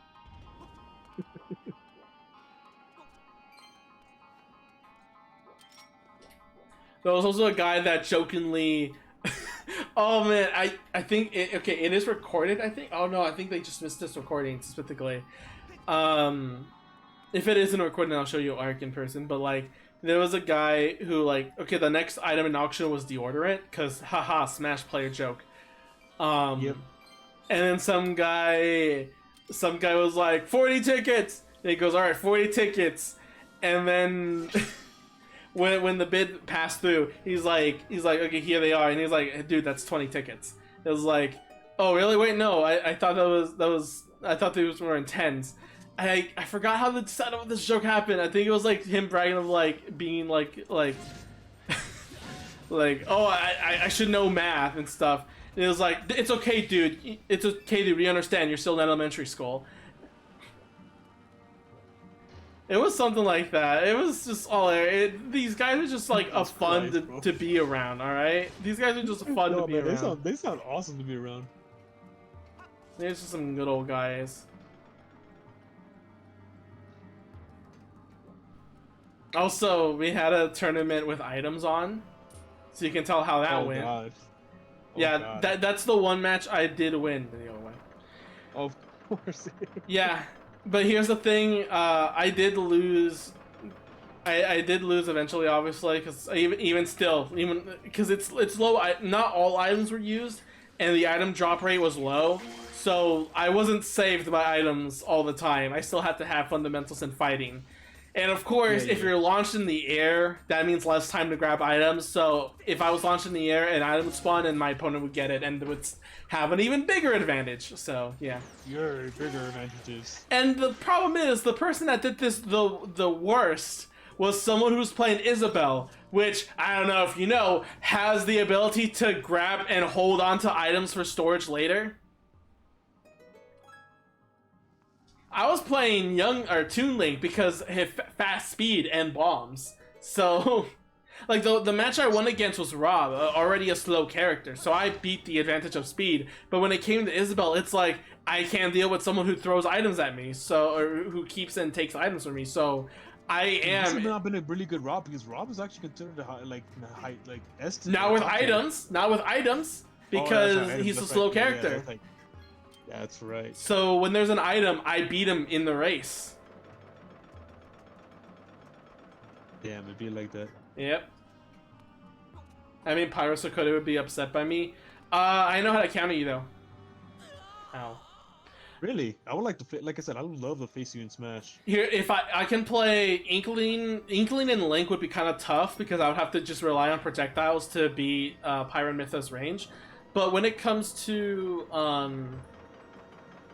There was also a guy that jokingly. Oh man, I think it is recorded. I think. Oh no, I think they just missed this recording specifically. If it isn't recorded, I'll show you Ark in person. But like, there was a guy who like, okay, the next item in auction was deodorant, cause haha, Smash player joke. Yep. And then some guy was like 40 tickets. And he goes, all right, 40 tickets, and then. When the bid passed through, he's like, okay, here they are, and he's like, dude, that's 20 tickets. It was like, oh really? Wait, no, I thought I thought these were in tens. I forgot how the setup of this joke happened. I think it was like him bragging of like being like like oh I should know math and stuff. And it was like, it's okay, dude. It's okay, dude. We understand. You're still in elementary school. It was something like that. It was just all these guys are just like fun to be around, alright? These guys are just fun to be around. They sound awesome to be around. They're just some good old guys. Also, we had a tournament with items on, so you can tell how that went. God. Yeah, God. that's the one match I did win. Of course. Yeah. But here's the thing, I did lose. I did lose eventually, obviously, because even because it's low. Not all items were used, and the item drop rate was low, so I wasn't saved by items all the time. I still had to have fundamentals in fighting, and of course, if you're launched in the air, that means less time to grab items. So if I was launched in the air, an item would spawn, and my opponent would get it, and would have an even bigger advantage. So yeah. Your bigger advantages. And the problem is, the person that did this the worst was someone who was playing Isabelle, which, I don't know if you know, has the ability to grab and hold onto items for storage later. I was playing Toon Link because he had fast speed and bombs. So, like, the match I won against was Rob, already a slow character, so I beat the advantage of speed. But when it came to Isabelle, it's like, I can't deal with someone who throws items at me, or who keeps and takes items from me, so I am... This has not been a really good Rob, because Rob is actually considered like S tier. Not with items, because he's a slow character. Yeah, that's right. So when there's an item, I beat him in the race. Damn, it'd be like that. Yep. I mean, Pyro Sakota would be upset by me. I know how to counter you, though. Ow. Really? I would like to, like I said, I would love to face you in Smash. Here, if I can play Inkling and Link would be kind of tough, because I would have to just rely on projectiles to beat Pyro and Mythos range. But when it comes to,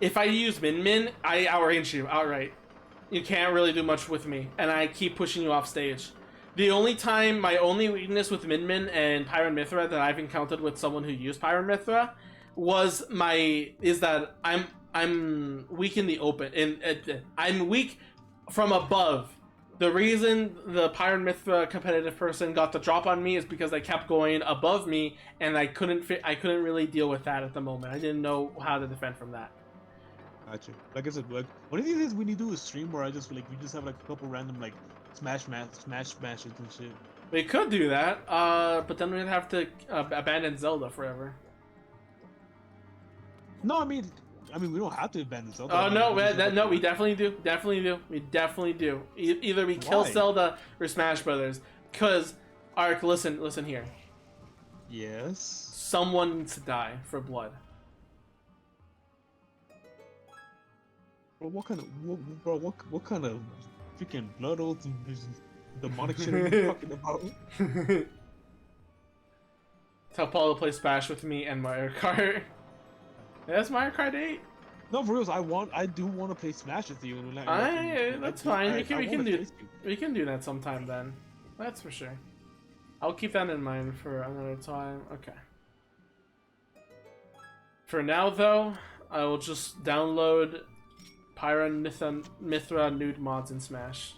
if I use Min, I outrange you outright. You can't really do much with me, and I keep pushing you off stage. The only time, my only weakness with Min Min and Pyron Mithra that I've encountered with someone who used Pyron Mithra is that I'm weak in the open, I'm weak from above. The reason the Pyron Mithra competitive person got the drop on me is because they kept going above me, and I couldn't really deal with that at the moment. I didn't know how to defend from that. Gotcha. Like I said, like one of these days we need to do a stream where we just have like a couple random like smashes and shit. We could do that, but then we'd have to abandon Zelda forever. No, I mean we don't have to abandon Zelda. Oh no, no, we definitely do. We definitely do. Either we kill Zelda or Smash Brothers. Cause, Ark, listen here. Yes. Someone needs to die for blood. Bro, what kind of freaking blood oath demonic shit are you talking about? Tell Paul to play Smash with me and Mario Kart. That's Mario Kart 8. No, for real, I do want to play Smash with you. That's fine. We can do that sometime then. That's for sure. I'll keep that in mind for another time. Okay. For now, though, I will just download Pyron Mithra nude mods in Smash.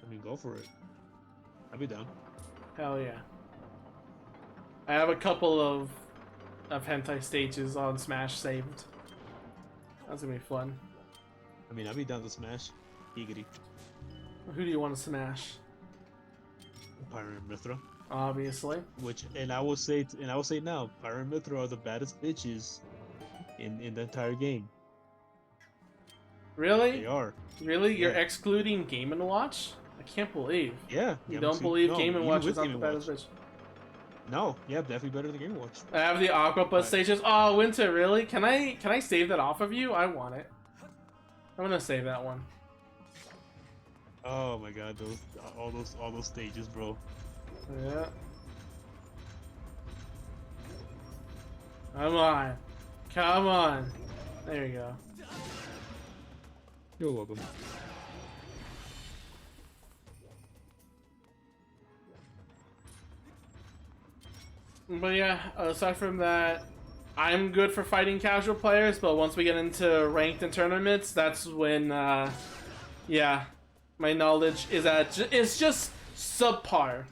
I mean, go for it. I'll be down. Hell yeah. I have a couple of hentai stages on Smash saved. That's gonna be fun. I mean, I'll be down to Smash. Giggity. Who do you want to smash? Pyron Mithra. Obviously. And I will say now, Pyron Mithra are the baddest bitches in the entire game. Really? They are. Really? You're Yeah. excluding Game & Watch? I can't believe. Yeah. You don't believe Game & Watch is not the baddest bitch? No, yeah, definitely better than Game Watch. I have the Aquapus stages. Oh, Winter, really? Can I save that off of you? I want it. I'm gonna save that one. Oh my god, all those stages, bro. Yeah. Come on. Come on. There you go. You're welcome. But yeah, aside from that, I'm good for fighting casual players, but once we get into ranked and tournaments, that's when, yeah, my knowledge is just subpar.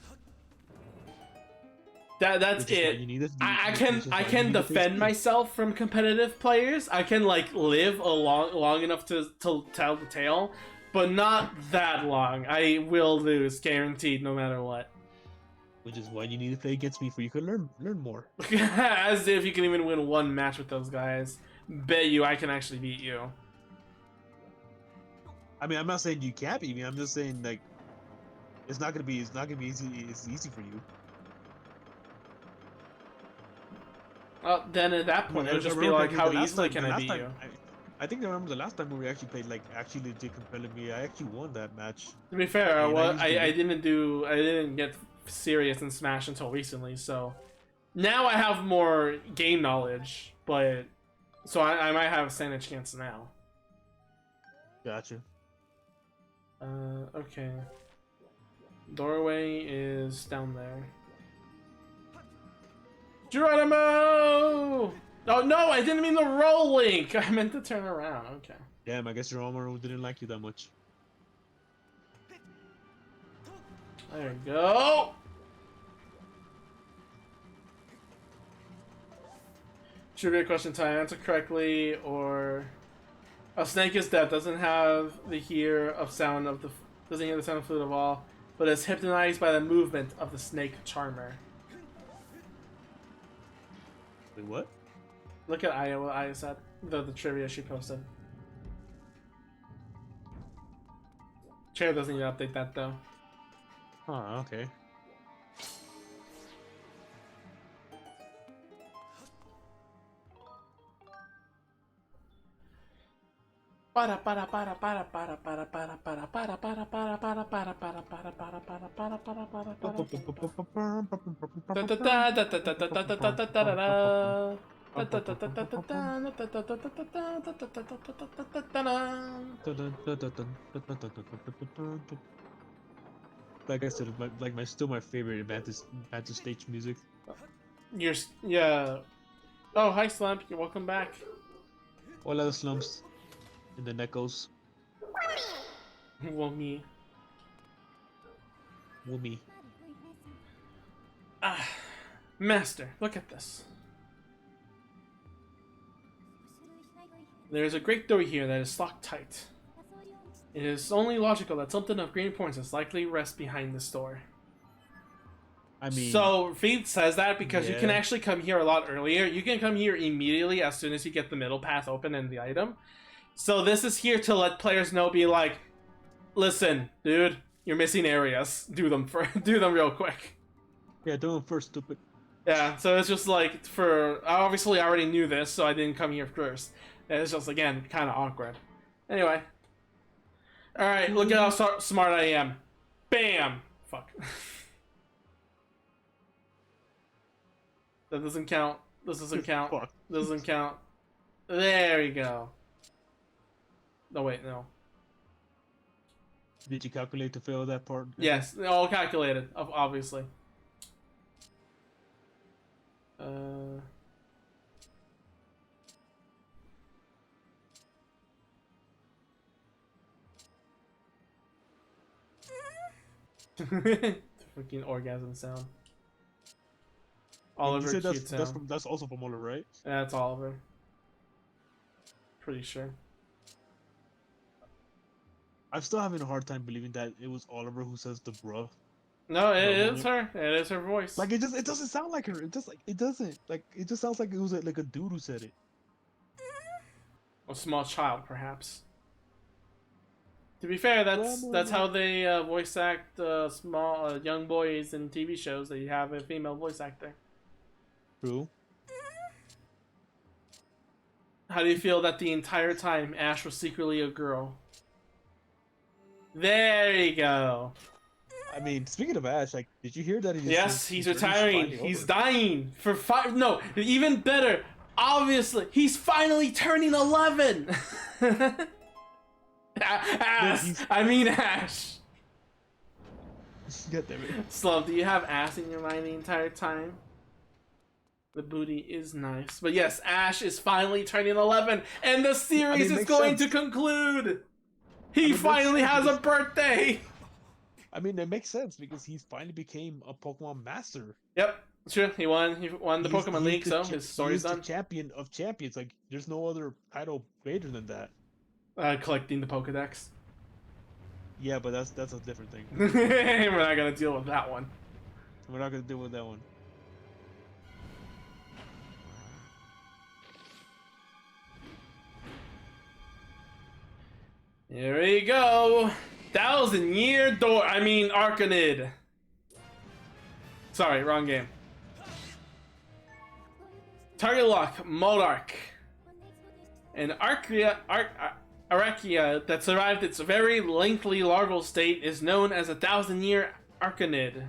That's it. I can defend myself from competitive players. I can like live long enough to tell the tale, but not that long. I will lose, guaranteed, no matter what. Which is why you need to play against me, for you can learn more. As if you can even win one match with those guys. Bet you I can actually beat you. I mean, I'm not saying you can't beat me. I'm just saying like it's not gonna be easy. It's easy for you. Well, then at that point, it'll just be like, how easily can I beat you? I think I remember the last time when we actually played, like, actually legit competitively. I actually won that match. To be fair, I didn't get serious in Smash until recently, so now I have more game knowledge, but so I might have a standard chance now. Gotcha. Okay. Doorway is down there. Geronimo! Oh no, I didn't mean the roll link! I meant to turn around, okay. Damn, I guess your armor didn't like you that much. There we go! Trivia question time. Answer correctly, or... A snake is deaf, doesn't hear the sound of the flute of all, but is hypnotized by the movement of the snake charmer. Wait, what? Look at Aya, what Aya said. The trivia she posted. Chair doesn't need to update that though. Oh, okay. like I said, still my favorite Advantage stage music. Yeah. Oh, hi Slump. You're welcome back. All other slumps in the Neckos. Well, me. Woomy. Ah, Master, look at this. There is a great door here that is locked tight. It is only logical that something of great importance likely rests behind this door. I mean, so Feed says that because you can yeah. actually come here a lot earlier. You can come here immediately as soon as you get the middle path open and the item. So this is here to let players know, be like, listen, dude, you're missing areas. Do them real quick. Yeah, do them first, stupid. Yeah, so it's just like, obviously I already knew this, so I didn't come here first. It's just, again, kind of awkward. Anyway. Alright, look at how smart I am. Bam! Fuck. That doesn't count. This doesn't count. Fuck. Doesn't count. There we go. No, wait, no. Did you calculate to fail that part? Yes, all calculated, obviously. Freaking orgasm sound. Oliver, you said cute sound. that's also from Oliver, right? Yeah, it's Oliver. Pretty sure. I'm still having a hard time believing that it was Oliver who says the bruh. No, it is her. It is her voice. Like it doesn't sound like her. It just sounds like it was like a dude who said it. A small child, perhaps. To be fair, that's how they voice act small young boys in TV shows. They have a female voice actor. True. How do you feel that the entire time Ash was secretly a girl? There you go. I mean, speaking of Ash, like, did you hear that? He's retiring. He's dying for 5. No, even better. Obviously, he's finally turning 11. Ass. I mean Ash. God damn it. Slump, do you have ass in your mind the entire time? The booty is nice. But yes, Ash is finally turning 11, and the series is going to conclude. He finally has a birthday. I mean, it makes sense because he's finally became a Pokemon master. Yep, sure. He won the Pokemon League, so his story's done. The champion of champions. Like, there's no other title greater than that. Collecting the Pokedex. Yeah, but that's a different thing. We're not gonna deal with that one. We're not gonna deal with that one. Here we go. 1,000-year door. I mean, Arcanid. Sorry, wrong game. Target lock, Molark. An Archaea that survived its very lengthy larval state is known as a 1,000-year Arcanid.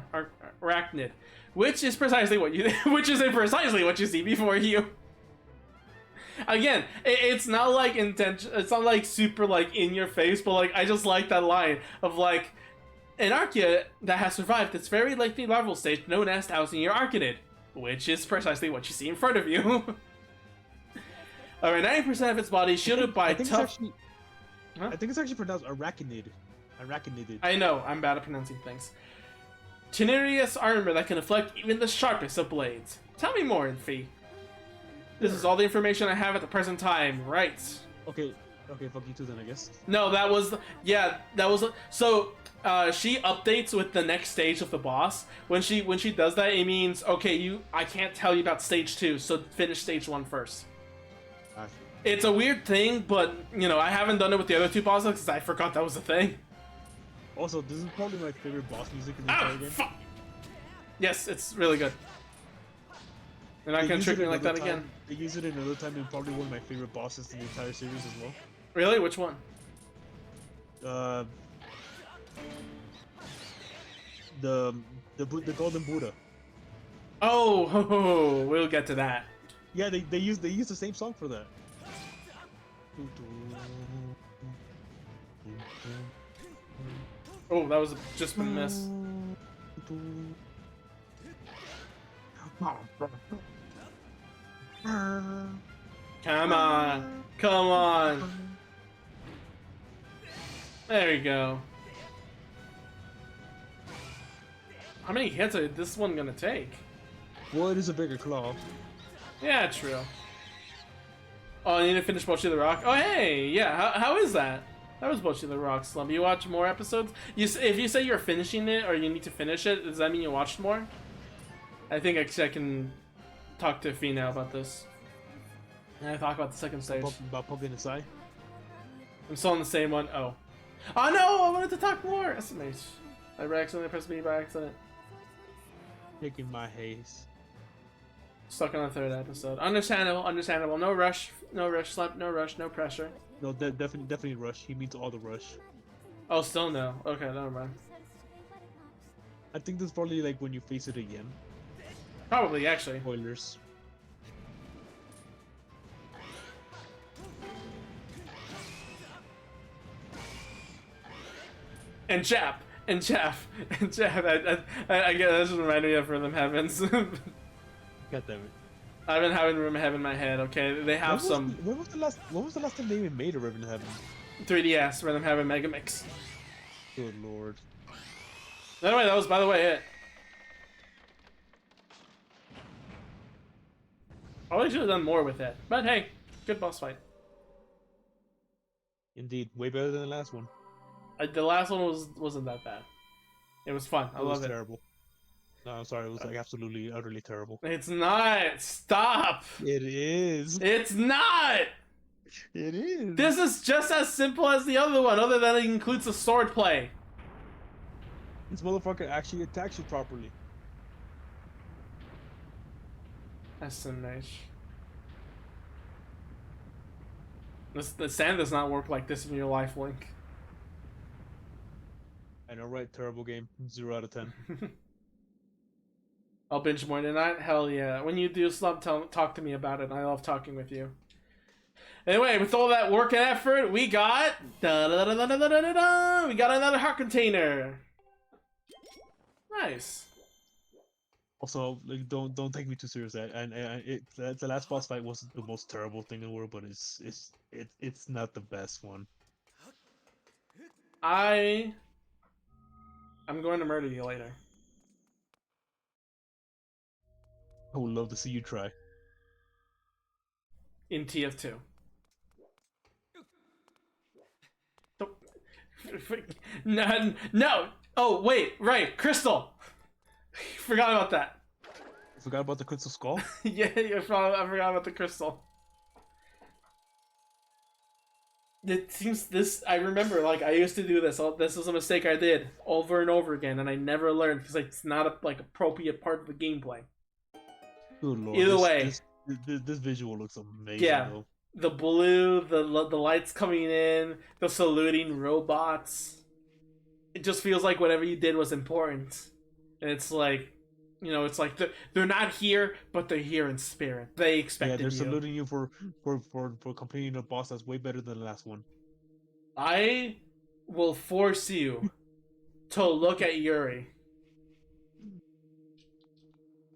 Arachnid. Which is precisely what you see before you. Again, it's not like it's not like super like in your face, but like I just like that line of like an Archaea that has survived its very lengthy larval stage known as 1,000-year Arcanid, which is precisely what you see in front of you. Alright, 90% of its body shielded by tough. I think it's actually pronounced Arachnid. Arachnid. I know, I'm bad at pronouncing things. Tenacious armor that can deflect even the sharpest of blades. Tell me more, Infy. This is all the information I have at the present time, right? Okay, fuck you too then, I guess. No, that was... So, she updates with the next stage of the boss. When she does that, it means, okay, I can't tell you about stage 2, so finish stage 1 first. It's a weird thing, but, I haven't done it with the other 2 bosses because I forgot that was a thing. Also, this is probably my favorite boss music in the entire game. Fuck! Yes, it's really good. They're not gonna trick me like that again. They use it another time in probably one of my favorite bosses in the entire series as well. Really? Which one? The Golden Buddha. Oh, we'll get to that. Yeah, they use the same song for that. Oh, that was just a miss. Come on. Come on. There we go. How many hits are this one gonna take? What is a bigger claw? Yeah, true. Oh, I need to finish Bocchi the Rock. Oh, hey, yeah. How is that? That was Bocchi the Rock, Slum. You watch more episodes? If you say you're finishing it or you need to finish it, does that mean you watched more? I think I can talk to Fina about this. And I talk about the second stage. About poking his eye? I'm still on the same one. Oh. Oh no! I wanted to talk more! SMH. I accidentally pressed B by accident. Taking my haze. Stuck on the third episode. Understandable, understandable. No rush, Slump, no rush, no pressure. No, definitely rush. He means all the rush. Oh, still no. Okay, never mind. I think this is probably like when you face it again. Probably, actually. Spoilers. And Jap! And Jeff! And Jeff! I get that just reminded me of Rhythm Heavens. God damn it. I've been having Rhythm Heaven in my head, okay? They have some... When was the last time they even made a Ribbon Heaven? 3DS, Rhythm Heaven Mega Mix. Good lord. Anyway, that was, by the way, it. Probably should have done more with it. But hey, good boss fight. Indeed, way better than the last one. The last one wasn't that bad. It was fun. I love it. It was terrible. No, I'm sorry. It was like absolutely, utterly terrible. It's not. Stop. It is. It's not. It is. This is just as simple as the other one, other than it includes a sword play. This motherfucker actually attacks you properly. That's so nice. The sand does not work like this in your life, Link. I know, right? Terrible game. 0 out of 10. I'll binge more tonight? Hell yeah. When you do, Slump, talk to me about it. I love talking with you. Anyway, with all that work and effort, we got... we got another heart container. Nice. Also, like, don't take me too serious. The last boss fight wasn't the most terrible thing in the world, but it's not the best one. I'm going to murder you later. I would love to see you try. In TF2. No, no. Oh, wait, right, Crystal. Forgot about that. You forgot about the crystal skull? Yeah, I forgot about the crystal. It seems this. I remember, like, I used to do this. This was a mistake I did over and over again, and I never learned because it's not a appropriate part of the gameplay. Good lord. Either way, this visual looks amazing. Yeah, though. the blue, the lights coming in, the saluting robots. It just feels like whatever you did was important, and it's like, you know, it's like they're not here, but they're here in spirit. They expected they're you. saluting you for completing a boss that's way better than the last one. I will force you to look at Yuri.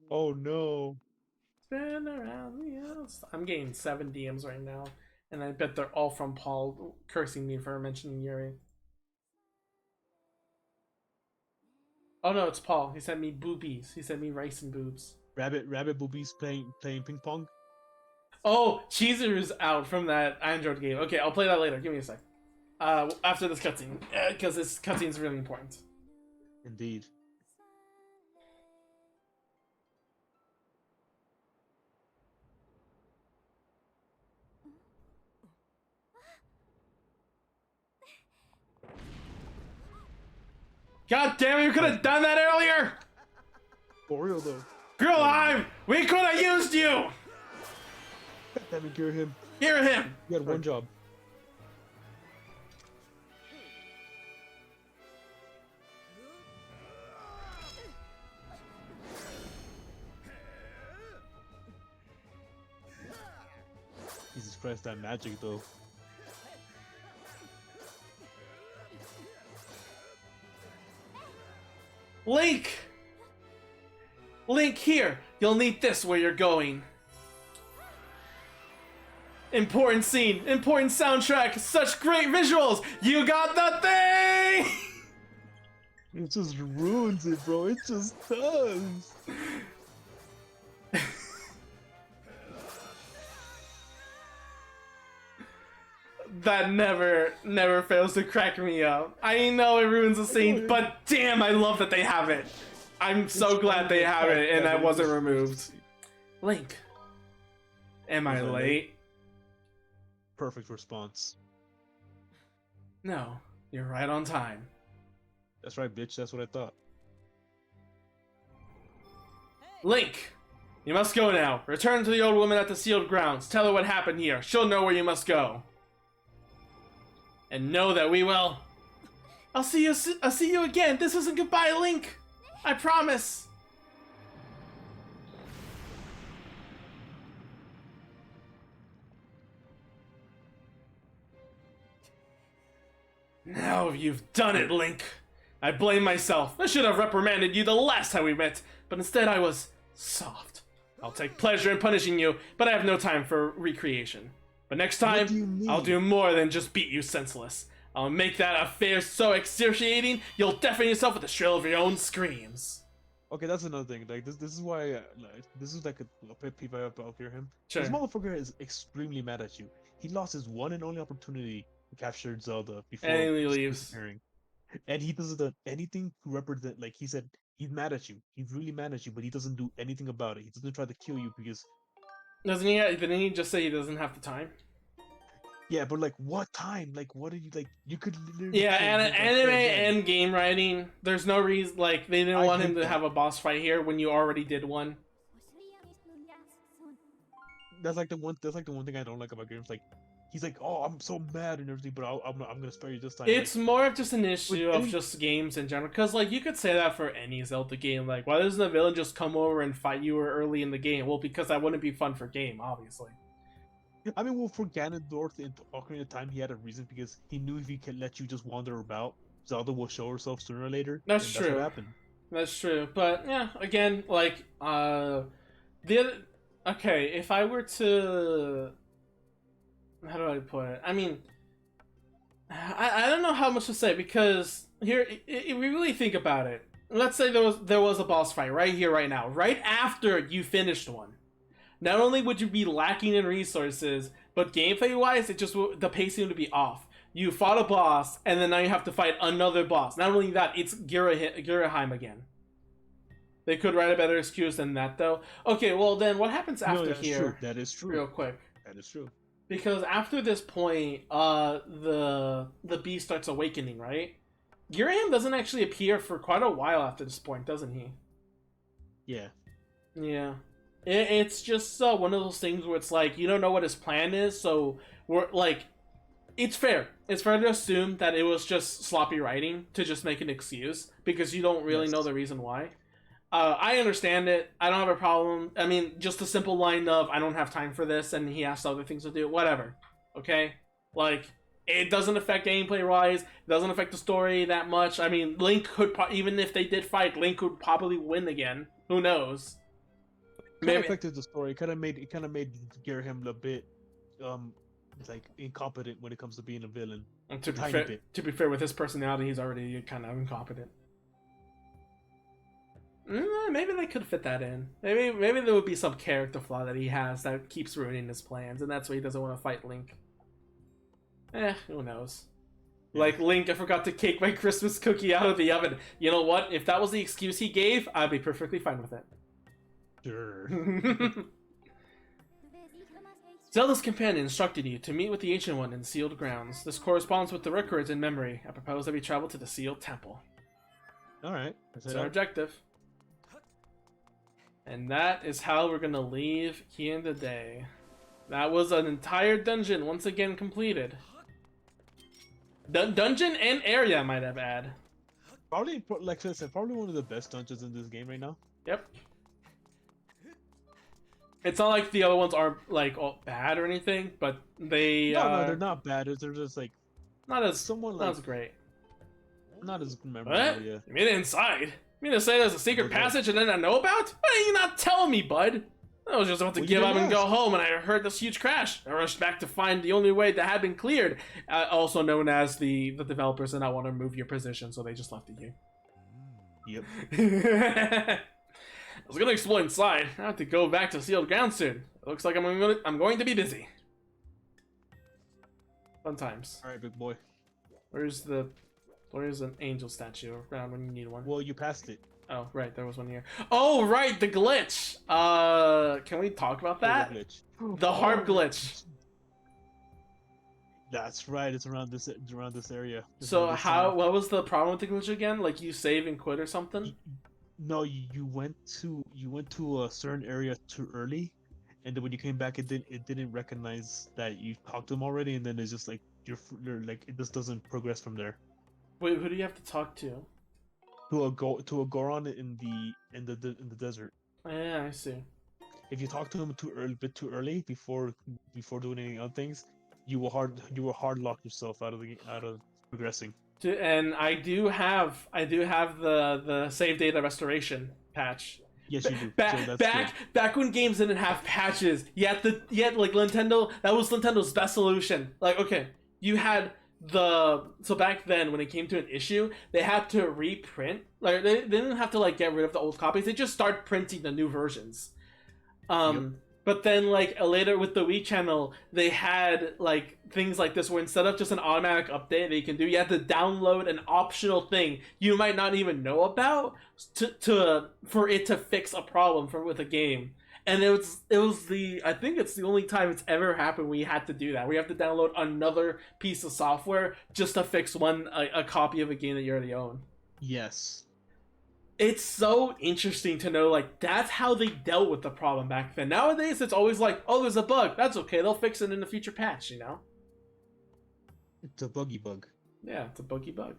Oh no. Spin around the house. I'm getting 7 DMs right now, and I bet they're all from Paul cursing me for mentioning Yuri. Oh no, it's Paul. He sent me boobies. He sent me rice and boobs. Rabbit boobies playing ping pong. Oh, Cheezer is out from that Android game. Okay, I'll play that later. Give me a sec. After this cutscene, because this cutscene is really important. Indeed. God damn it, you could have done that earlier! For real though. Girl Hive, we could have used you! Let me hear him. Hear him! You had one job. Jesus Christ, that magic though. Link! Link, here! You'll need this where you're going. Important scene, important soundtrack, such great visuals! You got the thing! It just ruins it, bro. It just does. That never fails to crack me up. I know it ruins the scene, but damn, I love that they have it. I'm so glad they have it and that wasn't removed. Link, am I late? Perfect response. No, you're right on time. That's right, bitch. That's what I thought. Link, you must go now. Return to the old woman at the sealed grounds. Tell her what happened here. She'll know where you must go. And know that we will. I'll see you again. This isn't goodbye, Link. I promise. Now you've done it, Link. I blame myself. I should have reprimanded you the last time we met, but instead I was soft. I'll take pleasure in punishing you, but I have no time for recreation. But next time, I'll do more than just beat you senseless. I'll make that affair so excruciating, you'll deafen yourself with the shrill of your own screams. Okay, that's another thing. Like this is why this is like a pet peeve about him. Sure. This motherfucker is extremely mad at you. He lost his one and only opportunity to capture Zelda before And he leaves. disappearing. And he doesn't do anything to represent. Like he said, he's mad at you. He's really mad at you, but he doesn't do anything about it. He doesn't try to kill you because. Doesn't he? Didn't he just say he doesn't have the time? Yeah, but like, what time? Like, what are you like? You could literally. Yeah, anime and game writing. There's no reason. Like, they didn't want him to have a boss fight here when you already did one. That's like the one. That's like the one thing I don't like about games. Like, he's like, "Oh, I'm so mad and everything, but I'm gonna spare you this time." It's like, more of just an issue of just games in general. Because, like, you could say that for any Zelda game. Like, why doesn't the villain just come over and fight you early in the game? Well, because that wouldn't be fun for game, obviously. I mean, well, for Ganondorf in Ocarina of Time, he had a reason because he knew if he could let you just wander about, Zelda will show herself sooner or later. That's true. That's what happened. That's true. But yeah, again, like the other. Okay, if I were to, how do I put it? I mean, I don't know how much to say because here, if we really think about it, let's say there was a boss fight right here, right now, right after you finished one. Not only would you be lacking in resources, but gameplay-wise, the pacing would be off. You fought a boss, and then now you have to fight another boss. Not only that, it's Giraheim again. They could write a better excuse than that, though. Okay, well then, what happens after here? True. That is true. Real quick. That is true. Because after this point, the beast starts awakening, right? Giraheim doesn't actually appear for quite a while after this point, doesn't he? Yeah. Yeah. It's just one of those things where it's like, you don't know what his plan is, so we're like, it's fair. It's fair to assume that it was just sloppy writing to just make an excuse, because you don't really know the reason why. I understand it. I don't have a problem. I mean, just a simple line of, I don't have time for this, and he has other things to do. Whatever. Okay? Like, it doesn't affect gameplay-wise. It doesn't affect the story that much. I mean, Link could, even if they did fight, Link would probably win again. Who knows? Kind of affected the story. It kind of made Giraheim a bit, like incompetent when it comes to being a villain. And to be fair, with his personality, he's already kind of incompetent. Maybe they could fit that in. Maybe there would be some character flaw that he has that keeps ruining his plans, and that's why he doesn't want to fight Link. Who knows? Yeah. Like, Link, I forgot to take my Christmas cookie out of the oven. You know what? If that was the excuse he gave, I'd be perfectly fine with it. Sure. Zelda's companion instructed you to meet with the Ancient One in sealed grounds. This corresponds with the records in memory. I propose that we travel to the sealed temple. Alright. That's our objective. And that is how we're gonna leave here in the day. That was an entire dungeon once again completed. Dungeon and area, I might have add. Probably, like I said, probably one of the best dungeons in this game right now. Yep. It's not like the other ones are like all bad or anything, but they no, they're not bad. They're just like not as somewhat not as great. Not as memorable. What? Yeah. You made it inside. You mean to say there's a secret Okay. passage and then I know about? Why didn't you not tell me, bud? I was just about to Well, you give up didn't and go ask. home, and I heard this huge crash. I rushed back to find the only way that had been cleared, also known as the developers did not want to move your position, so they just left it Yep. here. I was gonna explore inside. I have to go back to sealed ground soon. It looks like I'm going to be busy. Fun times. All right, big boy. Where's an angel statue around when you need one? Well, you passed it. Oh, right, there was one here. Oh, right, the glitch. Can we talk about that? Glitch. The harp glitch. That's right. It's around this area. It's So around this time. what was the problem with the glitch again? Like you save and quit or something? No, you went to a certain area too early, and then when you came back, it didn't recognize that you talked to him already, and then it's just like you're like it just doesn't progress from there. Wait, who do you have to talk to? To a Goron in the desert. Yeah, I see. If you talk to him bit too early before doing any other things, you will hard lock yourself out of progressing. And I do have the save data restoration patch. Yes, you do. So that's Back when games didn't have patches, yet like Nintendo, that was Nintendo's best solution. Like, okay, you had so back then when it came to an issue, they had to reprint. Like they didn't have to like get rid of the old copies. They just start printing the new versions. Yep. But then like later with the Wii channel, they had like things like this where instead of just an automatic update that you can do, you had to download an optional thing you might not even know about for it to fix a problem with a game. And it was I think it's the only time it's ever happened we had to do that. We have to download another piece of software just to fix a copy of a game that you already own. Yes. It's so interesting to know, like, that's how they dealt with the problem back then. Nowadays, it's always like, oh, there's a bug. That's okay. They'll fix it in a future patch, you know? It's a buggy bug. Yeah, it's a buggy bug.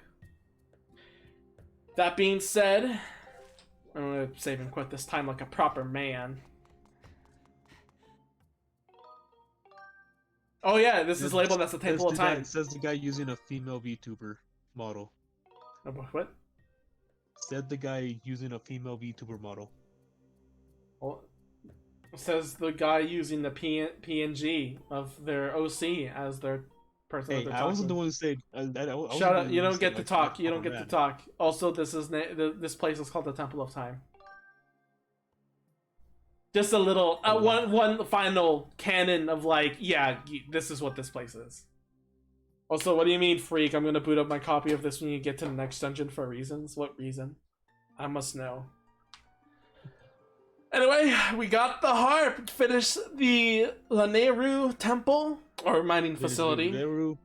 That being said, I'm going to save and quit this time like a proper man. Oh, yeah, this is labeled as the Temple of Time. Says the guy using a female VTuber model. Oh, what? Said the guy using a female VTuber model. Well, it says the guy using the PNG of their OC as their person. Hey, that they're I talking wasn't to. the one who said. Shut up! You don't get to talk. You don't get to talk. Also, this place is called the Temple of Time. Just a little one final canon of like, yeah, this is what this place is. Also, what do you mean, freak? I'm gonna boot up my copy of this when you get to the next dungeon for reasons. What reason? I must know. Anyway, we got the harp. Finished the Laneru temple or mining facility. Neru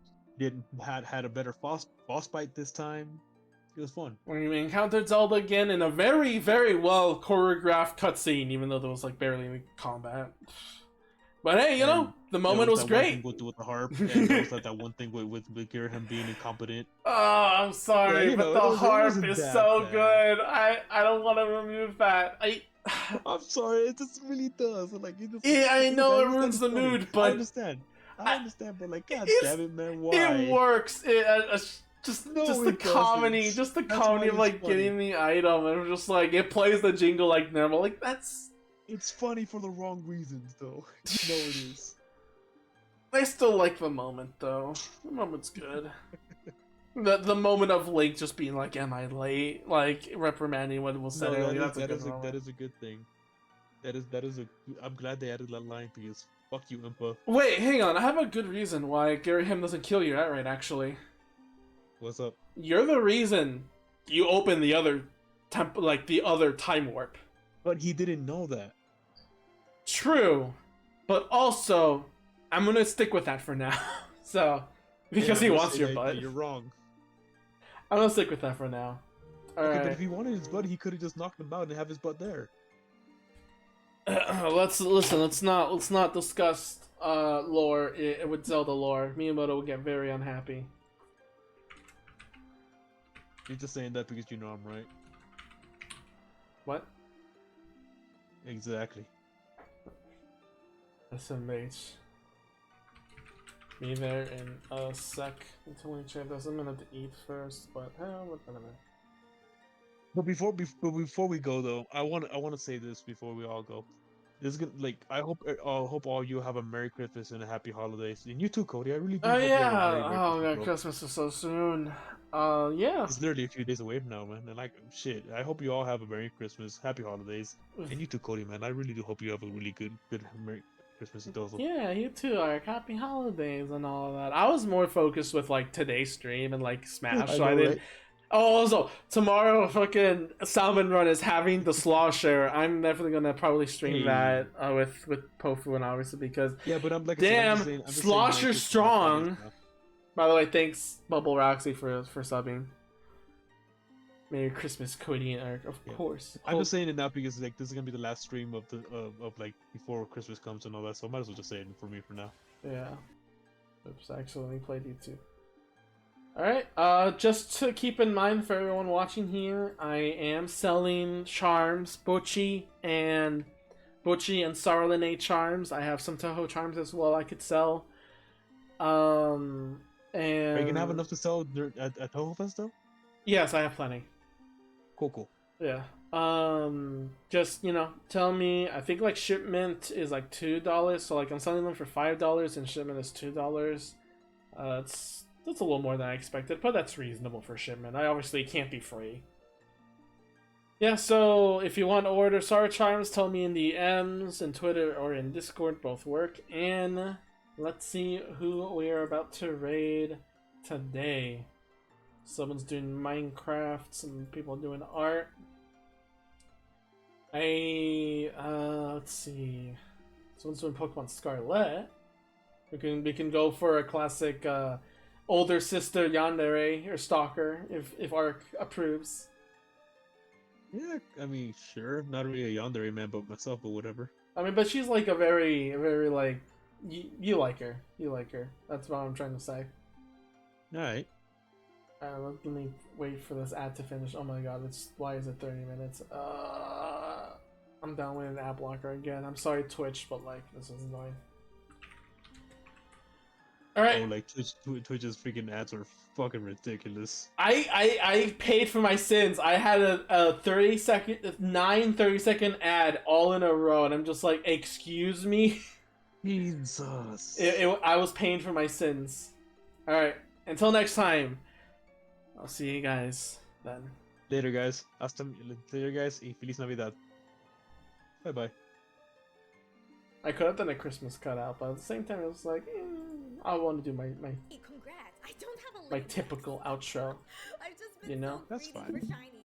had a better boss fight this time. It was fun. We encountered Zelda again in a very, very well choreographed cutscene, even though there was like barely any combat. But hey, you know, the moment was great. With the harp, and there was like that one thing with him being incompetent. Oh, I'm sorry, Yeah, but it the harp wasn't is that so bad. good. I don't want to remove that. I'm sorry, it just really does. Like, Yeah, I know it understand ruins the it's funny. mood, but I understand, but like, god It's- damn it, man, why? it works. Just No, the it comedy, doesn't. just the That's comedy why of like it's funny. getting the item, and just like it plays the jingle like normal. Like that's. It's funny for the wrong reasons, though. No, it is. I still like the moment though. The moment's good. The moment of Link just being like, "Am I late?" Like reprimanding what was said earlier. That's a good moment. That is a good thing. That is a. I'm glad they added that line because fuck you, Impa. Wait, hang on. I have a good reason why Gary Him doesn't kill you outright. Actually, What's up? you're the reason you open the other the other time warp. But he didn't know that. True, but also I'm gonna stick with that for now. So because Yeah, he I'm wants saying your that butt, You're wrong. I'm gonna stick with that for now. All Okay, right. but if he wanted his butt, he could have just knocked him out and have his butt there. Let's listen. Let's not discuss lore with Zelda lore. Miyamoto will get very unhappy. You're just saying that because you know I'm right. What? Exactly. SMH. Be there in a sec until we check this. I'm gonna have to eat first, but whatever. But before we go though, I want to say this before we all go. This is gonna I hope all you have a Merry Christmas and a Happy Holidays. And you too, Cody. I really do Oh hope you have a yeah. Merry Oh Christmas, god, bro. Christmas is so soon. Yeah. It's literally a few days away from now, man. And shit, I hope you all have a Merry Christmas, Happy Holidays, and you too, Cody, man. I really do hope you have a really good Merry Christmas and also. Yeah, you too. Like happy holidays and all of that. I was more focused with like today's stream and like Smash, so I didn't. Right? Oh, also tomorrow, fucking Salmon Run is having the Slosher. I'm definitely gonna probably stream that with Pofu and obviously because Yeah, but I'm like, damn, I'm just saying, Slosher it's strong. now. By the way, thanks Bubble Roxy for subbing. Merry Christmas, Cody and Eric, of course. I'm just saying it now because this is gonna be the last stream of the before Christmas comes and all that, so I might as well just say it for me for now. Yeah. Oops, I accidentally played you too. Alright, just to keep in mind for everyone watching here, I am selling charms, Butchie and Sarlene charms. I have some Toho charms as well I could sell. And Are you gonna have enough to sell at Toho Fest though? Yes, I have plenty. Cool. Yeah. Just, tell me, I think like shipment is like $2, so like I'm selling them for $5 and shipment is $2. That's a little more than I expected, but that's reasonable for shipment. I obviously can't be free. Yeah, so if you want to order Star Charms, tell me in the DMs, in Twitter, or in Discord, both work. And let's see who we are about to raid today. Someone's doing Minecraft, some people are doing art. Let's see. Someone's doing Pokemon Scarlet. We can go for a classic older sister Yandere or Stalker if Ark approves. Yeah, I mean, sure. Not really a yandere man, but myself, but whatever. I mean, but she's like a very like you like her. You like her. That's what I'm trying to say. All right. Let me wait for this ad to finish. Oh my god, why is it 30 minutes? I'm down with an ad blocker again. I'm sorry, Twitch, but like this is annoying. All right. Oh, like Twitch's freaking ads are fucking ridiculous. I paid for my sins. I had a 9 30-second ad all in a row, and I'm just like, excuse me. Jesus. I was paying for my sins. All right. Until next time. I'll see you guys then. Later, guys. Later, guys. Y Feliz Navidad. Bye bye. I could have done a Christmas cutout, but at the same time, it was like, I want to do my Hey, congrats. I don't have a typical outro. I've just been You know? so That's greedy fine. for shiny.